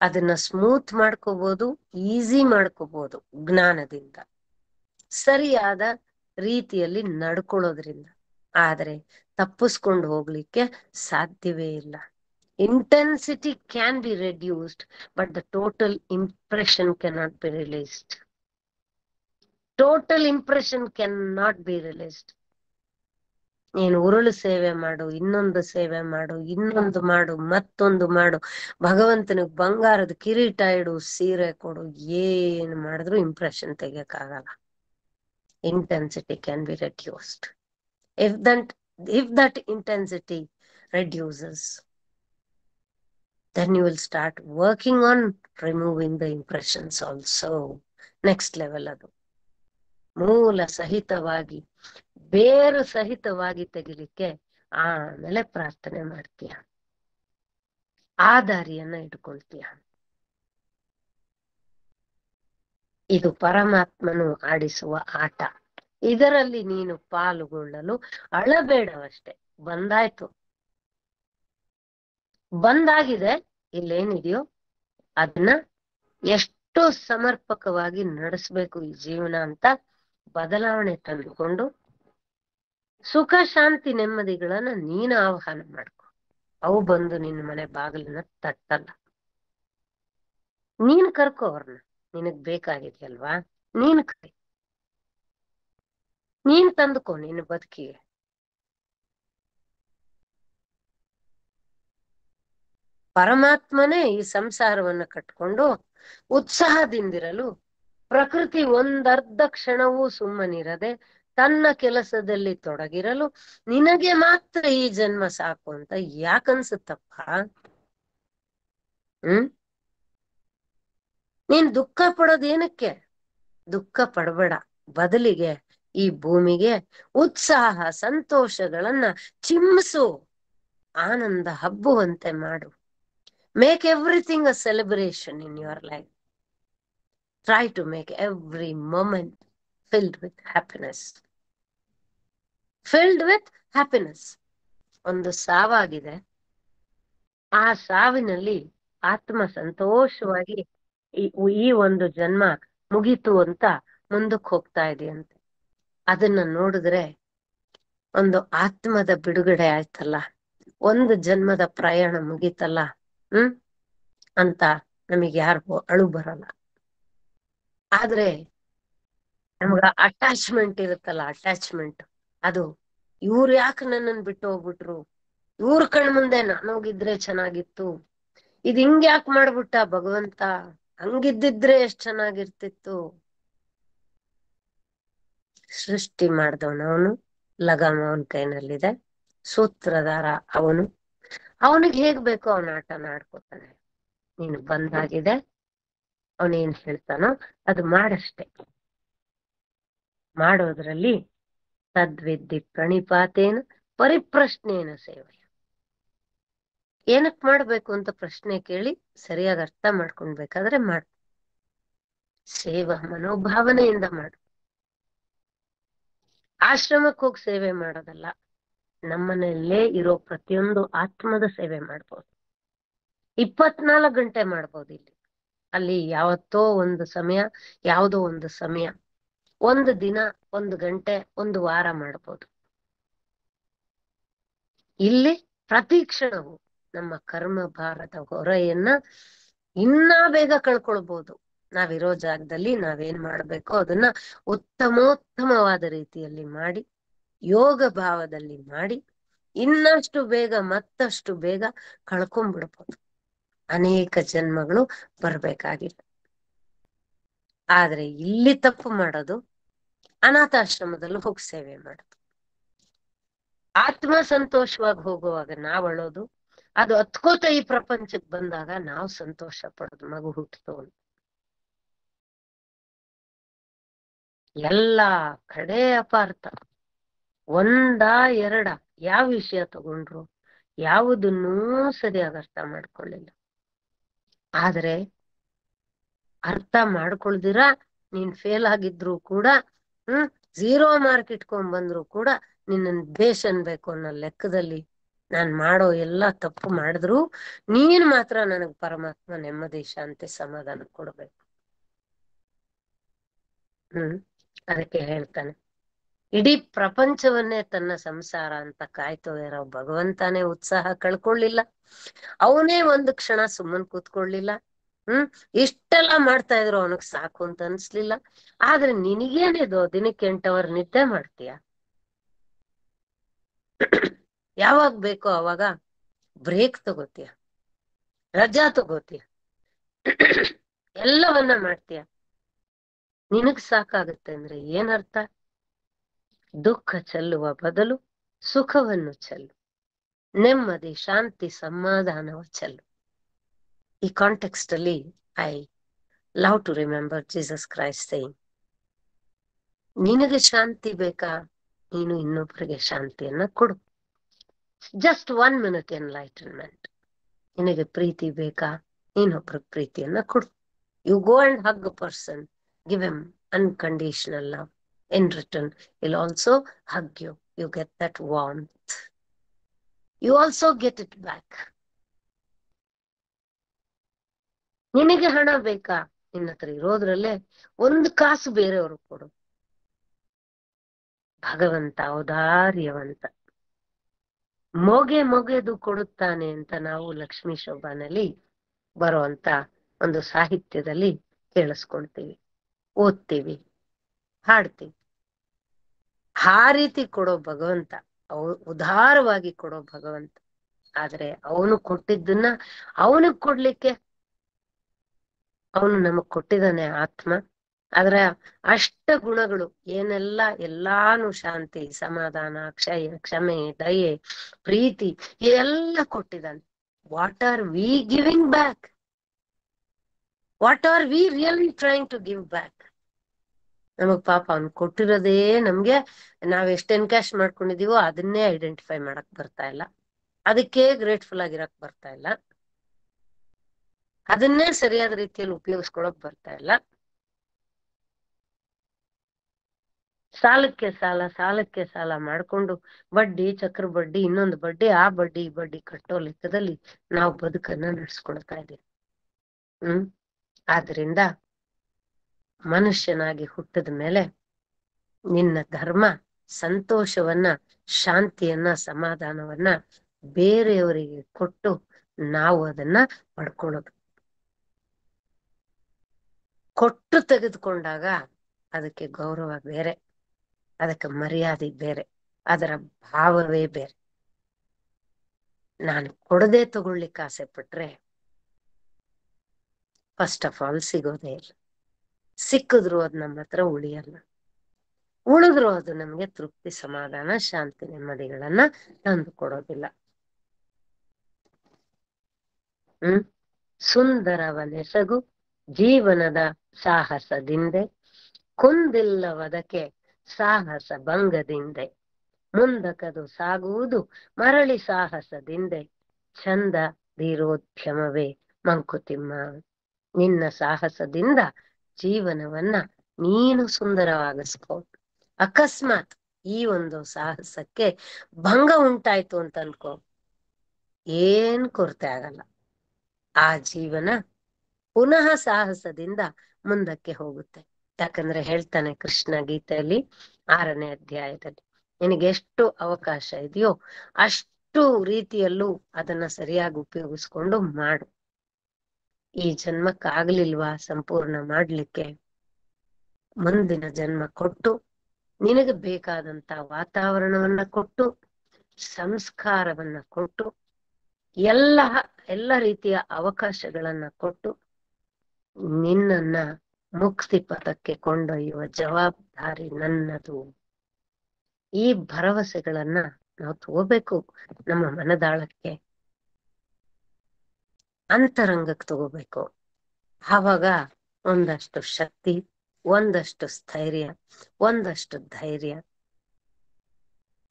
ಅದನ್ನ ಸ್ಮೂತ್ ಮಾಡ್ಕೋಬಹುದು, ಈಸಿ ಮಾಡ್ಕೋಬಹುದು ಜ್ಞಾನದಿಂದ, ಸರಿಯಾದ ರೀತಿಯಲ್ಲಿ ನಡ್ಕೊಳ್ಳೋದ್ರಿಂದ. ಆದ್ರೆ ತಪ್ಪಿಸ್ಕೊಂಡು ಹೋಗ್ಲಿಕ್ಕೆ ಸಾಧ್ಯವೇ ಇಲ್ಲ. Intensity can be reduced, but the total impression cannot be released. Total impression can not be released. ನೀನು ಉರುಳು ಸೇವೆ ಮಾಡು, ಇನ್ನೊಂದು ಸೇವೆ ಮಾಡು, ಇನ್ನೊಂದು ಮಾಡು, ಮತ್ತೊಂದು ಮಾಡು, ಭಗವಂತನಿಗೆ ಬಂಗಾರದ ಕಿರೀಟ ಇಡು, ಸೀರೆ ಕೊಡು, ಏನ್ ಮಾಡಿದ್ರು ಇಂಪ್ರೆಷನ್ ತೆಗಿಯಕ್ಕಾಗಲ್ಲ. Intensity can be reduced. If that intensity reduces, then you will start working on removing the impressions also. Next level ಅದು ಮೂಲ ಸಹಿತವಾಗಿ, ಬೇರು ಸಹಿತವಾಗಿ ತೆಗಿಲಿಕ್ಕೆ ಆಮೇಲೆ ಪ್ರಾರ್ಥನೆ ಮಾಡ್ತೀಯ, ಆ ದಾರಿಯನ್ನ ಇಟ್ಕೊಳ್ತೀಯ. ಇದು ಪರಮಾತ್ಮನು ಆಡಿಸುವ ಆಟ. ಇದರಲ್ಲಿ ನೀನು ಪಾಲುಗೊಳ್ಳಲು ಅಳಬೇಡವಷ್ಟೆ. ಬಂದಾಯ್ತು, ಬಂದಾಗಿದೆ, ಇಲ್ಲೇನಿದೆಯೋ ಅದನ್ನ ಎಷ್ಟು ಸಮರ್ಪಕವಾಗಿ ನಡೆಸ್ಬೇಕು ಈ ಜೀವನ ಅಂತ ಬದಲಾವಣೆ ತಂದುಕೊಂಡು ಸುಖ ಶಾಂತಿ ನೆಮ್ಮದಿಗಳನ್ನ ನೀನು ಆಹ್ವಾನ ಮಾಡ್ಕೊ. ಅವು ಬಂದು ನಿನ್ನ ಮನೆ ಬಾಗಿಲನ್ನ ತಟ್ಟಲ್ಲ. ನೀನ್ ಕರ್ಕೋ ಅವ್ರನ್ನ, ನಿನಗ್ ಬೇಕಾಗಿದೆಯಲ್ವಾ, ನೀನ್ ತಂದುಕೋ ನಿನ್ನ ಬದುಕಿಗೆ. ಪರಮಾತ್ಮನೇ ಈ ಸಂಸಾರವನ್ನು ಕಟ್ಕೊಂಡು ಉತ್ಸಾಹದಿಂದಿರಲು, ಪ್ರಕೃತಿ ಒಂದರ್ಧ ಕ್ಷಣವೂ ಸುಮ್ಮನಿರದೆ ತನ್ನ ಕೆಲಸದಲ್ಲಿ ತೊಡಗಿರಲು, ನಿನಗೆ ಮಾತ್ರ ಈ ಜನ್ಮ ಸಾಕು ಅಂತ ಯಾಕನ್ಸುತ್ತಪ್ಪ? ನೀನ್ ದುಃಖ ಪಡೋದೇನಕ್ಕೆ? ದುಃಖ ಪಡಬೇಡ. ಬದಲಿಗೆ ಈ ಭೂಮಿಗೆ ಉತ್ಸಾಹ ಸಂತೋಷಗಳನ್ನ ಚಿಮ್ಮಿಸು, ಆನಂದ ಹಬ್ಬುವಂತೆ ಮಾಡು. Make everything a celebration in your life. Try to make every moment filled with happiness. Filled with happiness. ಒಂದು ಸಾವಾಗಿದೆ, ಆ ಸಾವಿನಲ್ಲಿ ಆತ್ಮ ಸಂತೋಷವಾಗಿ ಈ ಒಂದು ಜನ್ಮ ಮುಗೀತು ಅಂತ ಮುಂದಕ್ಕೆ ಹೋಗ್ತಾ ಇದೆಯಂತೆ. ಅದನ್ನ ನೋಡಿದ್ರೆ ಒಂದು ಆತ್ಮದ ಬಿಡುಗಡೆ ಆಯ್ತಲ್ಲ, ಒಂದು ಜನ್ಮದ ಪ್ರಯಾಣ ಮುಗೀತಲ್ಲ ಅಂತ ನಮಗೆ ಯಾರಿಗೂ ಅಳು ಬರಲ್ಲ. ಆದ್ರೆ ನಮ್ಗ ಅಟ್ಯಾಚ್ಮೆಂಟ್ ಇರುತ್ತಲ್ಲ, ಅಟ್ಯಾಚ್ಮೆಂಟ್ ಅದು, ಇವ್ರು ಯಾಕೆ ನನ್ನನ್ ಬಿಟ್ಟು ಹೋಗ್ಬಿಟ್ರು, ಇವ್ರ ಕಣ್ಮುಂದೆ ನಾನೋಗಿದ್ರೆ ಚೆನ್ನಾಗಿತ್ತು, ಇದ್ ಹಿಂಗ್ ಯಾಕೆ ಮಾಡ್ಬಿಟ್ಟ ಭಗವಂತ, ಹಂಗಿದ್ದಿದ್ರೆ ಎಷ್ಟ್ ಚೆನ್ನಾಗಿರ್ತಿತ್ತು. ಸೃಷ್ಟಿ ಮಾಡ್ದವನು, ಲಗಾಮ ಅವನ ಕೈನಲ್ಲಿದೆ, ಸೂತ್ರಧಾರ ಅವನು, ಅವನಿಗೆ ಹೇಗ್ ಬೇಕೋ ಅವನ ಆಟನ ಆಡ್ಕೊತಾನೆ. ನೀನು ಬಂದಾಗಿದೆ, ಅವನೇನ್ ಹೇಳ್ತಾನೋ ಅದು ಮಾಡಷ್ಟೆ. ಮಾಡೋದ್ರಲ್ಲಿ ತದ್ವಿದ್ದಿ ಪ್ರಣಿಪಾತೇನ ಪರಿಪ್ರಶ್ನೇನ ಸೇವೆ. ಏನಕ್ ಮಾಡ್ಬೇಕು ಅಂತ ಪ್ರಶ್ನೆ ಕೇಳಿ ಸರಿಯಾಗಿ ಅರ್ಥ ಮಾಡ್ಕೊಂಡ್ಬೇಕಾದ್ರೆ ಮಾಡು. ಸೇವಾ ಮನೋಭಾವನೆಯಿಂದ ಮಾಡು. ಆಶ್ರಮಕ್ಕೆ ಹೋಗಿ ಸೇವೆ ಮಾಡೋದಲ್ಲ, ನಮ್ಮನೆಯಲ್ಲೇ ಇರೋ ಪ್ರತಿಯೊಂದು ಆತ್ಮದ ಸೇವೆ ಮಾಡ್ಬೋದು. 24 ಗಂಟೆ ಮಾಡ್ಬೋದು. ಅಲ್ಲಿ ಯಾವತ್ತೋ ಒಂದು ಸಮಯ, ಯಾವುದೋ ಒಂದು ಸಮಯ, ಒಂದು ದಿನ, ಒಂದು ಗಂಟೆ, ಒಂದು ವಾರ ಮಾಡ್ಬೋದು. ಇಲ್ಲಿ ಪ್ರತಿ ಕ್ಷಣವು ನಮ್ಮ ಕರ್ಮ ಭಾರದ ಹೊರೆಯನ್ನ ಇನ್ನ ಬೇಗ ಕಳ್ಕೊಳ್ಬಹುದು. ನಾವಿರೋ ಜಾಗದಲ್ಲಿ ನಾವೇನ್ ಮಾಡ್ಬೇಕೋ ಅದನ್ನ ಉತ್ತಮೋತ್ತಮವಾದ ರೀತಿಯಲ್ಲಿ ಮಾಡಿ, ಯೋಗ ಭಾವದಲ್ಲಿ ಮಾಡಿ, ಇನ್ನಷ್ಟು ಬೇಗ ಮತ್ತಷ್ಟು ಬೇಗ ಕಳ್ಕೊಂಡ್ಬಿಡ್ಬೋದು. ಅನೇಕ ಜನ್ಮಗಳು ಬರ್ಬೇಕಾಗಿಲ್ಲ. ಆದ್ರೆ ಇಲ್ಲಿ ತಪ್ಪು ಮಾಡೋದು ಅನಾಥಾಶ್ರಮದಲ್ಲಿ ಹೋಗಿ ಸೇವೆ ಮಾಡೋದು. ಆತ್ಮ ಸಂತೋಷವಾಗಿ ಹೋಗುವಾಗ ನಾವ್ ಅಳೋದು, ಅದು ಹತ್ಕೋತ ಈ ಪ್ರಪಂಚಕ್ಕೆ ಬಂದಾಗ ನಾವು ಸಂತೋಷ ಪಡೋದು, ಮಗು ಹುಟ್ಟಿತು ಅಂತ. ಎಲ್ಲಾ ಕಡೆ ಅಪಾರ್ಥ. ಎರಡ ಯಾವ ವಿಷಯ ತಗೊಂಡ್ರು ಯಾವುದನ್ನೂ ಸರಿಯಾಗಿ ಅರ್ಥ ಮಾಡ್ಕೊಳ್ಳಿಲ್ಲ. ಆದ್ರೆ ಅರ್ಥ ಮಾಡ್ಕೊಳ್ದಿರ ನೀನ್ ಫೇಲ್ ಆಗಿದ್ರು ಕೂಡ, 0 ಮಾರ್ಕ್ ಇಟ್ಕೊಂಡ್ ಬಂದ್ರು ಕೂಡ ನಿನ್ನ ದೇಶ ಅನ್ಬೇಕು ಅನ್ನೋ ಲೆಕ್ಕದಲ್ಲಿ ನಾನ್ ಮಾಡೋ ಎಲ್ಲಾ ತಪ್ಪು ಮಾಡಿದ್ರು ನೀನ್ ಮಾತ್ರ ನನಗ್ ಪರಮಾತ್ಮ ನೆಮ್ಮದಿ ಶಾಂತಿ ಸಮಾಧಾನ ಕೊಡ್ಬೇಕು. ಅದಕ್ಕೆ ಹೇಳ್ತಾನೆ, ಇಡೀ ಪ್ರಪಂಚವನ್ನೇ ತನ್ನ ಸಂಸಾರ ಅಂತ ಕಾಯ್ತೋ ಇರೋ ಭಗವಂತನೇ ಉತ್ಸಾಹ ಕಳ್ಕೊಳ್ಳಿಲ್ಲ. ಅವನೇ ಒಂದು ಕ್ಷಣ ಸುಮ್ಮನ್ ಕೂತ್ಕೊಳ್ಳಿಲ್ಲ. ಇಷ್ಟೆಲ್ಲ ಮಾಡ್ತಾ ಇದ್ರು ಅವನಿಗೆ ಸಾಕು ಅಂತ ಅನ್ಸ್ಲಿಲ್ಲ. ಆದ್ರೆ ನಿನಗೇನಿದು, ದಿನಕ್ಕೆ 8 ಅವರ್ ನಿದ್ದೆ ಮಾಡ್ತೀಯ, ಯಾವಾಗ ಬೇಕೋ ಅವಾಗ ಬ್ರೇಕ್ ತಗೋತೀಯ, ರಜಾ ತಗೋತೀಯ, ಎಲ್ಲವನ್ನ ಮಾಡ್ತೀಯ. ನಿನಗ್ ಸಾಕಾಗುತ್ತೆ ಅಂದ್ರೆ ಏನರ್ಥ? ದುಃಖ ಚೆಲ್ಲುವ ಬದಲು ಸುಖವನ್ನು ಚೆಲ್ಲು, ನೆಮ್ಮದಿ ಶಾಂತಿ ಸಮಾಧಾನವ ಚೆಲ್ಲು. ಈ ಕಾಂಟೆಕ್ಸ್ಟ್ ಅಲ್ಲಿ I love to remember Jesus Christ saying, ನಿನಗೆ ಶಾಂತಿ ಬೇಕಾ, ನೀನು ಇನ್ನೊಬ್ಬರಿಗೆ ಶಾಂತಿಯನ್ನ ಕೊಡು. Just 1 minute enlightenment. ನಿನಗೆ ಪ್ರೀತಿ ಬೇಕಾ, ಇನ್ನೊಬ್ರಿಗೆ ಪ್ರೀತಿಯನ್ನ ಕೊಡು. You go and hug a person, give him unconditional love. In return, he'll also hug you. You get that warmth. You also get it back. ನಿನಗೆ ಹಣ ಬೇಕಾ, ನಿನ್ನ ಹತ್ರ ಇರೋದ್ರಲ್ಲೇ 1 ಕಾಸು ಬೇರೆಯವರು ಕೊಡು. ಭಗವಂತ ಔದಾರ್ಯವಂತ, ಮೊಗೆದು ಕೊಡುತ್ತಾನೆ ಅಂತ ನಾವು ಲಕ್ಷ್ಮೀ ಶೋಭಾನಲ್ಲಿ ಬರುವಂತ ಒಂದು ಸಾಹಿತ್ಯದಲ್ಲಿ ಕೇಳಿಸ್ಕೊಳ್ತೀವಿ, ಓದ್ತೀವಿ, ಹಾಡ್ತೀವಿ. ಆ ರೀತಿ ಕೊಡೋ ಭಗವಂತ, ಉದಾರವಾಗಿ ಕೊಡೋ ಭಗವಂತ. ಆದ್ರೆ ಅವನು ಕೊಟ್ಟಿದ್ದನ್ನ ಅವನಿಗೆ ಕೊಡ್ಲಿಕ್ಕೆ ಅವನು ನಮಗ್ ಕೊಟ್ಟಿದ್ದಾನೆ ಆತ್ಮ. ಅದರ ಅಷ್ಟ ಗುಣಗಳು ಏನೆಲ್ಲ, ಎಲ್ಲಾನು ಶಾಂತಿ, ಸಮಾಧಾನ, ಕ್ಷಮೆ, ದಯೆ, ಪ್ರೀತಿ ಎಲ್ಲ ಕೊಟ್ಟಿದ್ದಾನೆ. What are we giving back? What are we really trying to give back? ನಮಗ್ ಪಾಪ ಅವ್ನು ಕೊಟ್ಟಿರೋದೇ ನಮ್ಗೆ ನಾವ್ ಎಷ್ಟು ಎನ್ಕ್ಯಾಶ್ ಮಾಡ್ಕೊಂಡಿದೀವೋ ಅದನ್ನೇ ಐಡೆಂಟಿಫೈ ಮಾಡಕ್ ಬರ್ತಾ ಇಲ್ಲ, ಅದಕ್ಕೆ ಗ್ರೇಟ್ಫುಲ್ ಆಗಿರಕ್ ಬರ್ತಾ ಇಲ್ಲ, ಅದನ್ನೇ ಸರಿಯಾದ ರೀತಿಯಲ್ಲಿ ಉಪಯೋಗಿಸ್ಕೊಳಕ್ ಬರ್ತಾ ಇಲ್ಲ. ಸಾಲಕ್ಕೆ ಸಾಲ ಮಾಡ್ಕೊಂಡು ಬಡ್ಡಿ, ಚಕ್ರ ಬಡ್ಡಿ, ಇನ್ನೊಂದು ಬಡ್ಡಿ, ಆ ಬಡ್ಡಿ, ಈ ಬಡ್ಡಿ ಕಟ್ಟೋ ಲೆಕ್ಕದಲ್ಲಿ ನಾವು ಬದುಕನ್ನ ನಡೆಸ್ಕೊಳ್ತಾ ಇದ್ದೀವಿ. ಆದ್ರಿಂದ ಮನುಷ್ಯನಾಗಿ ಹುಟ್ಟಿದ ಮೇಲೆ ನಿನ್ನ ಧರ್ಮ ಸಂತೋಷವನ್ನ, ಶಾಂತಿಯನ್ನ, ಸಮಾಧಾನವನ್ನ ಬೇರೆಯವರಿಗೆ ಕೊಟ್ಟು ನಾವು ಅದನ್ನ ಪಡ್ಕೊಳ್ಳೋದು. ಕೊಟ್ಟು ತೆಗೆದುಕೊಂಡಾಗ ಅದಕ್ಕೆ ಗೌರವ ಬೇರೆ, ಅದಕ್ಕೆ ಮರ್ಯಾದೆ ಬೇರೆ, ಅದರ ಭಾವವೇ ಬೇರೆ. ನಾನು ಕೊಡದೆ ತಗೊಳ್ಲಿಕ್ಕೆ ಆಸೆ ಪಟ್ರೆ ಫಸ್ಟ್ ಆಫ್ ಆಲ್ ಸಿಗೋದೇ ಇಲ್ಲ. ಸಿಕ್ಕಿದ್ರು ಅದು ನಮ್ಮ ಹತ್ರ ಉಳಿಯಲ್ಲ, ಉಳಿದ್ರು ಅದು ನಮ್ಗೆ ತೃಪ್ತಿ, ಸಮಾಧಾನ, ಶಾಂತಿ, ನೆಮ್ಮದಿಗಳನ್ನ ತಂದು ಕೊಡೋದಿಲ್ಲ. ಸುಂದರವನೆಸಗು ಜೀವನದ ಸಾಹಸದಿಂದೆ, ಕುಂದಿಲ್ಲವದಕ್ಕೆ ಸಾಹಸ ಭಂಗದಿಂದೆ, ಮುಂದಕದು ಸಾಗುವುದು ಮರಳಿ ಸಾಹಸದಿಂದೆ, ಚಂದ ಧೀರೋದ್ಯಮವೇ ಮಂಕುತಿಮ್ಮ. ನಿನ್ನ ಸಾಹಸದಿಂದ ಜೀವನವನ್ನ ನೀನು ಸುಂದರವಾಗಿಸ್ಕೋ. ಅಕಸ್ಮಾತ್ ಈ ಒಂದು ಸಾಹಸಕ್ಕೆ ಭಂಗ ಉಂಟಾಯ್ತು ಅಂತ ಅನ್ಕೋ, ಏನ್ ಕೊರತೆ ಆಗಲ್ಲ. ಆ ಜೀವನ ಪುನಃ ಸಾಹಸದಿಂದ ಮುಂದಕ್ಕೆ ಹೋಗುತ್ತೆ. ಯಾಕಂದ್ರೆ ಹೇಳ್ತಾನೆ ಕೃಷ್ಣ ಗೀತೆಯಲ್ಲಿ 6ನೇ ಅಧ್ಯಾಯದಲ್ಲಿ, ನಿನಗೆ ಎಷ್ಟು ಅವಕಾಶ ಇದೆಯೋ ಅಷ್ಟು ರೀತಿಯಲ್ಲೂ ಅದನ್ನ ಸರಿಯಾಗಿ ಉಪಯೋಗಿಸ್ಕೊಂಡು ಮಾಡು. ಈ ಜನ್ಮಕ್ಕಾಗ್ಲಿಲ್ವಾ ಸಂಪೂರ್ಣ ಮಾಡ್ಲಿಕ್ಕೆ, ಮುಂದಿನ ಜನ್ಮ ಕೊಟ್ಟು ನಿನಗೆ ಬೇಕಾದಂತ ವಾತಾವರಣವನ್ನ ಕೊಟ್ಟು, ಸಂಸ್ಕಾರವನ್ನ ಕೊಟ್ಟು, ಎಲ್ಲ ರೀತಿಯ ಅವಕಾಶಗಳನ್ನ ಕೊಟ್ಟು ನಿನ್ನನ್ನ ಮುಕ್ತಿ ಪಥಕ್ಕೆ ಕೊಂಡೊಯ್ಯುವ ಜವಾಬ್ದಾರಿ ನನ್ನದು. ಈ ಭರವಸೆಗಳನ್ನ ನಾವು ತಗೋಬೇಕು, ನಮ್ಮ ಮನದಾಳಕ್ಕೆ, ಅಂತರಂಗಕ್ಕೆ ತಗೋಬೇಕು. ಆವಾಗ ಒಂದಷ್ಟು ಶಕ್ತಿ, ಒಂದಷ್ಟು ಸ್ಥೈರ್ಯ, ಒಂದಷ್ಟು ಧೈರ್ಯ,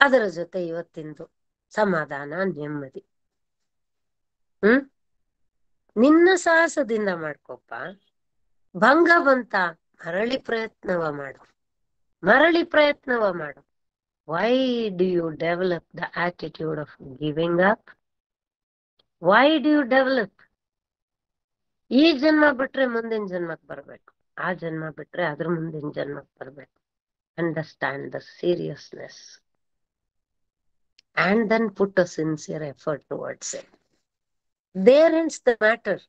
ಅದರ ಜೊತೆ ಇವತ್ತಿಂದು ಸಮಾಧಾನ, ನೆಮ್ಮದಿ. ನಿನ್ನ ಸಾಹಸದಿಂದ ಮಾಡ್ಕೊಪ್ಪ. ಭಂಗ ಬಂತ, ಮರಳಿ ಪ್ರಯತ್ನವ ಮಾಡು. Why do you develop the attitude of giving up? Why do you develop? ಈ ಜನ್ಮ ಬಿಟ್ರೆ ಮುಂದಿನ ಜನ್ಮಕ್ಕೆ ಬರ್ಬೇಕು, ಆ ಜನ್ಮ ಬಿಟ್ರೆ ಅದ್ರ ಮುಂದಿನ ಜನ್ಮಕ್ಕೆ ಬರ್ಬೇಕು. understand the seriousness, and then put a sincere effort towards it. There ends the matter.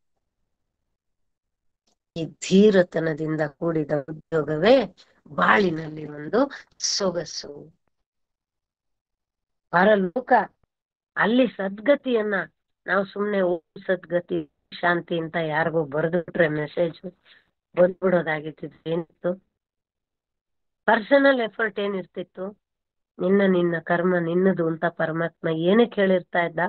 ಈ ಧೀರತನದಿಂದ ಕೂಡಿದ ಉದ್ಯೋಗವೇ ಬಾಳಿನಲ್ಲಿ ಒಂದು ಸೊಗಸು. ಪರಲೋಕ, ಅಲ್ಲಿ ಸದ್ಗತಿಯನ್ನ ನಾವು ಸುಮ್ನೆ ಸದ್ಗತಿ ಶಾಂತಿ ಅಂತ ಯಾರಿಗೂ ಬರೆದ್ಬಿಟ್ರೆ ಮೆಸೇಜ್ ಬಂದ್ಬಿಡೋದಾಗಿತ್ತು. ಏನಿತ್ತು ಪರ್ಸನಲ್ ಎಫರ್ಟ್ ಏನಿರ್ತಿತ್ತು? ನಿನ್ನ ಕರ್ಮ ನಿನ್ನದು ಅಂತ ಪರಮಾತ್ಮ ಏನಕ್ಕೆ ಹೇಳಿರ್ತಾ ಇದ್ದ?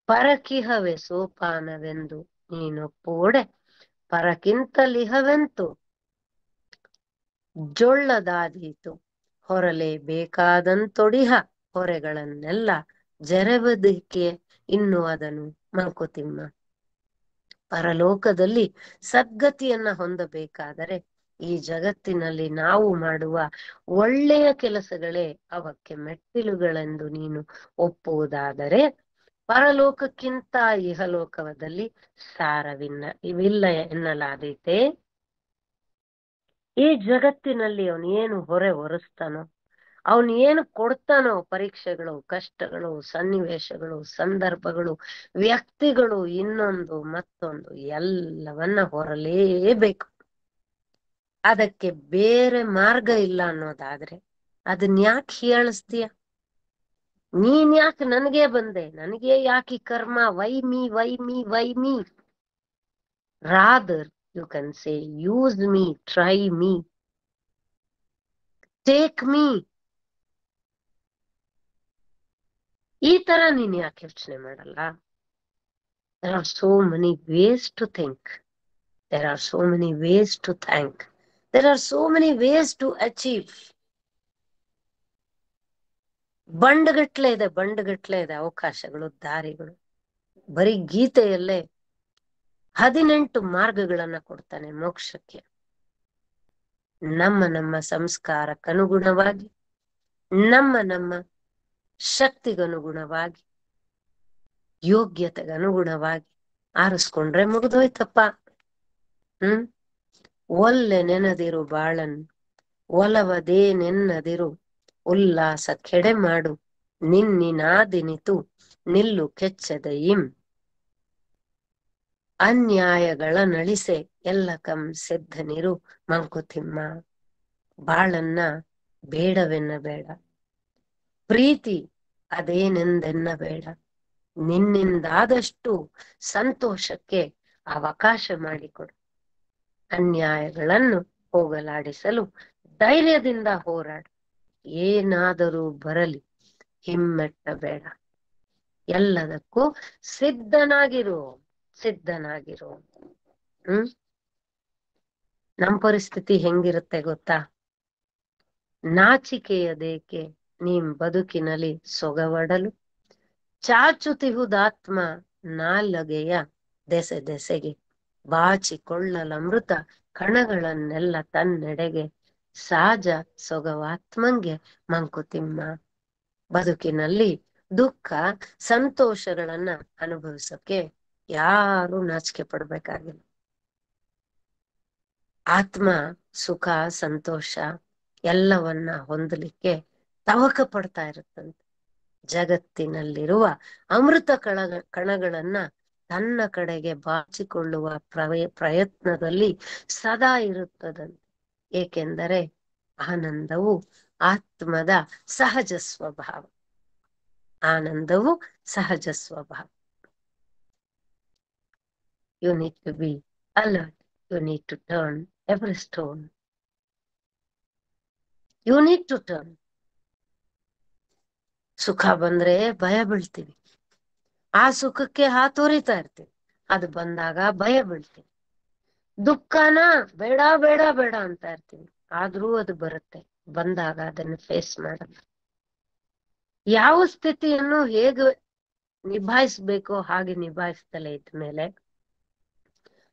ಪರಕಿಹವೇ ಸೋಪಾನವೆಂದು ನೀನೊಪ್ಪೋಡೆ ಪರಕ್ಕಿಂತಲಿಹವೆಂತು ಜೊಳ್ಳದಾದೀತು ಹೊರಲೇ ಬೇಕಾದಂತೊಡಿಹ ಹೊರೆಗಳನ್ನೆಲ್ಲ ಜರೆಬದಿಕೆ ಇನ್ನು ಅದನ್ನು ಮಂಕುತಿಮ್ಮ. ಪರಲೋಕದಲ್ಲಿ ಸದ್ಗತಿಯನ್ನ ಹೊಂದಬೇಕಾದರೆ ಈ ಜಗತ್ತಿನಲ್ಲಿ ನಾವು ಮಾಡುವ ಒಳ್ಳೆಯ ಕೆಲಸಗಳೇ ಅವಕ್ಕೆ ಮೆಟ್ಟಿಲುಗಳೆಂದು ನೀನು ಒಪ್ಪುವುದಾದರೆ ಪರಲೋಕಕ್ಕಿಂತ ಇಹಲೋಕದಲ್ಲಿ ಇವಿಲ್ಲ ಎನ್ನಲಾದೀತೆ. ಈ ಜಗತ್ತಿನಲ್ಲಿ ಅವನು ಏನು ಹೊರೆ ಹೊರಿಸ್ತಾನೋ, ಅವನು ಏನು ಕೊಡ್ತಾನೋ, ಪರೀಕ್ಷೆಗಳು, ಕಷ್ಟಗಳು, ಸನ್ನಿವೇಶಗಳು, ಸಂದರ್ಭಗಳು, ವ್ಯಕ್ತಿಗಳು, ಇನ್ನೊಂದು ಮತ್ತೊಂದು ಎಲ್ಲವನ್ನ ಹೊರಲೇಬೇಕು. ಅದಕ್ಕೆ ಬೇರೆ ಮಾರ್ಗ ಇಲ್ಲ ಅನ್ನೋದಾದ್ರೆ ಅದನ್ನ ಯಾಕೆ ಹೀಯಾಳಿಸ್ತೀಯ? ನೀನ್ ಯಾಕೆ ನನಗೆ ಬಂದೆ, ನನಗೆ ಯಾಕೆ ಕರ್ಮ, why me why me why me? Rather you can say use me, try me, take me. ಈ ತರ ನೀನ್ ಯಾಕೆ ಯೋಚನೆ ಮಾಡಲ್ಲ? There are so many ways to think. There are so many ways to thank. There are so many ways to achieve. ಬಂಡಗಟ್ಲೆ ಇದೆ ಅವಕಾಶಗಳು, ದಾರಿಗಳು. ಬರೀ ಗೀತೆಯಲ್ಲೇ 18 ಮಾರ್ಗಗಳನ್ನ ಕೊಡ್ತಾನೆ ಮೋಕ್ಷಕ್ಕೆ. ನಮ್ಮ ಸಂಸ್ಕಾರಕ್ಕನುಗುಣವಾಗಿ, ನಮ್ಮ ಶಕ್ತಿಗನುಗುಣವಾಗಿ, ಯೋಗ್ಯತೆಗನುಗುಣವಾಗಿ ಆರಿಸ್ಕೊಂಡ್ರೆ ಮುಗಿದೋಯ್ತಪ್ಪ. ಒಲ್ಲೆ ನೆನದಿರು ಬಾಳನ್ ಒಲವದೇನೆನ್ನದಿರು ಉಲ್ಲಾಸ ಕೆಡೆ ಮಾಡು ನಿನ್ನಿನಾದಿನಿತು ನಿಲ್ಲು ಕೆಚ್ಚದೆಯಿಂ ಅನ್ಯಾಯಗಳ ನಳಿಸೆ ಎಲ್ಲ ಕಂ ಸಿದ್ಧನಿರು ಮಂಕುತಿಮ್ಮ. ಬಾಳನ್ನ ಬೇಡವೆನ್ನಬೇಡ, ಪ್ರೀತಿ ಅದೇನೆಂದೆನ್ನಬೇಡ, ನಿನ್ನಿಂದಾದಷ್ಟು ಸಂತೋಷಕ್ಕೆ ಅವಕಾಶ ಮಾಡಿಕೊಡು. ಅನ್ಯಾಯಗಳನ್ನು ಹೋಗಲಾಡಿಸಲು ಧೈರ್ಯದಿಂದ ಹೋರಾಡು. ಏನಾದರೂ ಬರಲಿ ಹಿಮ್ಮೆಟ್ಟಬೇಡ, ಎಲ್ಲದಕ್ಕೂ ಸಿದ್ಧನಾಗಿರು. ನಮ್ ಪರಿಸ್ಥಿತಿ ಹೆಂಗಿರುತ್ತೆ ಗೊತ್ತಾ? ನಾಚಿಕೆಯದೇಕೆ ನೀಂ ಬದುಕಿನಲ್ಲಿ ಸೊಗವಡಲು, ಚಾಚುತಿಹುದಾತ್ಮ ನಾಲಗೆಯ ದೆಸೆ ದೆಸೆಗೆ ಬಾಚಿಕೊಳ್ಳಲಮೃತ ಕಣಗಳನ್ನೆಲ್ಲ ತನ್ನೆಡೆಗೆ ಸಹಜ ಸೊಗವಾತ್ಮಂಗೆ ಮಂಕುತಿಮ್ಮ. ಬದುಕಿನಲ್ಲಿ ದುಃಖ ಸಂತೋಷಗಳನ್ನ ಅನುಭವಿಸೋಕೆ ಯಾರು ನಾಚಿಕೆ ಪಡ್ಬೇಕಾಗಿಲ್ಲ. ಆತ್ಮ ಸುಖ ಸಂತೋಷ ಎಲ್ಲವನ್ನ ಹೊಂದಲಿಕ್ಕೆ ತವಕ ಪಡ್ತಾ ಇರುತ್ತಂತೆ. ಜಗತ್ತಿನಲ್ಲಿರುವ ಅಮೃತ ಕಣಗಳನ್ನ ತನ್ನ ಕಡೆಗೆ ಬಾಚಿಕೊಳ್ಳುವ ಪ್ರಯತ್ನದಲ್ಲಿ ಸದಾ ಇರುತ್ತದಂತೆ. ಏಕೆಂದರೆ ಆನಂದವು ಆತ್ಮದ ಸಹಜ ಸ್ವಭಾವ. ಆನಂದವು ಸಹಜ ಸ್ವಭಾವ. You need to be alert. You need to turn every stone. You need to turn. ಸುಖ ಬಂದ್ರೆ ಭಯ ಬೀಳ್ತೀವಿ, ಆ ಸುಖಕ್ಕೆ ಹಾತೊರಿತಾ ಇರ್ತೀವಿ. ಅದು ಬಂದಾಗ ಭಯ ಬೀಳ್ತೀವಿ. ದುಃಖನ ಬೇಡ ಬೇಡ ಬೇಡ ಅಂತ ಇರ್ತೀವಿ, ಆದ್ರೂ ಅದು ಬರುತ್ತೆ. ಬಂದಾಗ ಅದನ್ನು ಫೇಸ್ ಮಾಡಲ್ಲ. ಯಾವ ಸ್ಥಿತಿಯನ್ನು ಹೇಗೆ ನಿಭಾಯಿಸ್ಬೇಕೋ ಹಾಗೆ ನಿಭಾಯಿಸ್ತಲೇ ಇದ್ಮೇಲೆ,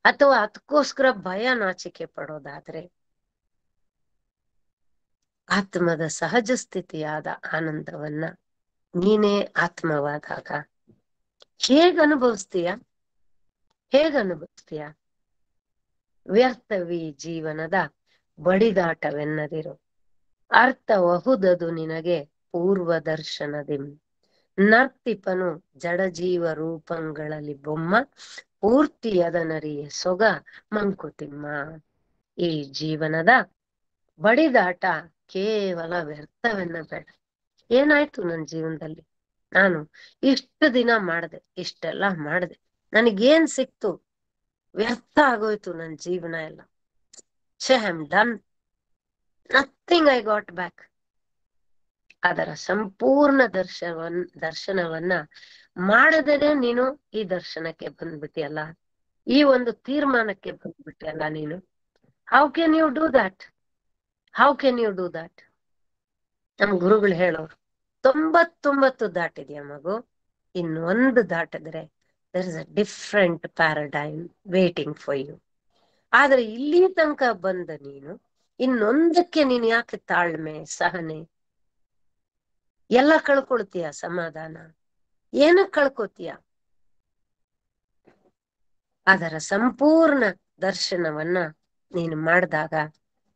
ಅಥವಾ ಅದಕ್ಕೋಸ್ಕರ ಭಯ ನಾಚಿಕೆ ಪಡೋದಾದ್ರೆ, ಆತ್ಮದ ಸಹಜ ಸ್ಥಿತಿಯಾದ ಆನಂದವನ್ನ ನೀನೇ ಆತ್ಮವಾದಾಗ ಹೇಗ ಅನುಭವಿಸ್ತೀಯ? ವ್ಯರ್ಥವಿ ಜೀವನದ ಬಡಿದಾಟವೆನ್ನದಿರು. ಅರ್ಥವಹುದದು ನಿನಗೆ ಪೂರ್ವ ದರ್ಶನದಿಂ. ನರ್ತಿಪನು ಜಡಜೀವ ರೂಪಗಳಲ್ಲಿ ಬೊಮ್ಮ, ಪೂರ್ತಿಯದನರಿಯ ಸೊಗ ಮಂಕುತಿಮ್ಮ. ಈ ಜೀವನದ ಬಡಿದಾಟ ಕೇವಲ ವ್ಯರ್ಥವೆನ್ನಬೇಡ. ಏನಾಯ್ತು ನನ್ನ ಜೀವನದಲ್ಲಿ? ನಾನು ಇಷ್ಟು ದಿನ ಮಾಡಿದೆ, ಇಷ್ಟೆಲ್ಲ ಮಾಡಿದೆ, ನನಗೇನ್ ಸಿಕ್ತು? ವ್ಯರ್ಥ ಆಗೋಯ್ತು ನನ್ನ ಜೀವನ ಎಲ್ಲ. I am done, nothing I got back. ಅದರ ಸಂಪೂರ್ಣ ದರ್ಶನವನ್ನ ಮಾಡದೇನೆ ನೀನು ಈ ದರ್ಶನಕ್ಕೆ ಬಂದ್ಬಿಟ್ಟಿಯಲ್ಲ, ಈ ಒಂದು ತೀರ್ಮಾನಕ್ಕೆ ಬಂದ್ಬಿಟ್ಟಿಯಲ್ಲ ನೀನು. How can you do that? How can you do that? ನಮ್ ಗುರುಗಳು ಹೇಳೋರು, 99 ದಾಟಿದ್ಯಾ ಮಗು, ಇನ್ನೊಂದು ದಾಟಿದ್ರೆ there is a different paradigm waiting for you. ಆದ್ರೆ ಇಲ್ಲಿ ತನಕ ಬಂದ ನೀನು ಇನ್ನೊಂದಕ್ಕೆ ನೀನ್ ಯಾಕೆ ತಾಳ್ಮೆ, ಸಹನೆ? ಎಲ್ಲ ಕಳ್ಕೊಳ್ತೀಯ, ಸಮಾಧಾನ ಏನಕ್ ಕಳ್ಕೊತೀಯ? ಅದರ ಸಂಪೂರ್ಣ ದರ್ಶನವನ್ನ ನೀನು ಮಾಡಿದಾಗ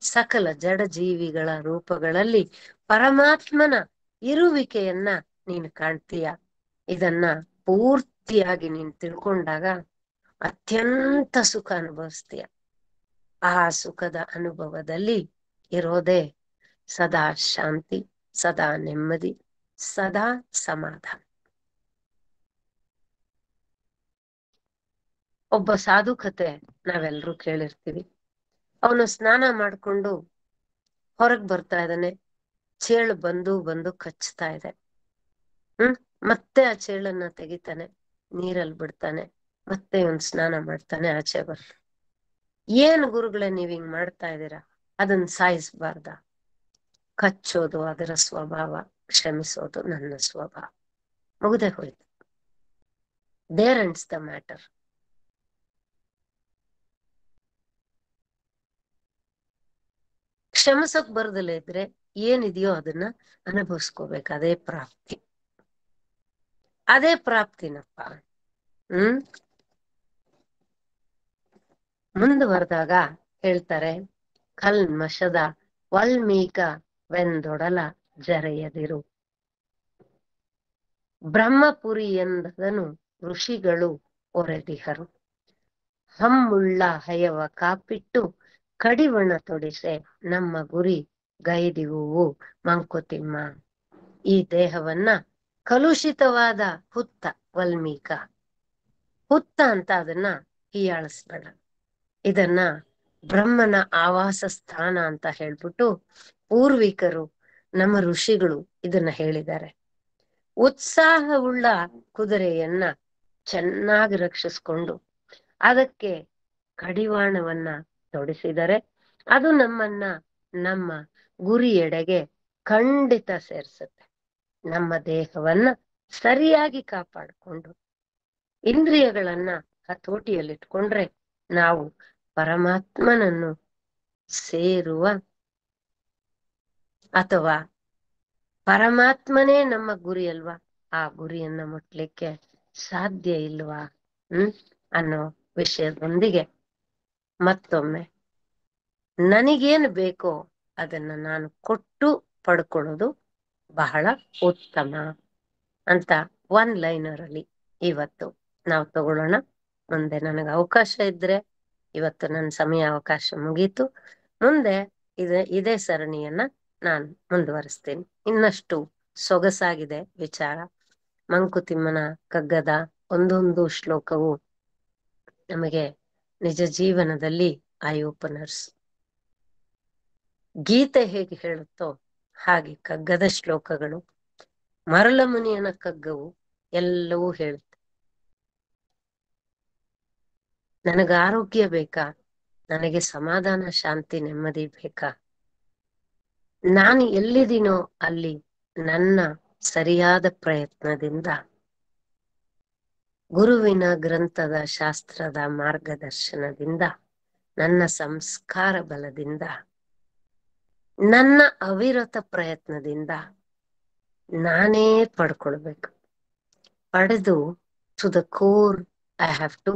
ಸಕಲ ಜಡ ಜೀವಿಗಳ ರೂಪಗಳಲ್ಲಿ ಪರಮಾತ್ಮನ ಇರುವಿಕೆಯನ್ನ ನೀನು ಕಾಣ್ತೀಯ. ಇದನ್ನ ಪೂರ್ತಿಯಾಗಿ ನೀನು ತಿಳ್ಕೊಂಡಾಗ ಅತ್ಯಂತ ಸುಖ ಅನುಭವಿಸ್ತೀಯ. ಆ ಸುಖದ ಅನುಭವದಲ್ಲಿ ಇರೋದೇ ಸದಾ ಶಾಂತಿ, ಸದಾ ನೆಮ್ಮದಿ, ಸದಾ ಸಮಾಧಾನ. ಒಬ್ಬ ಸಾಧು ಕತೆ ನಾವೆಲ್ಲರೂ ಕೇಳಿರ್ತೀವಿ. ಅವನು ಸ್ನಾನ ಮಾಡ್ಕೊಂಡು ಹೊರಗ್ ಬರ್ತಾ ಇದ್ದಾನೆ, ಚೇಳು ಬಂದು ಬಂದು ಕಚ್ತಾ ಇದೆ. ಮತ್ತೆ ಆ ಚೇಳನ್ನ ತೆಗಿತಾನೆ, ನೀರಲ್ಲಿ ಬಿಡ್ತಾನೆ, ಮತ್ತೆ ಇವನ್ ಸ್ನಾನ ಮಾಡ್ತಾನೆ, ಆಚೆ ಬರ್ತಾನೆ. ಏನ್ ಗುರುಗಳೇ ನೀವ್ ಹಿಂಗ್ ಮಾಡ್ತಾ ಇದ್ದೀರಾ? ಅದನ್ನ ಸಾಯಿಸ್ಬಾರ್ದ? ಕಚ್ಚೋದು ಅದರ ಸ್ವಭಾವ, ಕ್ಷಮಿಸೋದು ನನ್ನ ಸ್ವಭಾವ. ಮುಗ್ದೆ ಹೋಯ್ತು. There ends the matter. ಕ್ಷಮಿಸಕ್ ಬರ್ದಲೇ ಇದ್ರೆ ಏನಿದೆಯೋ ಅದನ್ನ ಅನುಭವಿಸ್ಕೋಬೇಕು. ಅದೇ ಪ್ರಾಪ್ತಿ, ಅದೇ ಪ್ರಾಪ್ತಿನಪ್ಪ. ಮುಂದುವರೆದಾಗ ಹೇಳ್ತಾರೆ, ಕಲ್ಮಶದ ವಾಲ್ಮೀಕ ವೆಂದೊಡಲ ಜರೆಯದಿರು. ಬ್ರಹ್ಮಪುರಿ ಎಂದದನು ಋಷಿಗಳು ಒರೆದಿಹರು. ಹಮ್ಮುಳ್ಳ ಹಯವ ಕಾಪಿಟ್ಟು ಕಡಿವಣ ತೊಡಿಸೆ ನಮ್ಮ ಗುರಿ ಗೈದಿವು ಮಂಕುತಿಮ್ಮ. ಈ ದೇಹವನ್ನ ಕಲುಷಿತವಾದ ಹುತ್ತ ವಾಲ್ಮೀಕ, ಹುತ್ತ ಅಂತ ಅದನ್ನ ಹೀಯಾಳಿಸ್ಬೇಡ. ಇದನ್ನ ಬ್ರಹ್ಮನ ಆವಾಸ ಸ್ಥಾನ ಅಂತ ಹೇಳ್ಬಿಟ್ಟು ಪೂರ್ವಿಕರು, ನಮ್ಮ ಋಷಿಗಳು ಇದನ್ನ ಹೇಳಿದ್ದಾರೆ. ಉತ್ಸಾಹವುಳ್ಳ ಕುದುರೆಯನ್ನ ಚೆನ್ನಾಗಿ ರಕ್ಷಿಸ್ಕೊಂಡು ಅದಕ್ಕೆ ಕಡಿವಾಣವನ್ನ ತೊಡಿಸಿದರೆ ಅದು ನಮ್ಮನ್ನ ನಮ್ಮ ಗುರಿಯೆಡೆಗೆ ಖಂಡಿತ ಸೇರಿಸುತ್ತೆ. ನಮ್ಮ ದೇಹವನ್ನ ಸರಿಯಾಗಿ ಕಾಪಾಡಿಕೊಂಡು ಇಂದ್ರಿಯಗಳನ್ನ ಹತೋಟಿಯಲ್ಲಿಟ್ಕೊಂಡ್ರೆ ನಾವು ಪರಮಾತ್ಮನನ್ನು ಸೇರುವ, ಅಥವಾ ಪರಮಾತ್ಮನೇ ನಮ್ಮ ಗುರಿ ಅಲ್ವಾ, ಆ ಗುರಿಯನ್ನ ಮುಟ್ಲಿಕ್ಕೆ ಸಾಧ್ಯ ಇಲ್ವಾ ಅನ್ನೋ ವಿಷಯದೊಂದಿಗೆ ಮತ್ತೊಮ್ಮೆ ನನಗೇನು ಬೇಕೋ ಅದನ್ನ ನಾನು ಕೊಟ್ಟು ಪಡ್ಕೊಳ್ಳೋದು ಬಹಳ ಉತ್ತಮ ಅಂತ ಒನ್ ಲೈನರ್ ಅಲ್ಲಿ ಇವತ್ತು ನಾವು ತಗೊಳ್ಳೋಣ. ಮುಂದೆ ನನಗೆ ಅವಕಾಶ ಇದ್ರೆ, ಇವತ್ತು ನನ್ನ ಸಮಯ ಅವಕಾಶ ಮುಗೀತು, ಮುಂದೆ ಇದೇ ಸರಣಿಯನ್ನ ನಾನು ಮುಂದುವರಿಸ್ತೀನಿ. ಇನ್ನಷ್ಟು ಸೊಗಸಾಗಿದೆ ವಿಚಾರ. ಮಂಕುತಿಮ್ಮನ ಕಗ್ಗದ ಒಂದೊಂದು ಶ್ಲೋಕವು ನಮಗೆ ನಿಜ ಜೀವನದಲ್ಲಿ ಐ ಓಪನರ್ಸ್. ಗೀತೆ ಹೇಗೆ ಹೇಳುತ್ತೋ ಹಾಗೆ ಕಗ್ಗದ ಶ್ಲೋಕಗಳು, ಮರಳ ಮುನಿಯನ ಕಗ್ಗವು ಎಲ್ಲವೂ ಹೇಳುತ್ತೆ. ನನಗೆ ಆರೋಗ್ಯ ಬೇಕಾ? ನನಗೆ ಸಮಾಧಾನ, ಶಾಂತಿ, ನೆಮ್ಮದಿ ಬೇಕಾ? ನಾನು ಎಲ್ಲಿದ್ದೀನೋ ಅಲ್ಲಿ ನನ್ನ ಸರಿಯಾದ ಪ್ರಯತ್ನದಿಂದ, ಗುರುವಿನ ಗ್ರಂಥದ ಶಾಸ್ತ್ರದ ಮಾರ್ಗದರ್ಶನದಿಂದ, ನನ್ನ ಸಂಸ್ಕಾರ ಬಲದಿಂದ, ನನ್ನ ಅವಿರತ ಪ್ರಯತ್ನದಿಂದ ನಾನೇ ಪಡ್ಕೊಳ್ಬೇಕು. ಪಡೆದು to the core I have to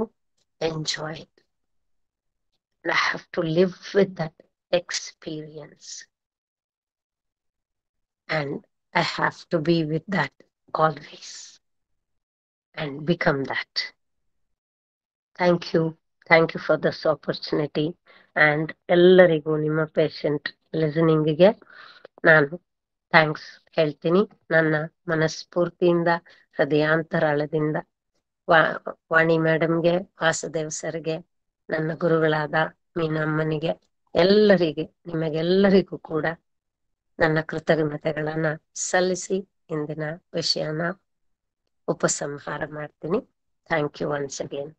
enjoy. I have to live with that experience. And I have to be with that always and become that. Thank you. Thank you for this opportunity. And ಎಲ್ಲರಿಗೂ ನಿಮ್ಮ patient ಲಿಸನಿಂಗ್ಗೆ ನಾನು thanks ಹೇಳ್ತೀನಿ. ನನ್ನ ಮನಸ್ಫೂರ್ತಿಯಿಂದ, ಹೃದಯಾಂತರಾಳದಿಂದ ವಾಣಿ ಮೇಡಮ್ಗೆ, ವಾಸುದೇವ್ ಸರ್ಗೆ, ನನ್ನ ಗುರುಗಳಾದ ಮೀನಮ್ಮನಿಗೆ, ಎಲ್ಲರಿಗೆ, ನಿಮಗೆಲ್ಲರಿಗೂ ಕೂಡ ನನ್ನ ಕೃತಜ್ಞತೆಗಳನ್ನ ಸಲ್ಲಿಸಿ ಇಂದಿನ ವಿಷಯನ ಉಪಸಂಹಾರ ಮಾಡ್ತೀನಿ. Thank you once again.